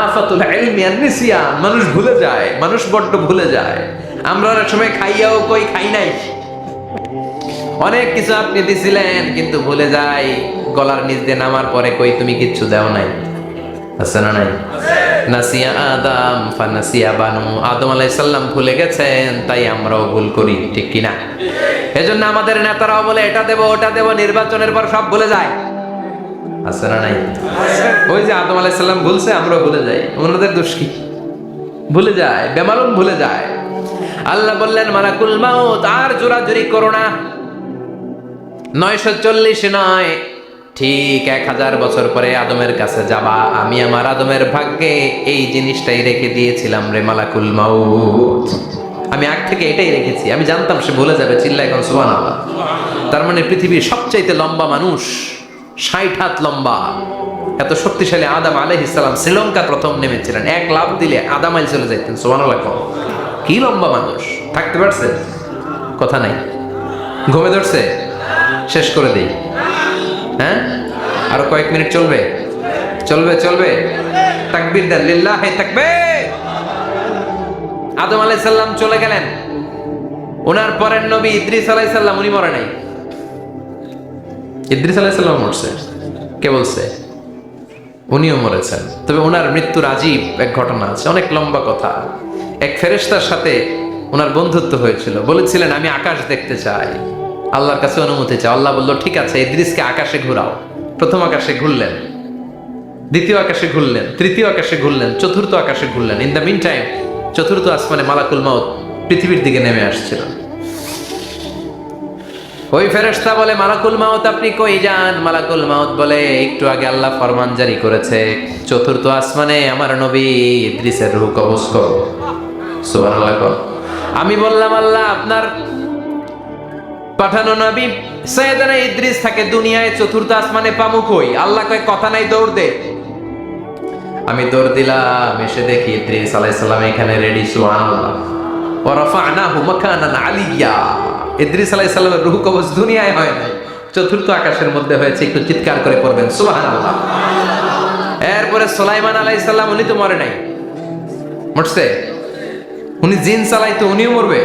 আফাতুল ইলমি আন-নিসিয়ান, মানুষ ভুলে যায়, মানুষ বড্ড ভুলে যায়। আমরা অনেক সময় খাইয়াও কই খাই নাই। অনেক কিছু আপনি দিছিলেন কিন্তু ভুলে যাই, গলার নিচ দিয়ে নামার পরে কই তুমি কিচ্ছু দাও নাই। আছে না নাই? নাসিয়া আদম ফানাসিয়া বানু, আদম আলাইহিস সালাম ভুলে গেছেন, তাই আমরাও ভুল করি, ঠিক কি না? এজন্য আমাদের নেতারাও বলে এটা দেব ওটা দেব, নির্বাচনের পর সব ভুলে যায়। আছে না নাই? ওই যে আদম আলাইহিস সালাম ভুলছে, আমরা ভুলে যাই। ওনাদের দোষ কি? ভুলে যায়, বেমালুম ভুলে যায়। আল্লাহ বললেন মালাকুল মউত আর জোরাজুরি করো না, 940 নয়, ঠিক 1000 বছর পরে আদমের কাছে যাবা। আমি আমার আদমের ভাগ্যে এই জিনিসটাই রেখে দিয়েছিলাম রে মালাকুল মউত। আমি আগ থেকে এটাই রেখেছি, আমি জানতাম সে ভুলে যাবে। চিল্লায় এখন সুবহানাল্লাহ। তার মানে পৃথিবীর সবচাইতে লম্বা মানুষ, 60 হাত লম্বা, এত শক্তিশালী আদম আলাইহিস সালাম শ্রীলঙ্কা প্রথম নেমেছিলেন। 1 লাফ দিলে আধা মাইল চলে যাইতেন। সুবহানাল্লাহ। কি লম্বা মানুষ, থাকতে পারছে? কথা নাই। ঘুমে ধরছে? শেষ করে দেই। হ্যাঁ, আরো কয়েক মিনিট চলবে, চলবে চলবে। তাকবীর দেন, লিল্লাহি তাকবীর। আদম আলাইহিস সালাম চলে গেলেন। ওনার পরের নবী ইদ্রিস আলাইহিস সালাম, উনি মরে নাই। ইদ্রিস আলাইহিস সালাম মরছে, কে বলছে? উনিও মরেছেন। তবে ওনার মৃত্যুর আজীব এক ঘটনা আছে, অনেক লম্বা কথা। এক ফেরেশতার সাথে ওনার বন্ধুত্ব হয়েছিল। বলেছিলেন আমি আকাশ দেখতে চাই, আল্লাহর কাছে অনুমতি চাও। আল্লাহ বলল ঠিক আছে, ইদ্রিসকে আকাশে ঘোরাও। প্রথম আকাশে ঘুরলেন, দ্বিতীয় আকাশে ঘুরলেন, তৃতীয় আকাশে ঘুরলেন, চতুর্থ আকাশে ঘুরলেন। ইন দ্য মিন টাইম চতুর্থ আসমানে মালাকুল মউত পৃথিবীর দিকে নেমে আসছিল। ওই ফেরেশতা বলে মালাকুল মউত আপনি কই যান? মালাকুল মউত বলে একটু আগে আল্লাহ ফরমান জারি করেছে, চতুর্থ আসমানে আমার নবী ইদ্রিসের রূহ কবজ করো। সুবহানাল্লাহ। আমি বললাম আল্লাহ আপনার পাঠানো নবী সাইয়েদনা ইদ্রিস থাকে দুনিয়ায়, চতুর্থ আসমানে পামু কই? আল্লাহ কয় কথা নাই, দৌড় দে। আমি দৌড় দিলাম, এসে দেখি ইদ্রিস আলাইহিস সালাম এখানে রেডি। সুবহানাল্লাহ। ওয়া রাফা'নাহু মাকানান আলিয়্যা। ইদ্রিস আলাইহিস সালামের রূহ কবজ দুনিয়ায় হয় নাই, চতুর্থ আকাশের মধ্যে হয়েছে। একটু চিৎকার করে পড়বেন সুবহানাল্লাহ। এরপরে সুলাইমান আলাইহিস সালাম, উনি তো মরে নাই, মরছে? উনি জিন চালাইতো, উনিও মরবে?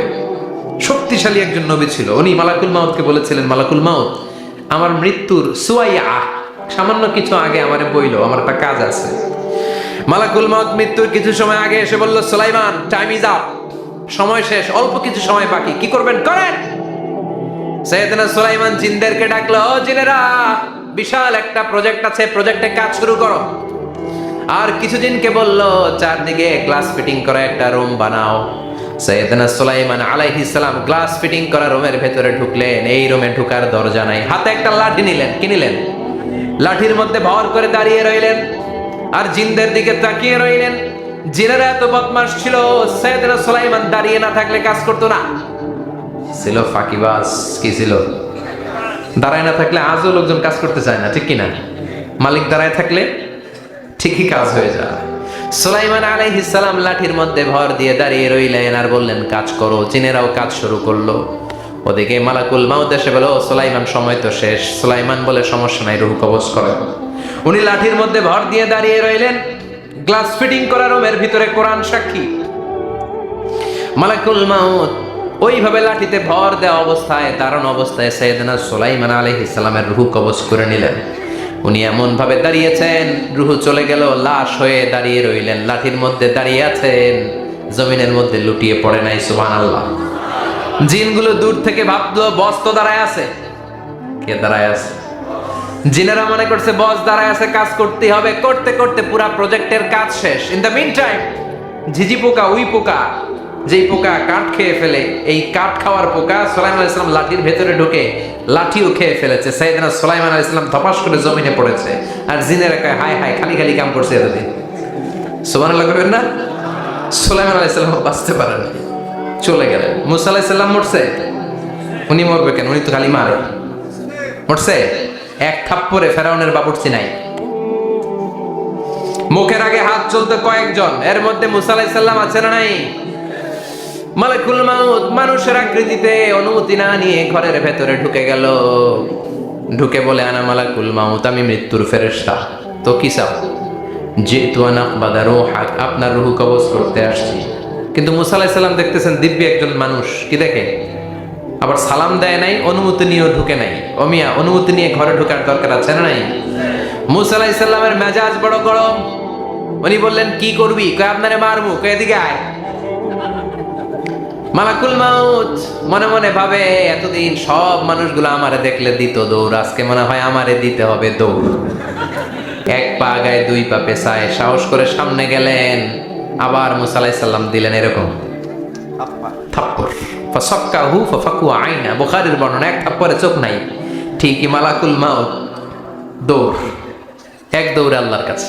শক্তিশালী একজন নবী ছিল। উনি মালাকুল মউতকে বলেছিলেন মালাকুল মউত আমার মৃত্যুর সুয়াইয়া, সামান্য কিছু আগে আমারে বইলো, আমার একটা কাজ আছে। মালাকুল মউত মৃত্যুর কিছু সময় আগে এসে বলল সুলাইমান টাইম ইজ আপ, সময় শেষ, অল্প কিছু সময় বাকি, কি করবেন করেন। সাইয়েদনা সুলাইমান জিনদেরকে ডাকলো, ও জিনেরা, বিশাল একটা প্রজেক্ট আছে, প্রজেক্টে কাজ শুরু করো। আর কিছু জিনকে বলল চারদিকে গ্লাস ফিটিং করা একটা রুম বানাও। সাইয়েদনা সুলাইমান আলাইহিস সালাম গ্লাস ফিটিং করা রুমের ভেতরে ঢুকলেন। এই রুমে ঢোকার দরজা নাই, হাতে একটা লাঠি নিলেন। কি নিলেন? লাঠির মধ্যে ভর করে দাঁড়িয়ে রইলেন আর জিনদের দিকে তাকিয়ে রইলেন। জিনেরা এত বদমাশ ছিল, সাইয়েদনা সুলাইমান দাঁড়িয়ে না থাকলে কাজ করতো না। ছিল ফাঁকিবাজ। কি ছিল? দাঁড়ায় না থাকলে আজও লোকজন কাজ করতে চায় না, ঠিক কি না? মালিক দাঁড়ায় থাকলে ঠিকই কাজ হয়ে যায়। সুলাইমান আলাইহিস সালাম লাঠির মধ্যে ভর দিয়ে দাঁড়িয়ে রইলেন আর বললেন কাজ করো। জিনেরাও কাজ শুরু করলো। ওদিকে মালাকুল মউত এসে বলে, ও সুলাইমান সময় তো শেষ। সুলাইমান বলে সমস্যা নাই, রূহ কবজ করো। উনি লাঠির মধ্যে ভর দিয়ে দাঁড়িয়ে রইলেন। গ্লাস ফিটিং করা রুমের ভিতরে কোরআন সাক্ষী। মালাকুল মউত ওইভাবে লাঠিতে ভর দেওয়া অবস্থায়, দারুণ অবস্থায় সাইয়েদনা সুলাইমান আলাইহিস সালামের রূহ কবজ করে নিলেন। উনি এমন ভাবে দাঁড়িয়েছেন, রূহ চলে গেল, লাশ হয়ে দাঁড়িয়ে রইলেন। লাঠির মধ্যে দাঁড়িয়ে আছেন, জমিনের মধ্যে লুটিয়ে পড়ে নাই। সুবহানাল্লাহ। জিনগুলো দূর থেকে ভাবলো বস তো দাঁড়ায় আছে। কে দাঁড়ায় আছে? জিনেরা মনে করছে বস দাঁড়ায় আছে, কাজ করতে হবে। করতে করতে পুরা প্রজেক্টের কাজ শেষ। ইন দ্য মিন টাইম ঝিঝি পোকা, উই পোকা, যেই পোকা কাঠ খেয়ে ফেলে, এই কাঠ খাওয়ার পোকা সুলাইমান আলাইহিস সালাম লাঠির ভেতরে ঢুকে লাঠিও খেয়ে ফেলেছে। সাইয়েদনা সুলাইমান আলাইহিস সালাম ধপাস করে জমিনে পড়েছে, আর জিনেরা কয় হায় হায়, খালি খালি কাম করছে এতদিন। সুবহানাল্লাহ করবেন না? সুলাইমান আলাইহিস সালাম বাঁচতে পারেন, চলে গেলেন। মুসা আলাইহিস সালাম মরছে, উনি মরবে কেন? উনি তো খালি মারে। মরছে এক থাপ্পড়ে ফেরাউনের বাবুর্চি নাই। মুখের আগে হাত চলতে কয়েকজন, এর মধ্যে মুসা আলাইহিস সালাম আছে না নাই? মালাকুল মাউত মানুষের আকৃতিতে অনুমতি না নিয়ে ঘরের ভেতরে ঢুকে গেল। ঢুকে বলে আনা মালাকুল মাউত, আমি মৃত্যুর ফেরেশতা। তো কি চাও? জিতু আন আকবাদা রূহাক, আপনার রূহ কবজ করতে আসছি। কিন্তু মুসা আলাইহিস সালাম দেখতেছেন দিব্য একজন মানুষ, কি দেখে? আবার সালাম দেয় নাই, অনুমতি নিয়েও ঢুকে নাই। অমিয়া অনুমতি নিয়ে ঘরে ঢোকার দরকার আছে না নাই? মুসা আলাইহিস সালামের মেজাজ বড় গরম। উনি বললেন কি করবি? কয় আপনারে মারমু। কয় এদিকে আয়। মালাকুল মাউত মনে মনে ভাবে এতদিন সব মানুষগুলো আমারে দেখলে দিত দৌড়, আজকে মনে হয় আমারে দিতে হবে দৌড়। এক পা গায়ে দুই পা পেছায় সাহস করে সামনে গেলেন। আবার মুসা আলাইহিস সালাম দিলেন এরকম থাপ্পড়। ফাসাক্কাহু ফাফাকু আইনা, বুখারীর বর্ণনা, এক থাপ্পড়ে চোখ নাই। ঠিকই মালাকুল মাউত দৌড়, এক দৌড়ে আল্লাহর কাছে।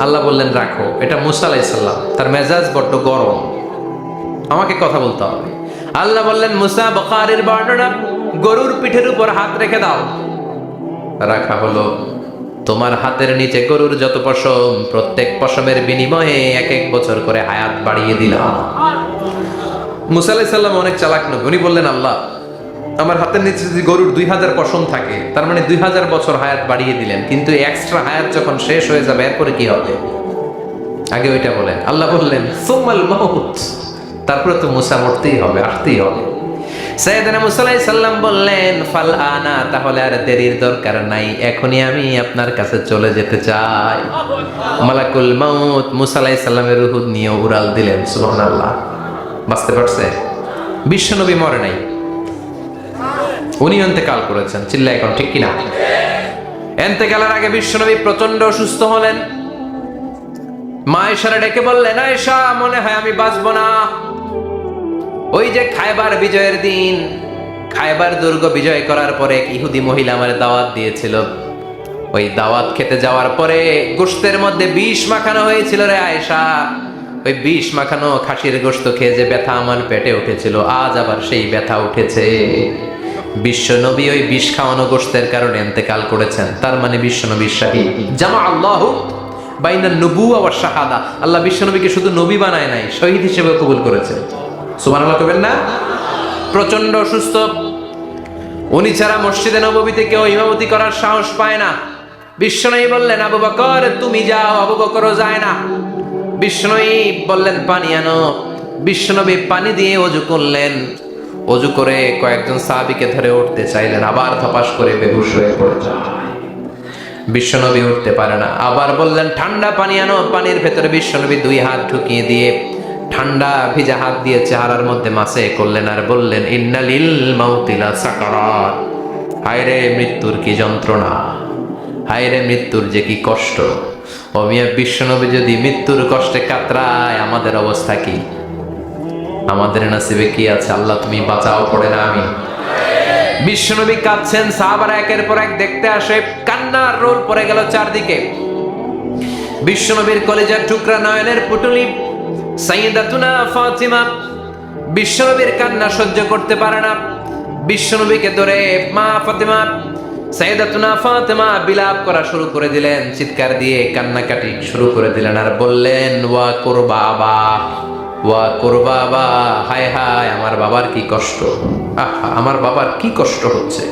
আল্লাহ বললেন রাখো, এটা মুসা আলাইহিস সালাম, তার মেজাজ বড্ড গরম, আমাকে কথা বলতে হবে। আল্লাহ বললেন মুসা, বুখারীর বর্ণনা, গরুর পিঠের উপর হাত রেখে দাও। রাখা হলো। তোমার হাতের নিচে গরুর যত পশম, প্রত্যেক পশমের বিনিময়ে এক এক বছর করে হায়াত বাড়িয়ে দিলাম। মুসা আলাইহিস সালাম অনেক চালাক নবী, উনি বললেন আল্লাহ আমার হাতের নিচে যদি গরুর 2000 পশম থাকে, তার মানে 2000 বছর হায়াত বাড়িয়ে দিলেন, কিন্তু এক্সট্রা হায়াত যখন শেষ হয়ে যাবে এরপরে কি হবে? আগে ওইটা বলেন। আল্লাহ বললেন সুমাল মাউত, তারপরে তো মুসা মরতেই হবে, আসতেই হবে। সাইয়েদনা মুসা আলাইহিস সালাম বললেন ফাল আনা, তাহলে আর দেরির দরকার নাই, এখনই আমি আপনার কাছে চলে যেতে চাই। মালাকুল মাউত মুসা আলাইহিস সালামের রূহ নিয়ে উড়াল দিলেন। সুবহানাল্লাহ। বাঁচতে পারছে? বিশ্বনবী মরে নাই, উনি ইন্তেকাল করেছেন। চিল্লায় এখন ঠিক কিনা? ইন্তেকালের আগে বিশ্বনবী প্রচন্ড অসুস্থ হলেন। মা আয়েশারে ডেকে বললেন, আয়েশা মনে হয় আমি বাঁচবো না। ওই যে খায়বার বিজয়ের দিন, খায়বার দুর্গ বিজয় করার পরে এক ইহুদি মহিলা আমার দাওয়াত দিয়েছিল। ওই দাওয়াত খেতে যাওয়ার পরে গোশতের মধ্যে বিষ মাখানো হয়েছিল রে আয়েশা। ওই বিষ মাখানো খাসির গোশত খেয়ে যে ব্যথা আমার পেটে উঠেছিল, আজ আবার সেই ব্যথা উঠেছে। বিশ্বনবী ওই বিষ খাওয়ানো গোশতের কারণে ইন্তেকাল করেছেন, তার মানে বিশ্বনবী শাহীদ। জামা আল্লাহু বাইনান নবুওয়া ওয়াশ শাহাদা, আল্লাহ বিশ্বনবীকে শুধু নবী বানায় নাই, শহীদ হিসেবে কবুল করেছে। সুবহানাল্লাহ কবেন না? প্রচন্ড অসুস্থ, উনি ছাড়া মসজিদে নববীতে কেউ ইমামতি করার সাহস পায় না। বিশ্বনবী বললেন আবু বকর তুমি যাও, আবু বকরও যায় না। বিশ্বনবী বললেন পানি আনো। বিশ্বনবী পানি দিয়ে ওযু করলেন। ওযু করে কয়েকজন সাহাবীকে ধরে উঠতে চাইলেন, আবার ধপাস করে বেহুশ হয়ে পড়ে যায়। বিশ্বনবী উঠতে পারে না। আবার বললেন ঠান্ডা পানি আনো। পানির ভেতরে বিশ্বনবী 2 হাত ঢুকিয়ে দিয়ে ঠান্ডা ভিজা হাত দিয়ে চেহারার মধ্যে মাসে করলেন, আর বললেন ইন্নালিল মাউতিলা সাকারাত, হায়রে মৃত্যুর কি যন্ত্রণা, হায়রে মৃত্যুর যে কি কষ্ট। ও মিয়া, বিশ্বনবী যদি মৃত্যুর কষ্টে কাতরায়, আমাদের অবস্থা কি? আমাদের নসিবে কি আছে? আল্লাহ তুমি বাঁচাও, পড়ে না আমি। বিশ্বনবী কাঁদছেন, সাহাবারা একের পর এক দেখতে আসে, কান্নার রোল পড়ে গেল চারদিকে। বিশ্বনবীর কলিজার টুকরা নয়নের পুটুলি সাইয়্যিদাতুনা ফাতিমা বিশ্বনবীর কান্না সহ্য করতে পারে না। বিশ্বনবীকে ধরে মা ফাতিমা, সাইয়্যিদাতুনা ফাতিমা বিলাপ করা শুরু করে দিলেন, চিৎকার দিয়ে কান্নাকাটি শুরু করে দিলেন, আর বললেন ওয়া কুরবাবা, ওয়া কুরবাবা, হায় হায় আমার বাবার কি কষ্ট, আহা আমার বাবার কি কষ্ট হচ্ছে।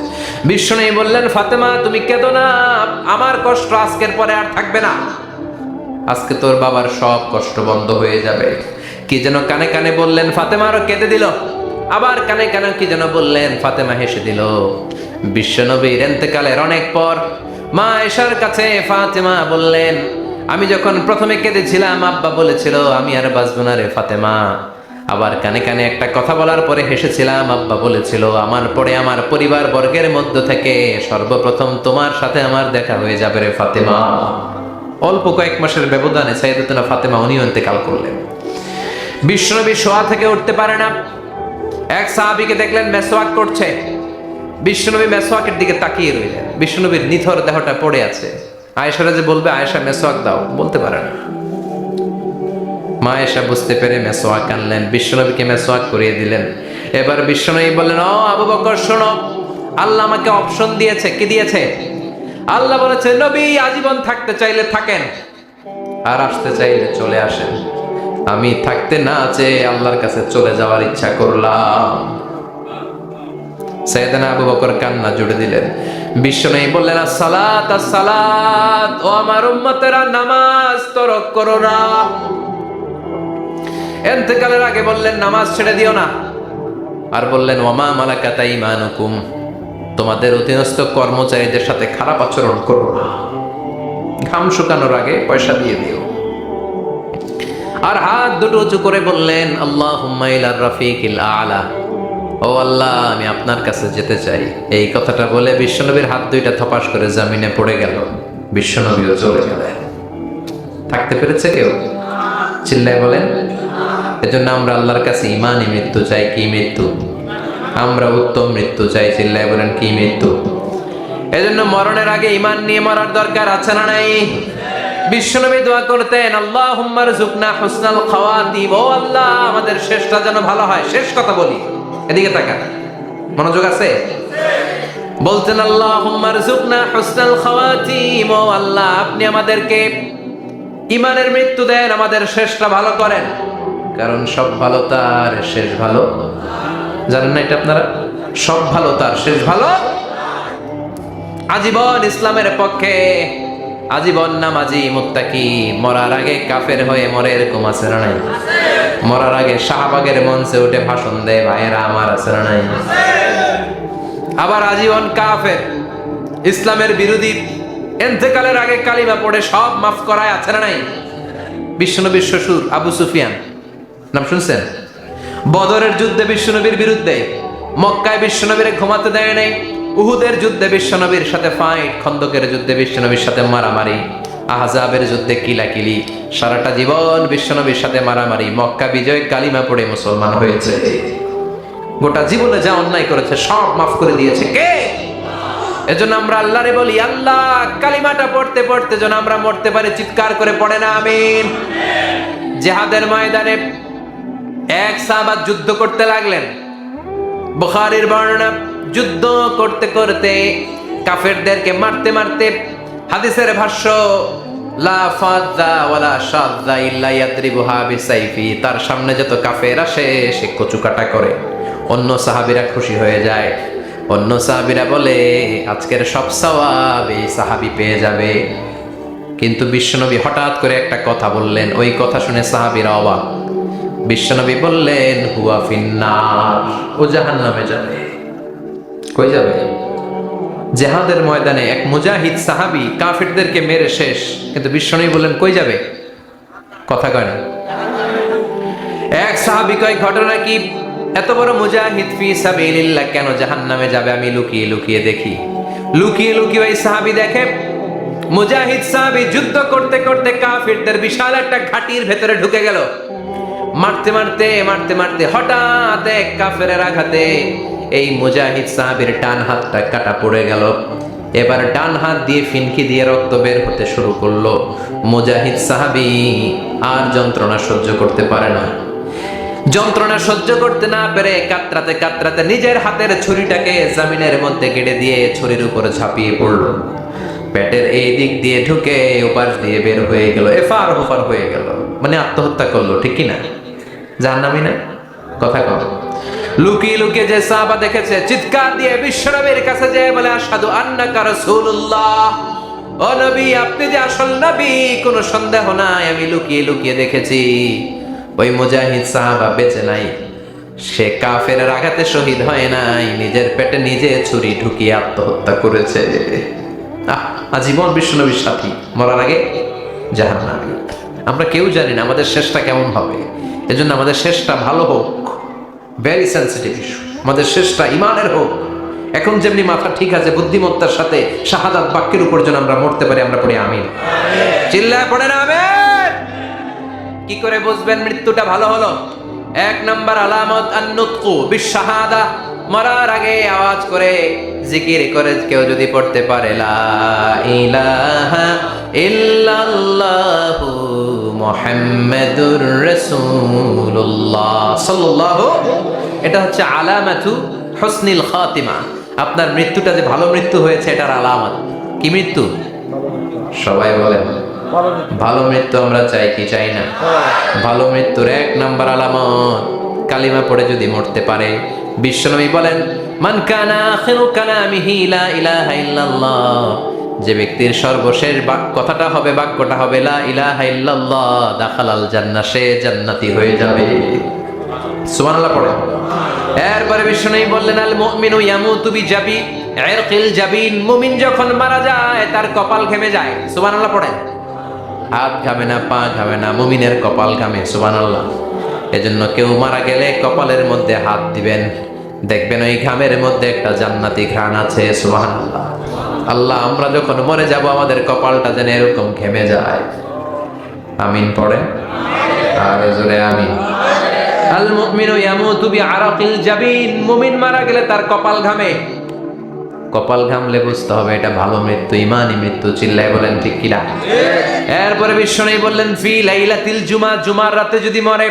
বিশ্বনবী বললেন ফাতেমা তুমি কেঁদো না, আমার কষ্ট আজকের পরে আর থাকবে না, আজকে তোর বাবার সব কষ্ট বন্ধ হয়ে যাবে। কি যেন কানে কানে বললেন, ফাতেমারও কেঁদে দিল। আবার কানে কানে কি যেন বললেন, ফাতেমা হেসে দিল। বিশ্বনবীর ইন্তেকালের অনেক পর মা আয়েশার কাছে ফাতেমা বললেন, আমি যখন প্রথমে কেঁদেছিলাম আব্বা বলেছিল আমি আর বাঁচবো না রে ফাতেমা। আবার কানে কানে একটা কথা বলার পরে হেসেছিলাম, আব্বা বলেছিল আমার পরে আমার পরিবার বর্গের মধ্য থেকে সর্বপ্রথম তোমার সাথে আমার দেখা হয়ে যাবে রে ফাতেমা। অল্প কয়েক মাসের ব্যবধানে সাইয়্যিদাতুনা ফাতেমা উনিও ইন্তেকাল করলেন। বিশ্বনবী শোয়া থেকে উঠতে পারে না। এক সাহাবীকে দেখলেন মেসওয়াক করছে। বিশ্বনবী মেসওয়াকের দিকে তাকিয়ে রইলেন। বিশ্বনবীর নিথর দেহটা পড়ে আছে। আয়েশারা যে বলবে আয়েশা মেসওয়াক দাও, বলতে পারে না। মা আয়েশা বুঝতে পেরে মেসওয়াক আনলেন, বিশ্বনবীকে মেসওয়াক করিয়ে দিলেন। এবার বিশ্বনবী বললেন, ও আবু বকর শোনো, আল্লাহ আমাকে অপশন দিয়েছে। কি দিয়েছে? আল্লাহ বলেছে নবী আজীবন থাকতে চাইলে থাকেন, আর আসতে চাইলে চলে আসেন। আমি থাকতে না চেয়ে আল্লাহর কাছে চলে যাওয়ার ইচ্ছা করলাম। সাইয়েদনা আবু বকর কান্না জুড়ে দিলেন। বিশ্বনবী বললেন, আসসালাত আসসালাত, ও আমার উম্মতেরা নামাজ তরক করো না। ইন্তেকালের আগে বললেন নামাজ ছেড়ে দিও না। আর বললেন, ওমা মালাকাত আইমানুকুম, তোমাদের অধীনস্থ কর্মচারীদের সাথে খারাপ আচরণ করো না। ঘাম শুকানোর আগে পয়সা দিয়ে দিও। আর হাত দুটো উঁচু করে বললেন, আল্লাহুম্মা ইলার রাফিকিল আলা, ও আল্লাহ আমি আপনার কাছে যেতে চাই। এই কথাটা বলে বিশ্বনবীর হাত দুইটা থপাস করে জমিনে পড়ে গেল। বিশ্বনবীও চলে গেলেন। থাকতে পেরেছে কেউ? চিল্লায় বলেন। এজন্য আমরা আল্লাহর কাছে ইমানি মৃত্যু চাই। কি মৃত্যু? আমরা উত্তম মৃত্যু চাই। চিল্লায় বলেন কি মৃত্যু? এজন্য মরণের আগে ইমান নিয়ে মরার দরকার আছে না নাই? বিশ্বনবী দোয়া করতেন, আল্লাহুম্মা রযুকনা হুসনাল খাওয়াতিম, ও আল্লাহ আমাদের শেষটা যেন ভালো হয়। শেষ কথা বলি, এদিকে তাকা, মনোযোগ আছে? বলতেন, আল্লাহুম্মা রযুকনা হুসনাল খাওয়াতিম, ও আল্লাহ আপনি আমাদেরকে ইমানের মৃত্যু দেন, আমাদের শেষটা ভালো করেন। কারণ সব ভালো তার শেষ ভালো। জানেন না এটা আপনারা? সব ভালো তার শেষ ভালো। আজীবন ইসলামের পক্ষে, আজীবন নামাজি মুত্তাকি, মরার আগে কাফের হয়ে মরে, এরকম আছে না নাই? মরার আগে শাহবাগের মঞ্চে উঠে ভাষণ দেয়, ভাইয়েরা আমার, আছে না নাই? আবার আজীবন কাফের, ইসলামের বিরোধী, ইন্তেকালের আগে কালিমা পড়ে সব মাফ করায়, আছে না নাই? বিশ্বনবীর শ্বশুর আবু সুফিয়ান, নাম শুনছেন? বদরের যুদ্ধে বিশ্বনবীর বিরুদ্ধে, মক্কায় বিশ্বনবীরে ঘুমাতে দেয় নাই, উহুদের যুদ্ধে বিশ্বনবীর সাথে ফাইট, খন্দকের যুদ্ধে বিশ্বনবীর সাথে মারামারি, আহজাবের যুদ্ধে কিলাকিলি, সারাটা জীবন বিশ্বনবীর সাথে মারামারি, মক্কা বিজয় কালিমা পড়ে মুসলমান হয়েছে। গোটা জীবনে যা অন্যায় করেছে সব মাফ করে দিয়েছে কে? এজন্য আমরা আল্লাহরে বলি, আল্লাহ কালিমাটা পড়তে পড়তে যেন আমরা মরতে পারি। চিৎকার করে পড়ে না আমিন। জিহাদের ময়দানে এক সাহাবা যুদ্ধ করতে লাগলেন। বুখারীর বর্ণনা, যুদ্ধ করতে করতে কাফেরদেরকে মারতে মারতে, হাদিসের ভাষ্য, লা ফাযা ওয়ালা শাযা ইল্লা ইয়াদরিবুহা বিসাইফি, তার সামনে যত কাফের আসে সে কচুকাটা করে। অন্য সাহাবীরা খুশি হয়ে যায়। অন্য সাহাবীরা বলে আজকের সব সওয়াব এই সাহাবী পেয়ে যাবে। কিন্তু বিশ্বনবী হঠাৎ করে একটা কথা বললেন, ওই কথা শুনে সাহাবীরা অবাক। বিশ্বনবী বললেন, হুয়া ফিন্নার, ও জাহান্নামে যাবে। কই যাবে? জিহাদের ময়দানে এক মুজাহিদ সাহাবী কাফেরদেরকে মেরে শেষ, কিন্তু বিশ্বনবী বললেন কই যাবে? কথা কয় না। এক সাহাবী কয়, ঘটনা কি? এত বড় মুজাহিদ ফি সাবিলিল্লাহ কেন জাহান্নামে যাবে? আমি লুকিয়ে লুকিয়ে দেখি। লুকিয়ে লুকিয়ে ওই সাহাবী দেখে, মুজাহিদ সাহাবী যুদ্ধ করতে করতে কাফেরদের বিশাল একটা ঘাটির ভেতরে ঢুকে গেল। মারতে মারতে মারতে মারতে হঠাৎ এক কাফেরের আঘাতে এই মুজাহিদ সাহাবীর ডান হাতটা কাটা পড়ে গেল। এবার ডান হাত দিয়ে ফিনকি দিয়ে রক্ত বের হতে শুরু করলো। মুজাহিদ সাহাবী আর যন্ত্রণা সহ্য করতে পারে না। যন্ত্রণা সহ্য করতে না পেরে কাতরাতে কাতরাতে নিজের হাতের ছুরিটাকে জমিনের মধ্যে কেটে দিয়ে ছুরির উপরে ঝাঁপিয়ে পড়লো। পেটের এই দিক দিয়ে ঢুকে ওপাশ দিয়ে বের হয়ে গেল, এফার ওফার হয়ে গেল। মানে আত্মহত্যা করলো, ঠিক কি না? জাহান্নামী না? কথা কও। লুকিয়ে লুকিয়ে যে সাহাবা দেখেছে, চিৎকার দিয়ে বিশ্বনবীর কাছে যেয়ে বলে, আশহাদু আন্নাকা রাসূলুল্লাহ, ও নবী আপনি যে আসল নবী, কোনো সন্দেহ নাই, আমি লুকিয়ে লুকিয়ে দেখেছি ওই মুজাহিদ সাহাবা বেঁচে নাই। সে কাফেরের আঘাতে শহীদ হয় নাই, নিজের পেটে নিজে ছুরি ঢুকিয়ে আত্মহত্যা করেছে। আজীবন বিশ্বনবীর সাথী, মরার আগে জাহান্নামী। আমরা কেউ জানি না আমাদের শেষটা কেমন হবে। এজন্য আমাদের শেষটা ভালো হোক, ভেরি সেন্সিটিভ ইস্যু। আমাদের শেষটা ইমানের হোক। এখন যেমনি মাথা ঠিক আছে, বুদ্ধিমত্তার সাথে শাহাদাত বাক্যের উপর যেন আমরা মরতে পারি। আমরা পড়ি আমিন। চিল্লায় পড়ে না আমিন। কি করে বুঝবেন মৃত্যুটা ভালো হলো? এক নাম্বার আলামত আন-নুতকু বিশ-শাহাদা, মরার আগে আওয়াজ করে জিকির করে কেউ যদি পড়তে পারে লা ইলাহা ইল্লাল্লাহু মুহাম্মাদুর রাসূলুল্লাহ সাল্লাল্লাহু, এটা হচ্ছে আলামাতু হুসনিল খাতিমা। আপনার মৃত্যুটা যে ভালো মৃত্যু হয়েছে এটার আলামত। কি মৃত্যু? সবাই বলেন ভালো মৃত্যু আমরা চাই কি চাই না? ভালো মৃত্যুর এক নাম্বার আলামত কালিমা পড়ে যদি মরতে পারে। বিশ্বনবী বলেন মান কানা আখিরু কালামিহি লা ইলাহা ইল্লাল্লাহ, যে ব্যক্তির সর্বশেষ কথাটা হবে, বাক্যটা হবে লা ইলাহা ইল্লাল্লাহ, দাখালাল জান্নাহ, সে জান্নাতি হয়ে যাবে। সুবহানাল্লাহ পড়ে। এরপরে বিশ্বনবী বললেন আল মুমিনু ইয়ামুতু বিজাবি ইরকিল জাবিন, মুমিন যখন মারা যায় তার কপাল ঘেমে যায়। সুবহানাল্লাহ পড়েন। হাত ঘামে না, পা ঘামে না, মুমিনের কপাল ঘামে। সুবহানাল্লাহ। এজন্য কেউ মারা গেলে কপালের মধ্যে হাত দিবেন, দেখবেন ওই ঘামের মধ্যে একটা জান্নাতি ঘ্রাণ আছে। সুবহানাল্লাহ। আল্লাহ, আমরা যখন মরে যাব আমাদের কপালটা যেন এরকম ঘেমে যায়। আমিন পড়েন আর জোরে আমিন। আল মুমিনু ইয়ামুতু বিআরাকিল জাবিন, মুমিন মারা গেলে তার কপাল ঘামে। কপাল ঘামলে বুঝতে হবে এটা ভালো মৃত্যু, ইমানি মৃত্যু। চিল্লায় বলেন ঠিক কিনা? এরপরে বিশ্বনবী বললেন ফি লাইলাতিল জুমা, জুমার রাতে যদি মরে,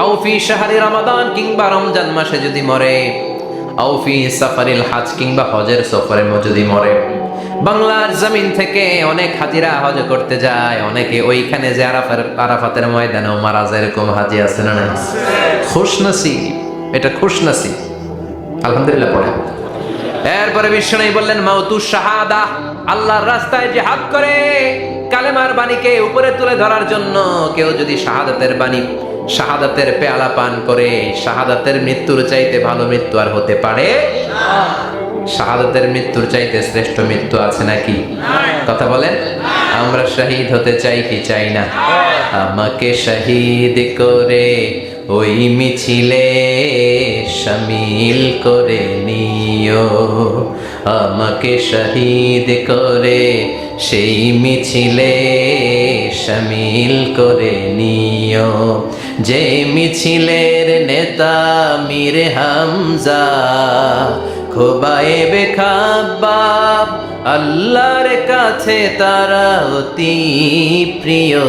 আও ফি শাহরি রমাদান, কিংবা রমজান মাসে যদি মরে, আও ফি সাফারিল হজ, কিংবা হজের সফরে যদি মরে। বাংলার জমিন থেকে অনেক হাজিরা হজ করতে যায়, অনেকে ওইখানে যে আরাফাতের ময়দানেও মারা যায়, এরকম হাজি আছে না নাই? খুশনসিব, এটা খুশনসিব। আলহামদুলিল্লাহ পড়ে। এরপরে বিশ্বনবী বললেন মাউতু শাহাদা, আল্লাহর রাস্তায় জিহাদ করে কালেমার বাণীকে উপরে তুলে ধরার জন্য কেউ যদি শাহাদাতের বাণী, শাহাদাতের পেয়ালা পান করে, শাহাদাতের মৃত্যুর চাইতে ভালো মৃত্যু আর হতে পারে? শাহাদাতের মৃত্যুর চাইতে শ্রেষ্ঠ মৃত্যু আছে নাকি? কথা বলেন। আমরা শহীদ হতে চাই কি চাই না? আমাকে শহীদ করে ওই মিছিলে শামিল করে নিও, আমাকে শহীদ করে সেই মিছিলে শামিল করে নিও, যে মিছিলের নেতা মীর হামজা, খোবায়েবে খাব্বাব, আল্লাহর কাছে তারা অতি প্রিয়,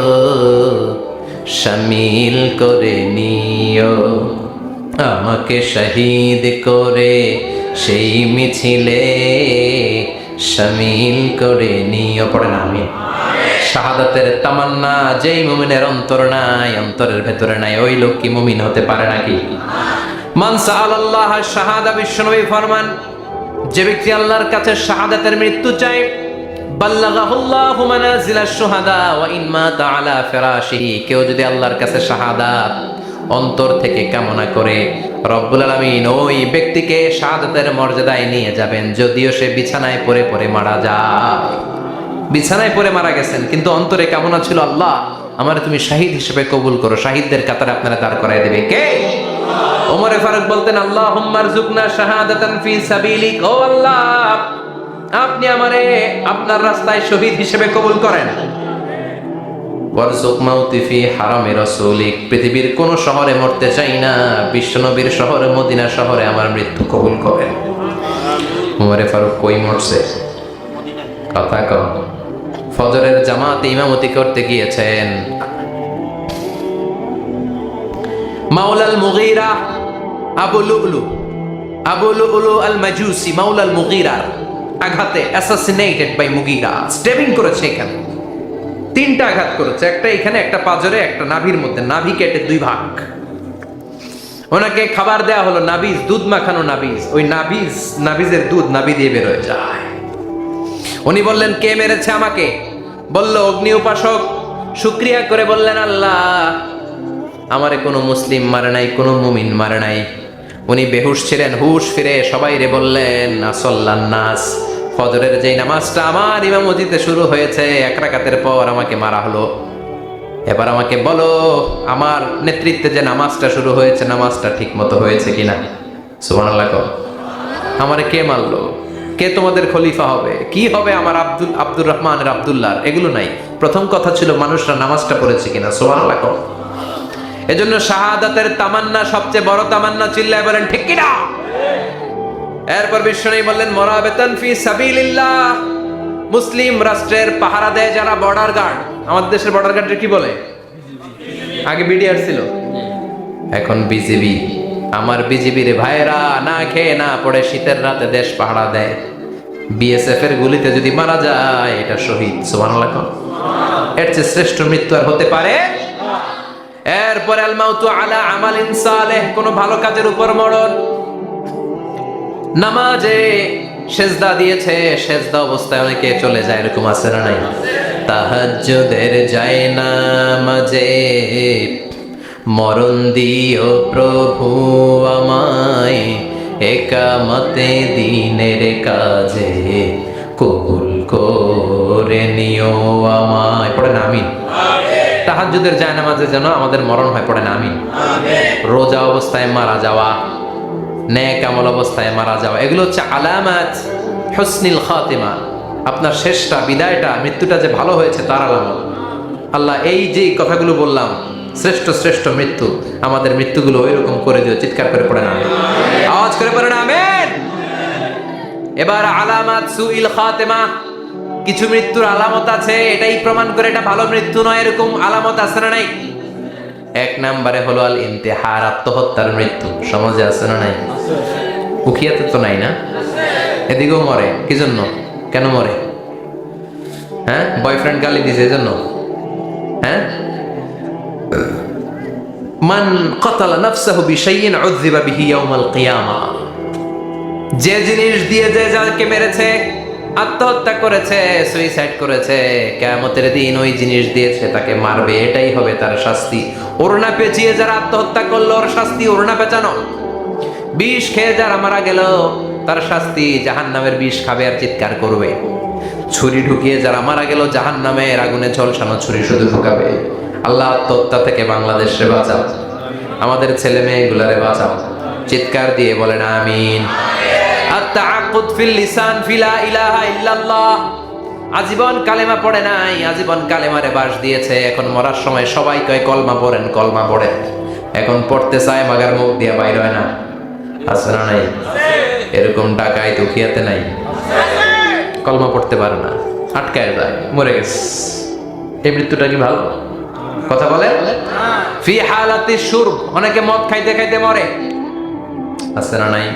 শামিল করে নিও, আমাকে শহীদ করে সেই মিছিলে শামিল করে নিও। পড়েন আমিন। শাহাদাতের তামান্না যেই মুমিনের অন্তর নাই, অন্তরের ভেতরে নাই, ওই লোক কি মুমিন হতে পারে নাকি? মান সাআলাল্লাহ শাহাদা, বিশ্বনবী ফরমান যে ব্যক্তি আল্লাহর কাছে শাহাদাতের মৃত্যু চায়, বাল্লাগাহুল্লাহু মানাজিলাশ শুহাদা ওয়া ইন মাতা আলা ফিরাশিহি, কেউ যদি আল্লাহর কাছে শাহাদাত অন্তর থেকে কামনা করে, রব্বুল আলামিন ওই ব্যক্তিকে শাহাদাতের মর্যাদায় নিয়ে যাবেন, যদিও সে বিছানায় পড়ে পড়ে মারা যায়। বিছানায় পড়ে মারা গেছেন, কিন্তু অন্তরে কামনা ছিল আল্লাহ আমার তুমি শাহিদ হিসেবে কবুল করো। শাহিদদের কাতারে আপনারা দাঁড় করায় দেবে কে? ওমর ফারুক বলতেন আল্লাহুম্মা রযুকনা শাহাদাতান ফি সাবিলিক, ও আল্লাহ আপনি আমারে আপনার রাস্তায় শহীদ হিসেবে কবুল করেন। ওয়ারযুক মাউতি ফি হারামি রাসূলিক, পৃথিবীর কোন শহরে মরতে চাই না, বিশ্বনবীর শহরে মদিনা শহরে আমার মৃত্যু কবুল করেন। ওমর ফারুক কই মরছে? কথা কম। ফজরের জামাতে ইমামতি করতে গিয়েছেন, মাওলাল মুগীরা আবু লুলু আল মাজুসি মাওলাল মুগীরার আঘাতে অ্যাসাসিনেটেড বাই মুগীরা, স্টেবিং করেছে এখানে, 3টা আঘাত করেছে, একটা এখানে, একটা পাজরে, একটা নাভির মধ্যে, নাভি কেটে 2 ভাগ। ওনাকে খাবার দেয়া হলো নাবিজ, দুধ মাখানো নাবিজ, ওই নাবিজের দুধ নাভি দিয়ে বের হয়ে যায়। উনি বললেন কে মেরেছে আমাকে? বলল অগ্নি উপাসক। শুকরিয়া করে বললেন আল্লাহ আমারে কোনো মুসলিম মারে নাই, কোনো মুমিন মারে নাই। উনি বেহুশ ছিলেন, হুশ ফিরে সবাই রে বললেন আসল্লান নাস, ফজরের যেই নামাজটা আমার ইমামতিতে শুরু হয়েছে 1 রাকাতের পর আমাকে মারা হলো, এবার আমাকে বলো আমার নেতৃত্বে যে নামাজটা শুরু হয়েছে নামাজটা ঠিক মতো হয়েছে কিনা। সুবহানাল্লাহ। আমারে কে মারলো? কে তোমাদের খলিফা হবে? কি হবে আমার আব্দুর রহমানের আব্দুল্লাহ? এগুলো নাই, প্রথম কথা ছিল মানুষরা নামাজটা পড়েছে কিনা। সুবহানাল্লাহ। এজন্য শাহাদাতের তামান্না সবচেয়ে বড় তামান্না, চিল্লায় বলেন ঠিক কি না? এরপর বিশ্বনবী বললেন মুরাবিতান ফি সাবিলিল্লাহ, মুসলিম রাষ্ট্রের পাহারা দেয় যারা বর্ডার গার্ড। আমাদের দেশের বর্ডার গার্ডের কি বলে? আগে বিডিআর ছিল, এখন বিজিবি। আমার বিজিবির ভাইয়েরা না খেয়ে না পড়ে শীতের রাতে দেশ পাহারা দেয়। বিএসএফ এর গুলিতে যদি মারা যায় এটা শহীদ। সুবহানাল্লাহ। এর চেয়ে শ্রেষ্ঠ মৃত্যু আর হতে পারে? এরপরে আল মাউতু আলা আমালিন সালেহ, কোন ভালো কাজের উপর মরণ। নামাজে সেজদা দিয়েছে, সেজদা অবস্থায় অনেকে চলে যায়, এরকম আছে না নাই? তাহাজ্জুদের যায় নামাজে মরণ দিও প্রভু আমায়, একামতে দিনের কাজে কবুল করে নিও আমায়। পড়েন আমিন। তাহাজ্জুদের যায় নামাজে যেন আমাদের মরণ হয়, পড়েন আমিন। রোজা অবস্থায় মারা যাওয়া, নেক আমল অবস্থায় মারা যাওয়া, এগুলো হচ্ছে আলামাত হুসনিল খাতিমা। আপনার শেষটা, বিদায়টা, মৃত্যুটা যে ভালো হয়েছে তার আলামত। আল্লাহ এই যে কথাগুলো বললাম, শ্রেষ্ঠ শ্রেষ্ঠ মৃত্যু, আমাদের মৃত্যুগুলো ওইরকম করে দিও। চিৎকার করে পড়েন আমিন, আওয়াজ করে পড়েন আমিন। এবার আলামাত সুইল খাতিমা, কিছু মৃত্যুর আলামত আছে, এটাই প্রমাণ করে এটা ভালো মৃত্যু নয়, এরকম আলামত আছে না নাই? এক নম্বরে হলো আল ইন্তেহার, আত্মহত্যার মৃত্যু। সমাজে আছে না নাই? উখিয়াতে তো নাই না? এদিকেও মরে, কি জন্য? কেন মরে? হ্যাঁ, বয়ফ্রেন্ড গালি দিছে এজন্য? হ্যাঁ, মান কাতালা নাফসাহু বিশাইইন উযযিবা বিহি ইয়াউমাল কিয়ামা, যে জিনিস দিয়ে যে যাকে মেরেছে, আত্মহত্যা করেছে, সুইসাইড করেছে, কিয়ামতের দিন ওই জিনিস দিয়েছে তাকে মারবে, এটাই হবে তার শাস্তি। ওড়না পেঁচিয়ে যারা আত্মহত্যা করলো ওর শাস্তি ওড়না পেঁচানো। বিষ খেয়ে যারা মারা গেল তার শাস্তি জাহান্নামের বিষ খাবে আর চিৎকার করবে। ছুরি ঢুকিয়ে যারা মারা গেল জাহান্নামের আগুনে ঝলসানো ছুরি শুধু ঢুকাবে। আল্লাহ আত্মহত্যা থেকে বাংলাদেশে বাঁচাও, আমাদের ছেলে মেয়েগুলারে বাঁচাও। চিৎকার দিয়ে বলেন আমিন। আত-তাআক্কুদ ফিল লিসান ফিলা ইলাহা ইল্লাল্লাহ, আজীবন কালেমা পড়ে নাই, আজীবন কালেমারে বাস দিয়েছে, এখন মরার সময় সবাই কয় কলমা পড়েন, কলমা পড়েন। এখন পড়তে চায় মাগার মুখ দিয়া বাইর হয় না, আছে না নাই? এরকম ডাকাই দুখিয়াতে নাই, কলমা পড়তে পারে না, আটকায় যায়, মরে গেছে। এই মৃত্যুটা কি ভালো? কথা বলে। ফি হালাতি শুরব, অনেকে মদ খাইতে খাইতে মরে, আছে না নাই?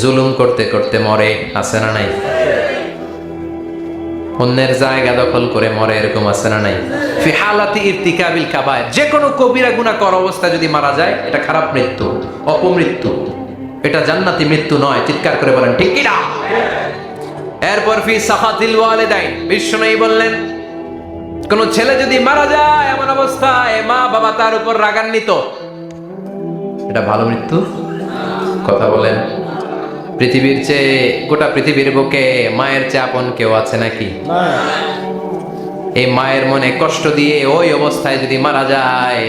জুলুম করতে করতে মরে, আছে না নাই? অন্যের জায়গা দখল করে মরে, এরকম আছে না নাই? ফি হালাতি ইরতিকাবিল কাবায়ের, যে কোনো কবিরা গুনাহ করা অবস্থায় যদি মারা যায় এটা খারাপ মৃত্যু, অপমৃত্যু, এটা জান্নাতি মৃত্যু নয়। চিৎকার করে বলেন ঠিক কি না? এরপর ফি সাখাতিল ওয়ালিদাইন, বিশ্বনবী বললেন কোন ছেলে যদি মারা যায় এমন অবস্থায় মা বাবা তার উপর রাগান্বিত, এটা ভালো মৃত্যু? কথা বলেন। পৃথিবীর চেয়ে, গোটা পৃথিবীর বুকে মায়ের চেয়ে আপন কেউ আছে নাকি? এই মায়ের মনে কষ্ট দিয়ে ওই অবস্থায় যদি মারা যায়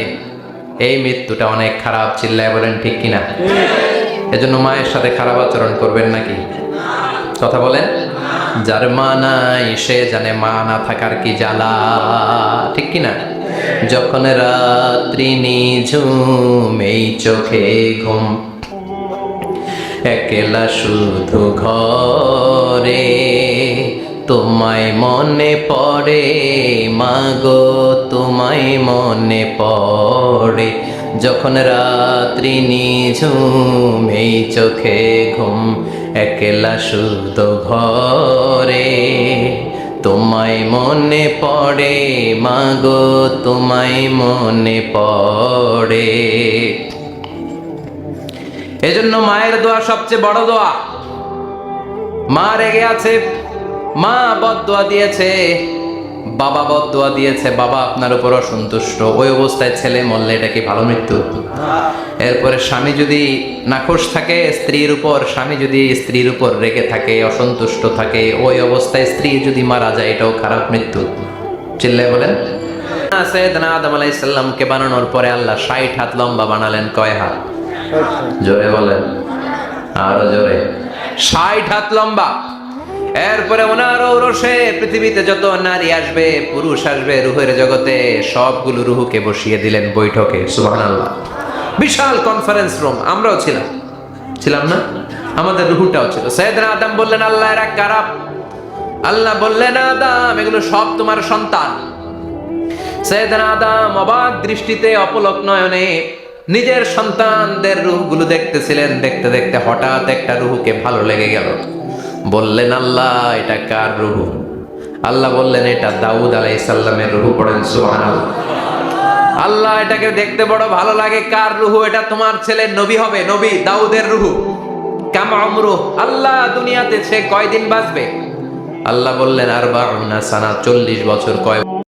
এই মৃত্যুটা অনেক খারাপ। চিল্লায় বলেন ঠিক কিনা? এজন্য মায়ের সাথে খারাপ আচরণ করবেন নাকি? কথা বলেন। যার মা নাই সে জানে মা না থাকার কি জ্বালা, ঠিক কিনা? যখন রাত্রি নিঝুম এই চোখে ঘুম, একলা শুধু ঘরে তোমায় মনে পড়ে মাগো, তোমায় মনে পড়ে। যখন রাত্রি নিঝুম এই চোখে ঘুম, একলা শুধু ঘরে তোমায় মনে পড়ে মাগো, তোমায় মনে পড়ে। এজন্য মায়ের দোয়া সবচেয়ে বড় দোয়া। মা রেগে আছে, মা বদদোয়া দিয়েছে, বাবা বদদোয়া দিয়েছে, বাবা আপনার উপর অসন্তুষ্ট, ওই অবস্থায় ছেলে মরলে এটা কি ভালো মৃত্যু? এরপরে স্বামী যদি নাখোশ থাকে স্ত্রীর উপর, স্বামী যদি স্ত্রীর উপর রেগে থাকে, অসন্তুষ্ট থাকে, ওই অবস্থায় স্ত্রী যদি মারা যায় এটাও খারাপ মৃত্যু। চিল্লায় বলেন। সাইয়েদনা আদম আলাইহিস সালামকে বানানোর পরে আল্লাহ 60 হাত লম্বা বানালেন। কয় হাত? জোরে বলেন, আরো জোরে। 60 হাত লম্বা। এরপরে ওনার ঔরসে পৃথিবীতে যত নারী আসবে, পুরুষ আসবে রুহের জগতে, সবগুলো রুহুকে বসিয়ে দিলেন বৈঠকে। সুবহানাল্লাহ। বিশাল কনফারেন্স রুম, আমরাও ছিলাম না? আমাদের রুহুটাও ছিল। সাইয়েদনা আদম বললেন, আল্লাহ এরা কারা? আল্লাহ বললেন, আদম এগুলো সব তোমার সন্তান। সাইয়েদনা আদম অবাক দৃষ্টিতে, অপলক নয়নে নিজের সন্তানদের রূহগুলো দেখতেছিলেন। দেখতে দেখতে হঠাৎ একটা রূহকে ভালো লেগে গেল। বললেন, আল্লাহ এটা কার রূহ? আল্লাহ বললেন, এটা দাউদ আলাইহিস সালামের রূহ। পড়েন সুবহানাল্লাহ। আল্লাহ এটাকে দেখতে বড় ভালো লাগে, কার রূহ? এটা তোমার ছেলে নবী হবে, নবী দাউদের রূহ। কাম আমরু, আল্লাহ দুনিয়াতে সে কয়দিন বাঁচবে? আল্লাহ বললেন, 40 সানা, 40 বছর। কয়